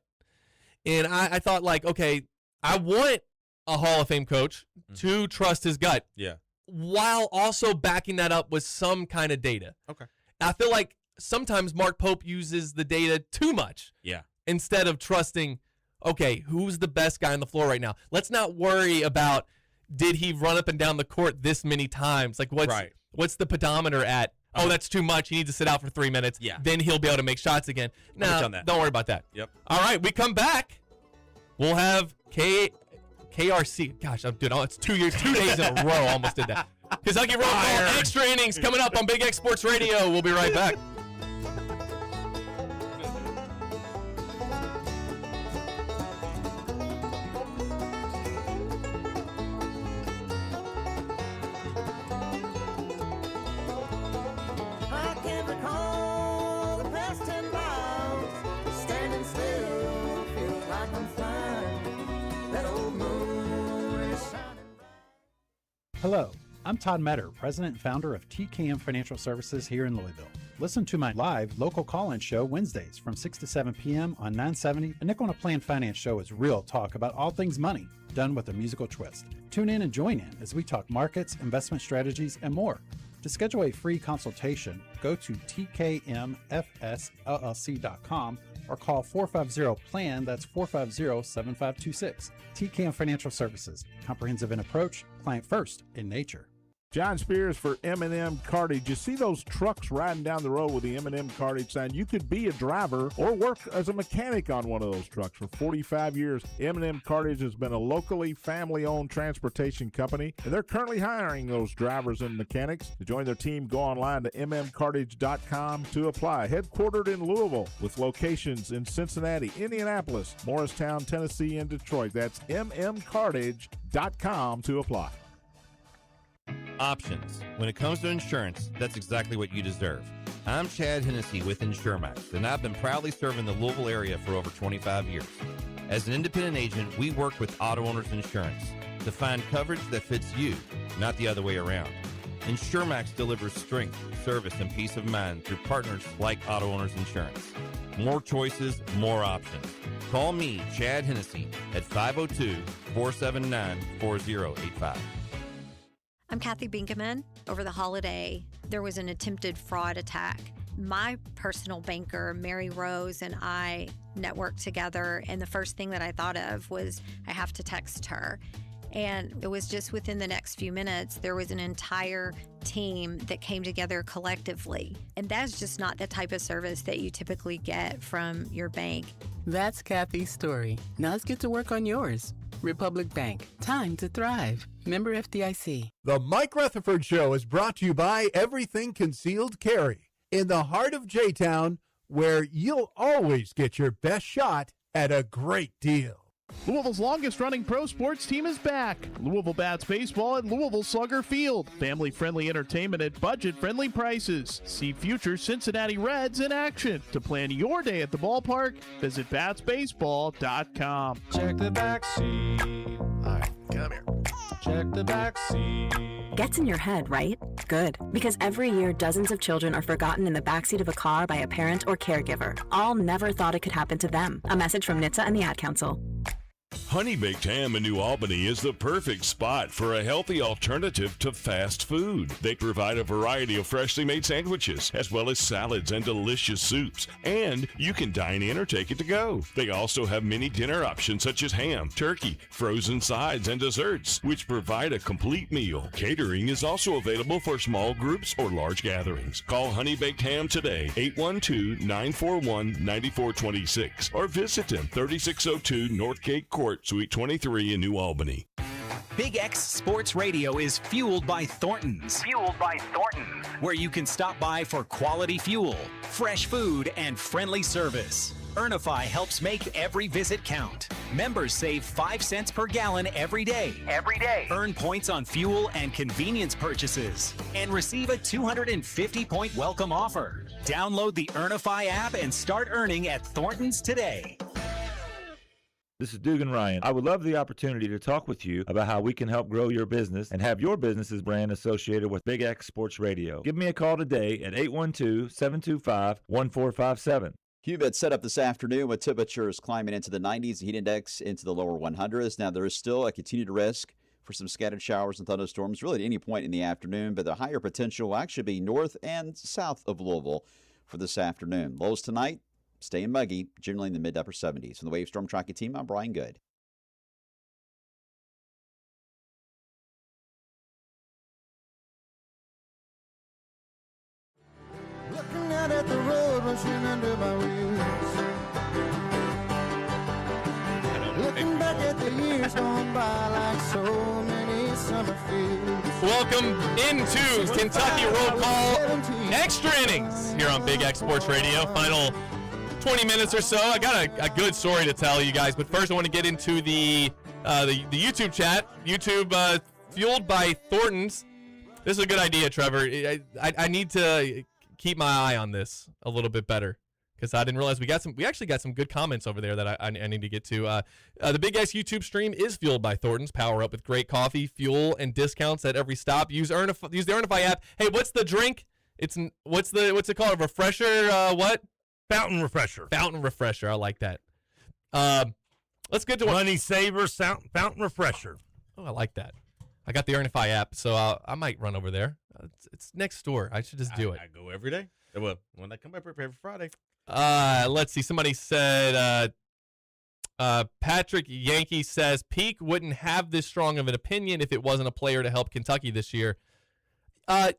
And I thought, like, okay, I want a Hall of Fame coach to trust his gut. Yeah. While also backing that up with some kind of data. Okay. I feel like sometimes Mark Pope uses the data too much. Yeah. Instead of trusting, okay, who's the best guy on the floor right now? Let's not worry about did he run up and down the court this many times? Like what's the pedometer at? Oh, that's too much. He needs to sit out for 3 minutes. Yeah. Then he'll be able to make shots again. No, don't worry about that. Yep. All right, we come back. We'll have KRC. Gosh, it's 2 years, 2 days in a row. I almost did that. Kentucky Roll Call Extra Innings coming up on Big X Sports Radio. We'll be right back. Hello, I'm Todd Metter, President and founder of TKM Financial Services here in Louisville. Listen to my live local call-in show Wednesdays from 6 to 7 p.m. on 970. A Nickel on a Plan Finance Show is real talk about all things money, done with a musical twist. Tune in and join in as we talk markets, investment strategies, and more. To schedule a free consultation, go to tkmfsllc.com or call 450-PLAN, that's 450-7526. TKM Financial Services, comprehensive in approach, client first in nature. John Spears for M&M Cartage. You see those trucks riding down the road with the M&M Cartage sign. You could be a driver or work as a mechanic on one of those trucks. For 45 years, M&M Cartage has been a locally family-owned transportation company, and they're currently hiring those drivers and mechanics. To join their team, go online to mmcartage.com to apply. Headquartered in Louisville with locations in Cincinnati, Indianapolis, Morristown, Tennessee, and Detroit. That's mmcartage.com to apply. Options. When it comes to insurance, that's exactly what you deserve. I'm Chad Hennessy with InsureMax, and I've been proudly serving the Louisville area for over 25 years. As an independent agent, we work with Auto Owners Insurance to find coverage that fits you, not the other way around. InsureMax delivers strength, service, and peace of mind through partners like Auto Owners Insurance. More choices, more options. Call me, Chad Hennessy, at 502-479-4085. I'm Kathy Binkaman. Over the holiday, there was an attempted fraud attack. My personal banker, Mary Rose, and I networked together, and the first thing that I thought of was I have to text her. And it was just within the next few minutes, there was an entire team that came together collectively. And that's just not the type of service that you typically get from your bank. That's Kathy's story. Now let's get to work on yours. Republic Bank. Time to thrive. Member FDIC. The Mike Rutherford Show is brought to you by Everything Concealed Carry in the heart of J-Town, where you'll always get your best shot at a great deal. Louisville's longest-running pro sports team is back. Louisville Bats Baseball at Louisville Slugger Field. Family-friendly entertainment at budget-friendly prices. See future Cincinnati Reds in action. To plan your day at the ballpark, visit batsbaseball.com. Check the back seat. All right, come here. Check the back seat. Gets in your head, right? Good. Because every year, dozens of children are forgotten in the backseat of a car by a parent or caregiver. All never thought it could happen to them. A message from NHTSA and the Ad Council. Honey Baked Ham in New Albany is the perfect spot for a healthy alternative to fast food. They provide a variety of freshly made sandwiches, as well as salads and delicious soups. And you can dine in or take it to go. They also have many dinner options such as ham, turkey, frozen sides, and desserts, which provide a complete meal. Catering is also available for small groups or large gatherings. Call Honey Baked Ham today, 812-941-9426, or visit them, 3602 Northgate Court, Suite 23 in New Albany. Big X Sports Radio is fueled by Thornton's. Fueled by Thornton's. Where you can stop by for quality fuel, fresh food, and friendly service. Earnify helps make every visit count. Members save 5 cents per gallon every day. Every day. Earn points on fuel and convenience purchases. And receive a 250-point welcome offer. Download the Earnify app and start earning at Thornton's today. This is Dugan Ryan. I would love the opportunity to talk with you about how we can help grow your business and have your business's brand associated with Big X Sports Radio. Give me a call today at 812-725-1457. Humid setup this afternoon with temperatures climbing into the 90s, the heat index into the lower 100s. Now, there is still a continued risk for some scattered showers and thunderstorms really at any point in the afternoon, but the higher potential will actually be north and south of Louisville for this afternoon. Lows tonight, staying muggy, generally in the mid-upper 70s. From the Wave Storm Tracking Team, I'm Brian Good. Looking out at the road rushing under my wheels. Looking back at the years gone by like so many summer fields. Welcome into Kentucky Roll Call Extra Innings here on Big X Sports Radio. Final 20 minutes or so. I got a good story to tell you guys, but first I want to get into the YouTube chat. YouTube fueled by Thornton's. This is a good idea, Trevor. I need to keep my eye on this a little bit better because I didn't realize we actually got some good comments over there that I need to get to. The Big X YouTube stream is fueled by Thornton's. Power up with great coffee, fuel, and discounts at every stop. Use the Earnify app. Hey, what's the drink? What's it called? A refresher? What? Fountain refresher. Fountain refresher. I like that. Let's get to Money saver fountain refresher. Oh, I like that. I got the Earnify app, so I might run over there. It's next door. I should just do it. I go every day. Well, when I come up every Friday. Let's see. Somebody said Patrick Yankee says Peak wouldn't have this strong of an opinion if it wasn't a player to help Kentucky this year. I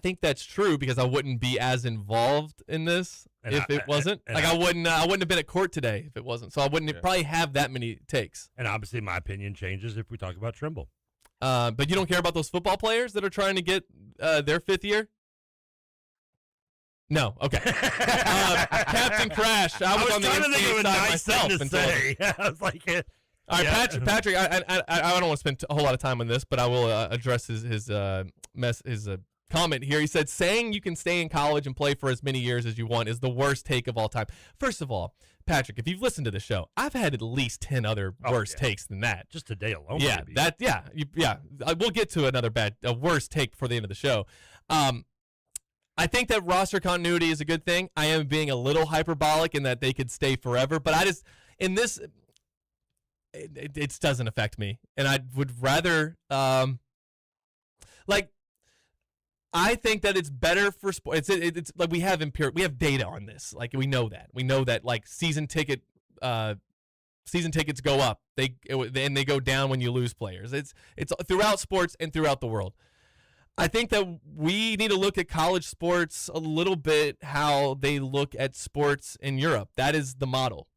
think that's true because I wouldn't be as involved in this if it wasn't. I wouldn't have been at court today if it wasn't. So I wouldn't probably have that many takes. And obviously my opinion changes if we talk about Trimble. But you don't care about those football players that are trying to get their fifth year? No. Okay. Captain Crash. I was on the NCAA side myself. I was like, all right, yeah. Patrick. I don't want to spend a whole lot of time on this, but I will address his comment here. He said, saying you can stay in college and play for as many years as you want is the worst take of all time. First of all, Patrick, if you've listened to the show, I've had at least 10 other worse takes than that. Just today alone. Yeah, maybe. We'll get to another a worse take before the end of the show. I think that roster continuity is a good thing. I am being a little hyperbolic in that they could stay forever, but it doesn't affect me, and I would rather I think that it's better for sports. It's like we have data on this. Like we know that like season tickets go up. They go down when you lose players. It's throughout sports and throughout the world. I think that we need to look at college sports a little bit how they look at sports in Europe. That is the model.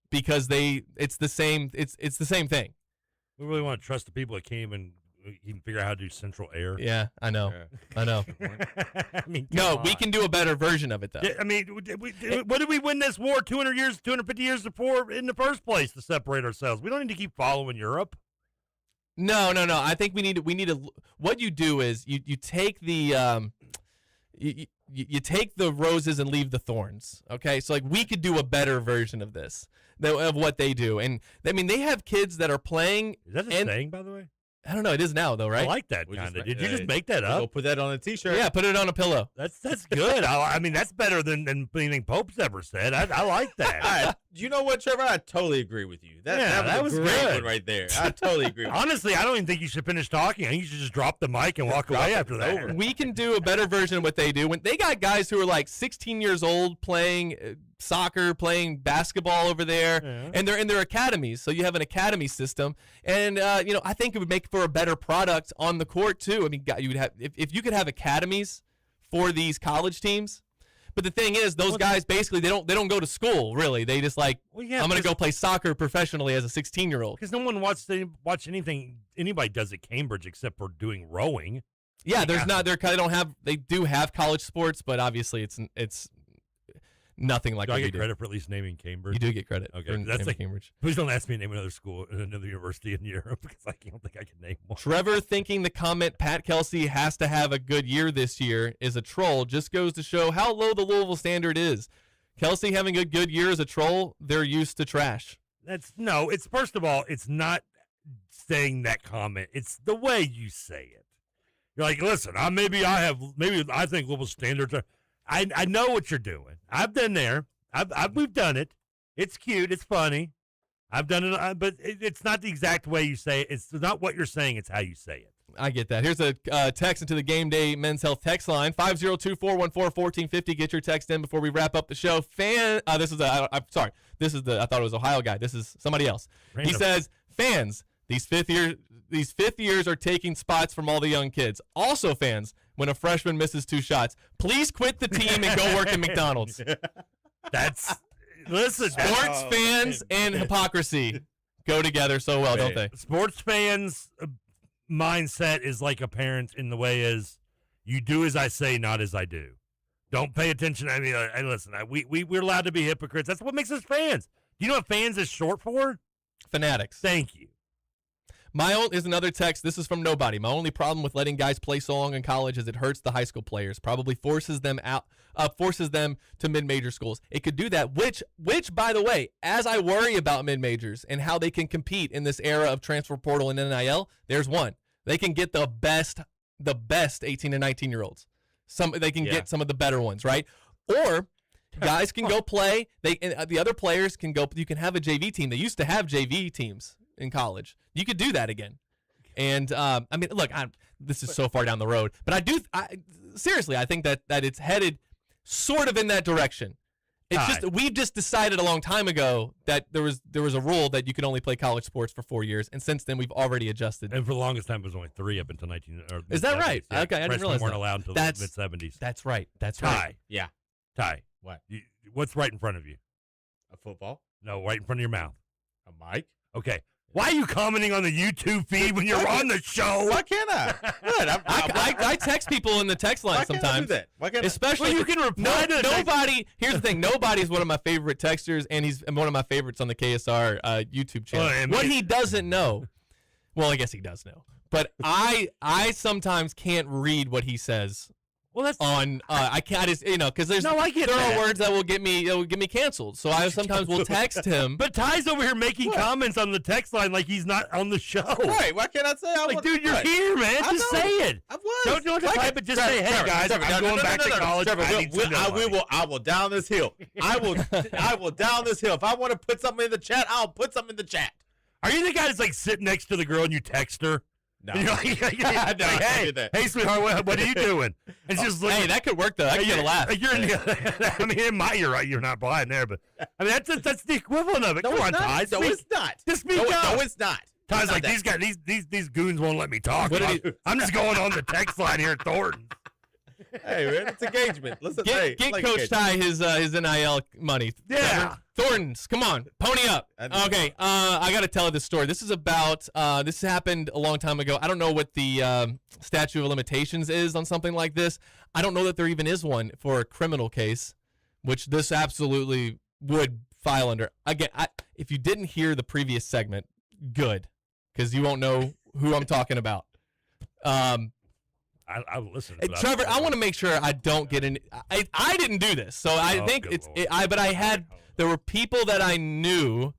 Because it's the same thing. We really want to trust the people that can't even figure out how to do central air. Yeah, I know. I mean, we can do a better version of it, though. I mean, what did we win this war 250 years before in the first place to separate ourselves? We don't need to keep following Europe. No. I think we need to. What you do is you take the you take the roses and leave the thorns. Okay, so like we could do a better version of this, of what they do, and I mean they have kids that are playing. Is that a saying, by the way? I don't know. It is now, though, right? I like that kind of. Did you just make that up? We'll put that on a T-shirt. Yeah, put it on a pillow. That's good. I mean, that's better than anything Pope's ever said. I like that. All right. You know what, Trevor? I totally agree with you. That was a great good. one right there. I totally agree. Honestly, I don't even think you should finish talking. I think you should just drop the mic and walk away after that. Over. We can do a better version of what they do. When they got guys who are like 16 years old playing soccer, playing basketball over there, and they're in their academies. So you have an academy system, and I think it would make for a better product on the court too. I mean, you would have if you could have academies for these college teams. But the thing is, those guys basically they don't go to school really. They just I'm going to go play soccer professionally as a 16-year-old. Because no one wants to watch anything anybody does at Cambridge except for doing rowing. Yeah, they do have college sports, but obviously it's nothing like do what I get we do. credit for at least naming Cambridge? You do get credit. Okay, that's like Cambridge. Please don't ask me to name another school, another university in Europe, because I don't think I can name one. Trevor thinking the comment Pat Kelsey has to have a good year this year is a troll just goes to show how low the Louisville standard is. Kelsey having a good year is a troll. They're used to trash. It's first of all, it's not saying that comment. It's the way you say it. You're like, listen, maybe I think Louisville standards are. I know what you're doing. I've been there. We've done it. It's cute. It's funny. I've done it, but it's not the exact way you say it. It's not what you're saying. It's how you say it. I get that. Here's a text into the Gameday Men's Health text line, 502-414-1450. Get your text in before we wrap up the show. I thought it was Ohio guy. This is somebody else. Random. He says, fans, these fifth years are taking spots from all the young kids. Also, fans, when a freshman misses 2 shots, please quit the team and go work at McDonald's. Listen, sports fans and hypocrisy go together so well, don't they? Sports fans' mindset is like a parent in the way is you do as I say, not as I do. Don't pay attention. I mean, listen, we're allowed to be hypocrites. That's what makes us fans. Do you know what fans is short for? Fanatics. Thank you. Is another text. This is from nobody. My only problem with letting guys play so long in college is it hurts the high school players. Probably forces them to mid-major schools. It could do that, which by the way, as I worry about mid-majors and how they can compete in this era of transfer portal and NIL, there's one. They can get the best 18 and 19-year-olds. They can get some of the better ones, right? Or guys can go play. The other players can go. You can have a JV team. They used to have JV teams in college. You could do that again. And I mean, look, this is so far down the road, but seriously, I think that it's headed sort of in that direction. It's we've just decided a long time ago that there was a rule that you could only play college sports for 4 years, and since then we've already adjusted. And for the longest time, it was only 3 up until 19. Is that right? Yeah. Okay, I didn't realize weren't that. allowed until the mid-70s. That's right. That's Ty. right. Yeah. Ty. What? What's right in front of you? A football? No, right in front of your mouth. A mic? Okay. Why are you commenting on the YouTube feed when you're on the show? Why can't I? What? I text people in the text line sometimes. Why can't I do that? Why can't Especially you can reply to nobody. Here's the thing. Nobody is one of my favorite texters, and he's one of my favorites on the KSR YouTube channel. What he doesn't know, well, I guess he does know, but I sometimes can't read what he says. Well, that's on. I can't. I just because there's I get there that. are words that will get me canceled. So I sometimes will text him. But Ty's over here making comments on the text line like he's not on the show. Right? Why can't I say? Dude, you're here, man. Just say it. I was. Don't type it. Just say, hey guys, I'm going back to college. I will down this hill. I will down this hill. If I want to put something in the chat, I'll put something in the chat. Are you the guy that's like sitting next to the girl and you text her? No. And you're hey, sweetheart, what are you doing? And she's looking. Hey, that could work though. That could get a laugh. I mean, you're right. You're not blind there, but I mean that's the equivalent of it. No, Come on, not. Ty. No, it's not. Just speak no, up. No, it's not. Ty's like these guys. These goons won't let me talk. I'm just going on the text line here at Thornton. Hey man, it's engagement. Listen, get Coach Ty his NIL money. Yeah. Thorntons, come on, pony up. Okay, I got to tell this story. This is about this happened a long time ago. I don't know what the statute of limitations is on something like this. I don't know that there even is one for a criminal case, which this absolutely would file under. Again, if you didn't hear the previous segment, good, because you won't know who I'm talking about. I listen. Trevor, I want to make sure I don't get in. I didn't do this, so I think it's. But I had. There were people that I knew,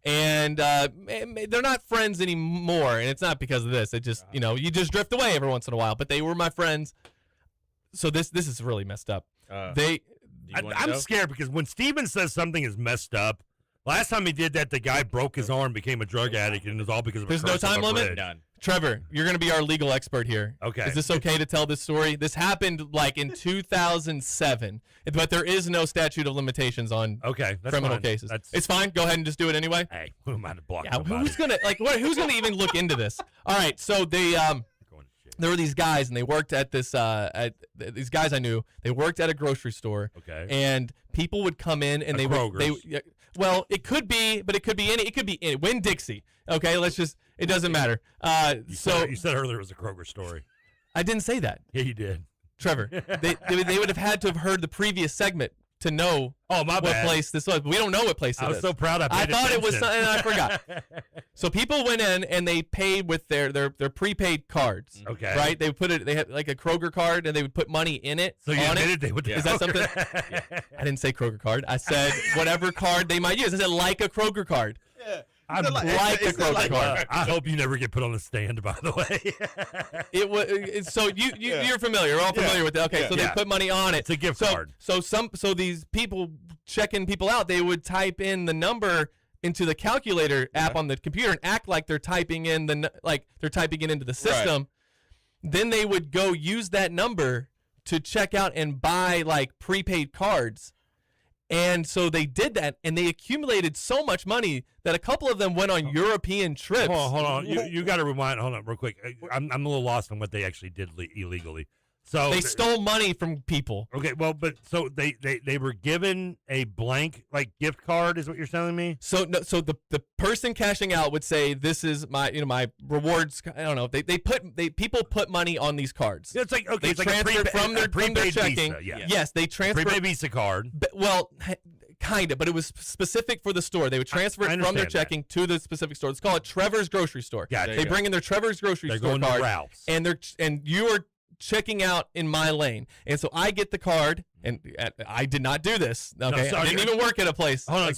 and they're not friends anymore. And it's not because of this. It just you just drift away every once in a while. But they were my friends. So this is really messed up. I'm scared because when Steven says something is messed up, last time he did that, the guy broke his arm, became a drug addict, and it was all because of There's no time limit? None. Trevor, you're going to be our legal expert here. Okay. Is this okay to tell this story? This happened like in 2007, but there is no statute of limitations on criminal cases. It's fine. Go ahead and just do it anyway. Hey, who am I to block? Who's going to who's going to even look into this? All right, so they there were these guys and they worked at this these guys I knew. They worked at a grocery store. Okay. And people would come in and they well, it could be, but it could be any Winn-Dixie. Okay, it doesn't matter. You said earlier it was a Kroger story. I didn't say that. Yeah, you did. Trevor, they would have had to have heard the previous segment to know what place this was. But we don't know what place it is. I was so proud I thought it was something and I forgot. So people went in and they paid with their prepaid cards. Okay. Right? They had like a Kroger card and they would put money in it. So you admitted they would. Is that something? I didn't say Kroger card. I said whatever card they might use. I said like a Kroger card. Yeah. I'm like a Kroger card. I hope you never get put on the stand, by the way. It was so you're familiar. You're all familiar with it. Okay, so they put money on it. It's a gift card. So these people checking people out, they would type in the number into the calculator app on the computer and act like they're typing in it into the system. Right. Then they would go use that number to check out and buy like prepaid cards. And so they did that, and they accumulated so much money that a couple of them went on European trips. Hold on. You got to rewind. Hold on, real quick. I'm a little lost on what they actually did illegally. So they stole money from people. Okay, well, but so they were given a blank like gift card, is what you're telling me? So the person cashing out would say, "This is my my rewards." I don't know. People put money on these cards. It's like they transfer from their checking. Visa, yeah. Yes, they transfer prepaid Visa card. Well, kind of, but it was specific for the store. They would transfer it from their checking to the specific store. Let's call it Trevor's Grocery Store. Gotcha. They bring in their Trevor's Grocery Store card, Ralph's. and you are checking out in my lane, and so I get the card, and I did not do this. Okay, I didn't even work at a place. Hold on,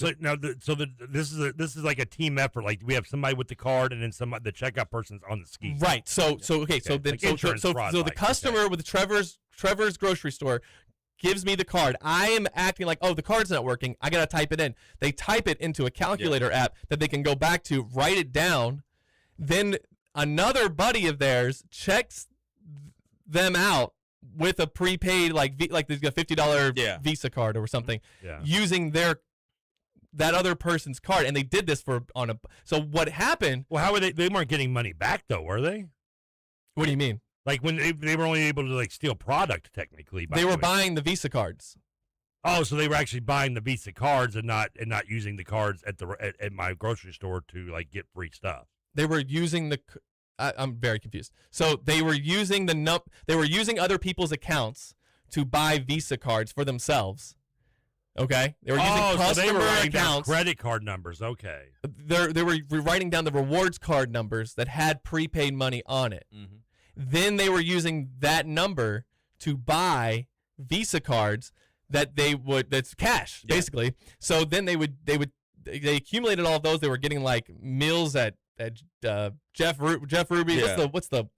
this is like a team effort. Like we have somebody with the card, and then the checkout person's on the ski. Right. So the customer with the Trevor's Grocery Store gives me the card. I am acting like, the card's not working. I gotta type it in. They type it into a calculator app that they can go back to, write it down. Then another buddy of theirs checks them out with a prepaid like there's a $50 Visa card or something using that other person's card, and they did this so what happened? Well, how were they weren't getting money back though, were they? What do you mean? Like when they were only able to like steal product technically. They were buying the Visa cards. Oh, so they were actually buying the Visa cards and not using the cards at my grocery store to like get free stuff. They were using I'm very confused. So they were using they were using other people's accounts to buy Visa cards for themselves, Okay, they were using customer so they were writing down accounts. credit card numbers. Okay, They were writing down the rewards card numbers that had prepaid money on it. Mm-hmm. Then they were using that number to buy Visa cards that's cash basically. So then they accumulated all of those. They were getting like meals at Jeff Ruby. Yeah. What's the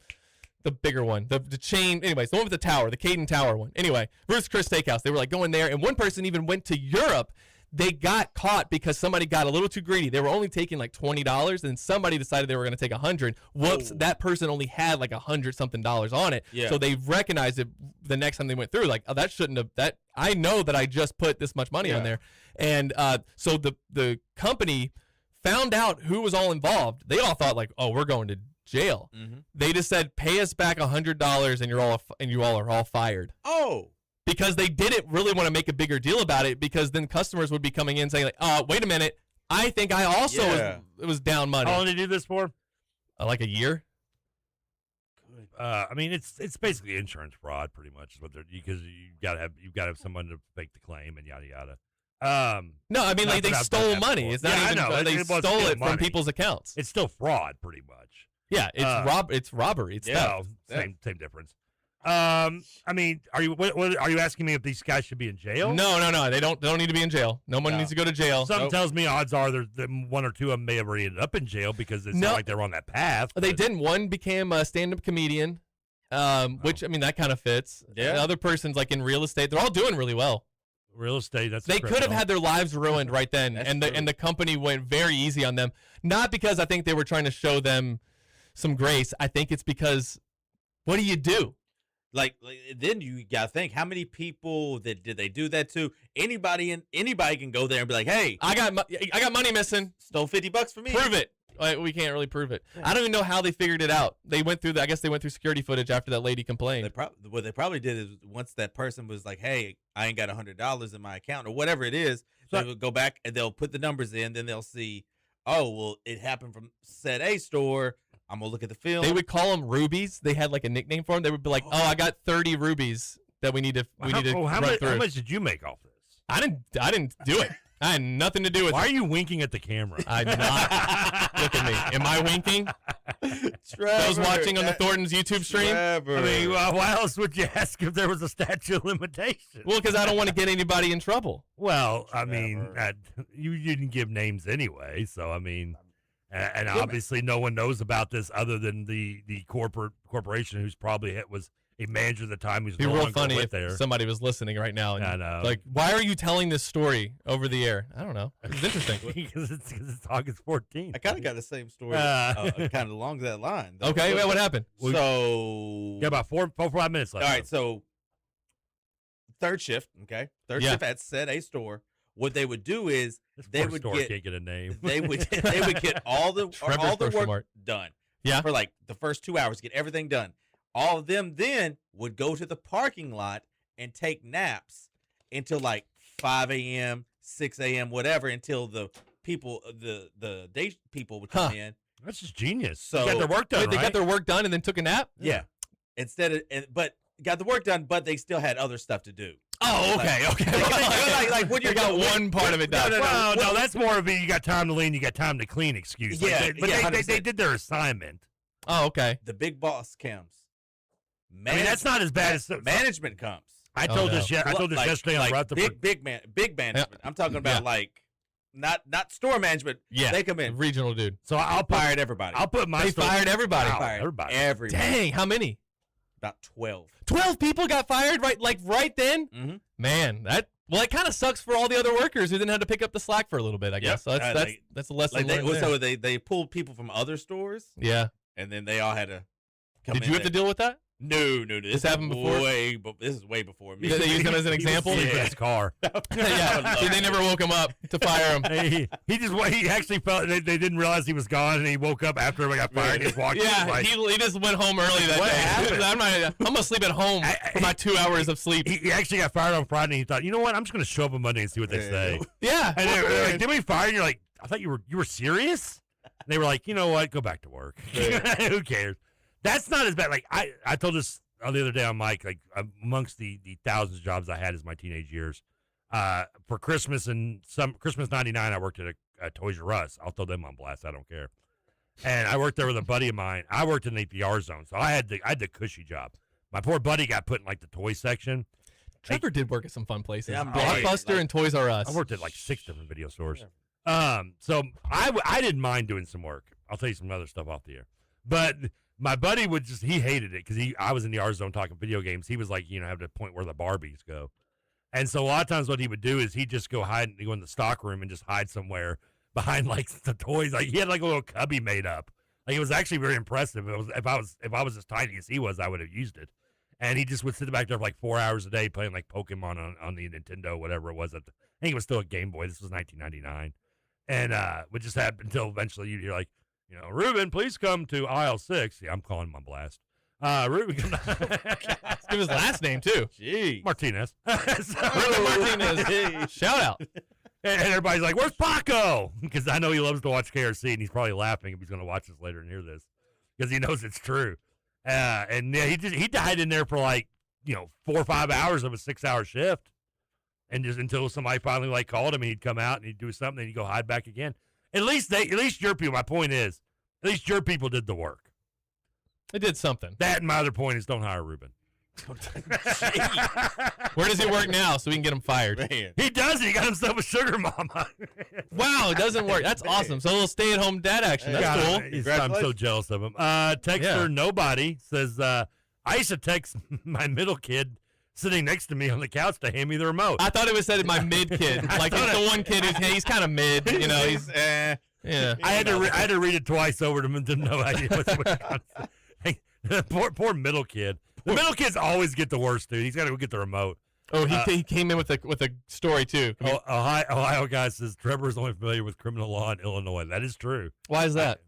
bigger one? The chain. Anyways, the one with the tower, the Caden Tower one. Anyway, Ruth's Chris Steakhouse. They were like going there, and one person even went to Europe. They got caught because somebody got a little too greedy. They were only taking like $20, and somebody decided they were going to take $100. Whoops! That person only had like $100-something on it. Yeah. So they recognized it the next time they went through. Like, oh, that shouldn't have. That I know that I just put this much money on there, and so the company found out who was all involved. They all thought like, oh, we're going to jail. Mm-hmm. They just said, pay us back $100, and you all are all fired. Oh. Because they didn't really want to make a bigger deal about it, because then customers would be coming in saying, like, wait a minute, I think I also was down money. How long did they do this for? Like a year. I mean, it's basically insurance fraud, pretty much, is what they're, because you've got to have someone to make the claim and yada yada. No, I mean, like, they stole money. It's not even. I know. They stole it from people's accounts. It's still fraud, pretty much. Yeah, it's robbery. It's theft. Same difference. I mean, are you asking me if these guys should be in jail? No. They don't need to be in jail. No one needs to go to jail. Something tells me odds are that one or two of them may have already ended up in jail because it's not like they're on that path. They didn't. One became a stand-up comedian, which I mean that kind of fits. Yeah. The other person's like in real estate. They're all doing really well. Real estate. They could have had their lives ruined right then, and the company went very easy on them. Not because I think they were trying to show them some grace. I think it's because, what do you do? Like then you gotta think, how many people did they do that to? Anybody can go there and be like, hey, I got money missing. Stole $50 from me. Prove it. We can't really prove it. I don't even know how they figured it out. They went through I guess they went through security footage after that lady complained. What they probably did is once that person was like, hey, I ain't got $100 in my account or whatever it is, they would go back and they'll put the numbers in. Then they'll see, oh, well, it happened from set A store. I'm going to look at the film. They would call them rubies. They had like a nickname for them. They would be like, oh, I got 30 rubies that we need to run through. How much did you make off this? I didn't do it. I had nothing to do with it. Why are you winking at the camera? I did not. Look at me. Am I winking? Those watching on the Thornton's YouTube stream? Trevor. I mean, why else would you ask if there was a statute of limitations? Well, because I don't want to get anybody in trouble. Well, I mean, you didn't give names anyway, so I mean, and obviously no one knows about this other than the corporation who's probably was a manager at the time who's It'd be real funny if somebody was listening right now. And I know. Like, why are you telling this story over the air? I don't know. It's interesting. because it's August 14th. I kind of got the same story, kind of along that line. Though. Okay, what happened? So got about 4 or 5 minutes left. All right, so third shift. Okay, shift at said A store. What they would do is they would can't get a name. They would get all the work done. Yeah, for like the first 2 hours, get everything done. All of them then would go to the parking lot and take naps until like 5 a.m., 6 a.m., whatever, until the people, the day people would come in. That's just genius. So they got their work done. They got their work done and then took a nap. Yeah. But got the work done, but they still had other stuff to do. Oh, okay. Like when you got one part of it done. No, that's more of a you got time to lean, you got time to clean excuse. Yeah, they did their assignment. Oh, okay. The big boss comes. I mean, that's not as bad as management comes. I told this yesterday on Rutherford. Big management. Yeah. I'm talking about like not store management. Yeah, they come in regional dude. So I'll fired everybody. I'll put my. They fired everybody. Wow, everybody. Dang, how many? About 12. 12 people got fired right then. Mm-hmm. Man, that kind of sucks for all the other workers who didn't have to pick up the slack for a little bit. I guess so that's a lesson learned there. So they pulled people from other stores. Yeah, and then they all had to. Did you have to deal with that? No. This happened before. This is way before me. They used him as an example. He was in his car. Yeah, they never woke him up to fire him. He actually felt they didn't realize he was gone, and he woke up after he got fired. He just walked. Yeah, he just went home early that day. Happened? I'm gonna sleep at home for my 2 hours of sleep. He actually got fired on Friday. And he thought, you know what? I'm just gonna show up on Monday and see what they say. Yeah, and they're like, did we fire? And you're like, I thought you were serious. And they were like, you know what? Go back to work. Who cares? That's not as bad. Like I told this the other day on Mike, like amongst the thousands of jobs I had as my teenage years, For Christmas and Christmas '99, I worked at a Toys R Us. I'll throw them on blast. I don't care. And I worked there with a buddy of mine. I worked in the APR zone, so I had the cushy job. My poor buddy got put in like the toy section. Trevor did work at some fun places. Yeah, Blockbuster and Toys R Us. I worked at like 6 different video stores. So I didn't mind doing some work. I'll tell you some other stuff off the air. But my buddy he hated it because I was in the R zone talking video games. He was like, have the point where the Barbies go. And so a lot of times what he would do is he'd just go in the stock room and just hide somewhere behind like the toys. Like he had like a little cubby made up. Like it was actually very impressive. If I was as tiny as he was, I would have used it. And he just would sit back there for like 4 hours a day playing like Pokemon on the Nintendo, whatever it was. I think it was still a Game Boy. This was 1999. And would just happen until eventually you'd hear like, Ruben, please come to aisle 6. Yeah, I'm calling him on blast. Ruben, Let's give his last name too. Jeez. Martinez. Ruben Martinez. Shout out. And everybody's like, "Where's Paco?" Because I know he loves to watch KRC, and he's probably laughing if he's going to watch this later and hear this because he knows it's true. And yeah, he died in there for like 4 or 5 hours of a 6-hour shift, and just until somebody finally like called him, and he'd come out and he'd do something, and he'd go hide back again. At least your people. My point is, at least your people did the work. They did something. That and my other point is, don't hire Ruben. Where does he work now so we can get him fired? Man. He does. He got himself a sugar mama. Wow, it doesn't work. That's awesome. So a little stay-at-home dad action. That's cool. I'm so jealous of him. Texter Nobody says, I used to text my middle kid sitting next to me on the couch to hand me the remote. I thought it was said my mid kid. Like it's the one kid he's kind of mid. He's yeah. I had to read it twice over to him to know poor middle kid. The middle kids always get the worst, dude. He's got to go get the remote. Oh, he came in with a story too. Ohio guy says Trevor is only familiar with criminal law in Illinois. That is true. Why is that?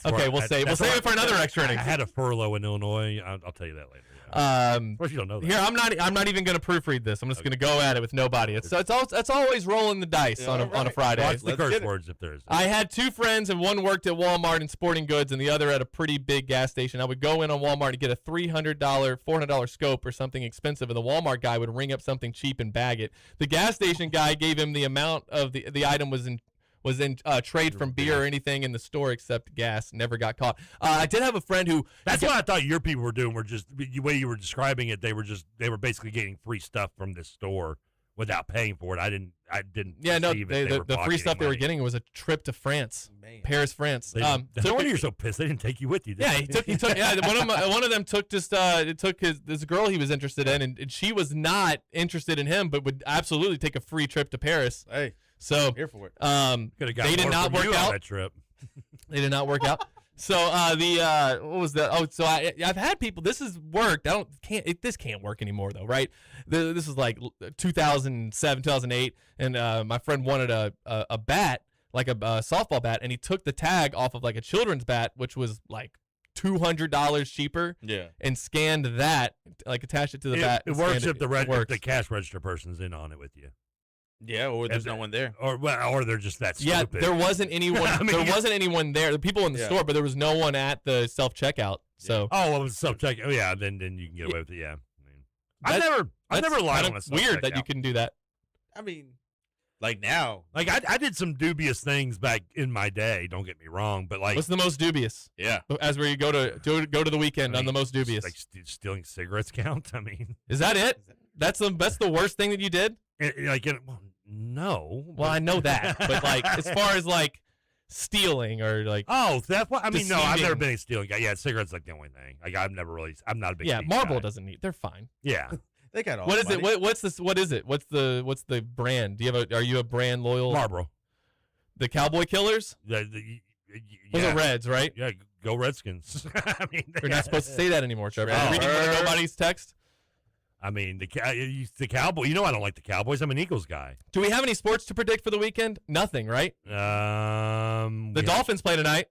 Okay, we'll save it for another extra inning. I had a furlough in Illinois. I'll tell you that later. Of course, you don't know that. Here, I'm not even going to proofread this. I'm just going to go at it with nobody. It's always rolling the dice on a Friday. Watch the curse words if there is. I had 2 friends, and one worked at Walmart in sporting goods, and the other at a pretty big gas station. I would go in on Walmart to get a $300, $400 scope or something expensive, and the Walmart guy would ring up something cheap and bag it. The gas station guy gave him the amount of the item was in trade from beer or anything in the store except gas. Never got caught. I did have a friend who. That's what I thought your people were doing. Were just the way you were describing it. They were basically getting free stuff from this store without paying for it. I didn't. Yeah, no. The free stuff they were getting was a trip to France, Paris, France. No wonder you're so pissed. They didn't take you with you. Yeah, he took. Yeah, one of them took this girl he was interested in, and she was not interested in him, but would absolutely take a free trip to Paris. Hey. So here for it. They did not work out. That trip. They did not work out. So what was that? Oh, so I've had people. This has worked. This can't work anymore though, right? This is like 2007, 2008, and my friend wanted a bat, like a softball bat, and he took the tag off of like a children's bat, which was like $200 cheaper. Yeah. And scanned that, like attached it to the bat. It works if the cash register person's in on it with you. Yeah, or there's no one there, or they're just that stupid. Yeah, there wasn't anyone. There wasn't anyone there. The people in the store, but there was no one at the self checkout. So it was self checkout. Oh, yeah, then you can get away with it. Yeah, I never lied on a self weird that you can do that. I mean, like now, like I did some dubious things back in my day. Don't get me wrong, but like, what's the most dubious? Yeah, as where you go to the weekend on the most dubious. Like stealing cigarettes count. I mean, is that it? That's the worst thing that you did. No. Well, I know that, but like as far as like stealing or like that's what I mean. No, I've never been a stealing guy. Yeah, cigarettes like the only thing. Like I'm not a big Marlboro guy. doesn't need. They're fine. Yeah, they got all. What is it? What's this? What is it? What's the brand? Are you a brand loyal? Marlboro. The Cowboy Killers. Those are Reds, right? Yeah, go Redskins. I mean, you're not supposed to say that anymore, Trevor. Are you reading nobody's text? I mean, the Cowboy. You know I don't like the Cowboys. I'm an Eagles guy. Do we have any sports to predict for the weekend? Nothing, right? The Dolphins play tonight.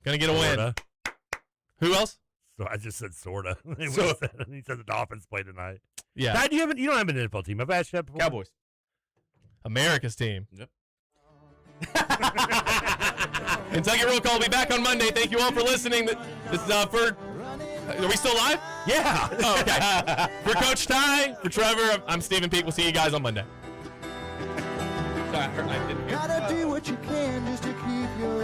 Gonna get a win. Who else? So I just said sorta. He said the Dolphins play tonight. Yeah. Dad, you don't have an NFL team. I've asked you that before. Cowboys. America's team. Yep. Kentucky Roll Call will be back on Monday. Thank you all for listening. This is for Are we still live? Yeah. Oh, okay. For Coach Ty, for Trevor, I'm Stephen Peak. We'll see you guys on Monday. Gotta do what you can just to keep your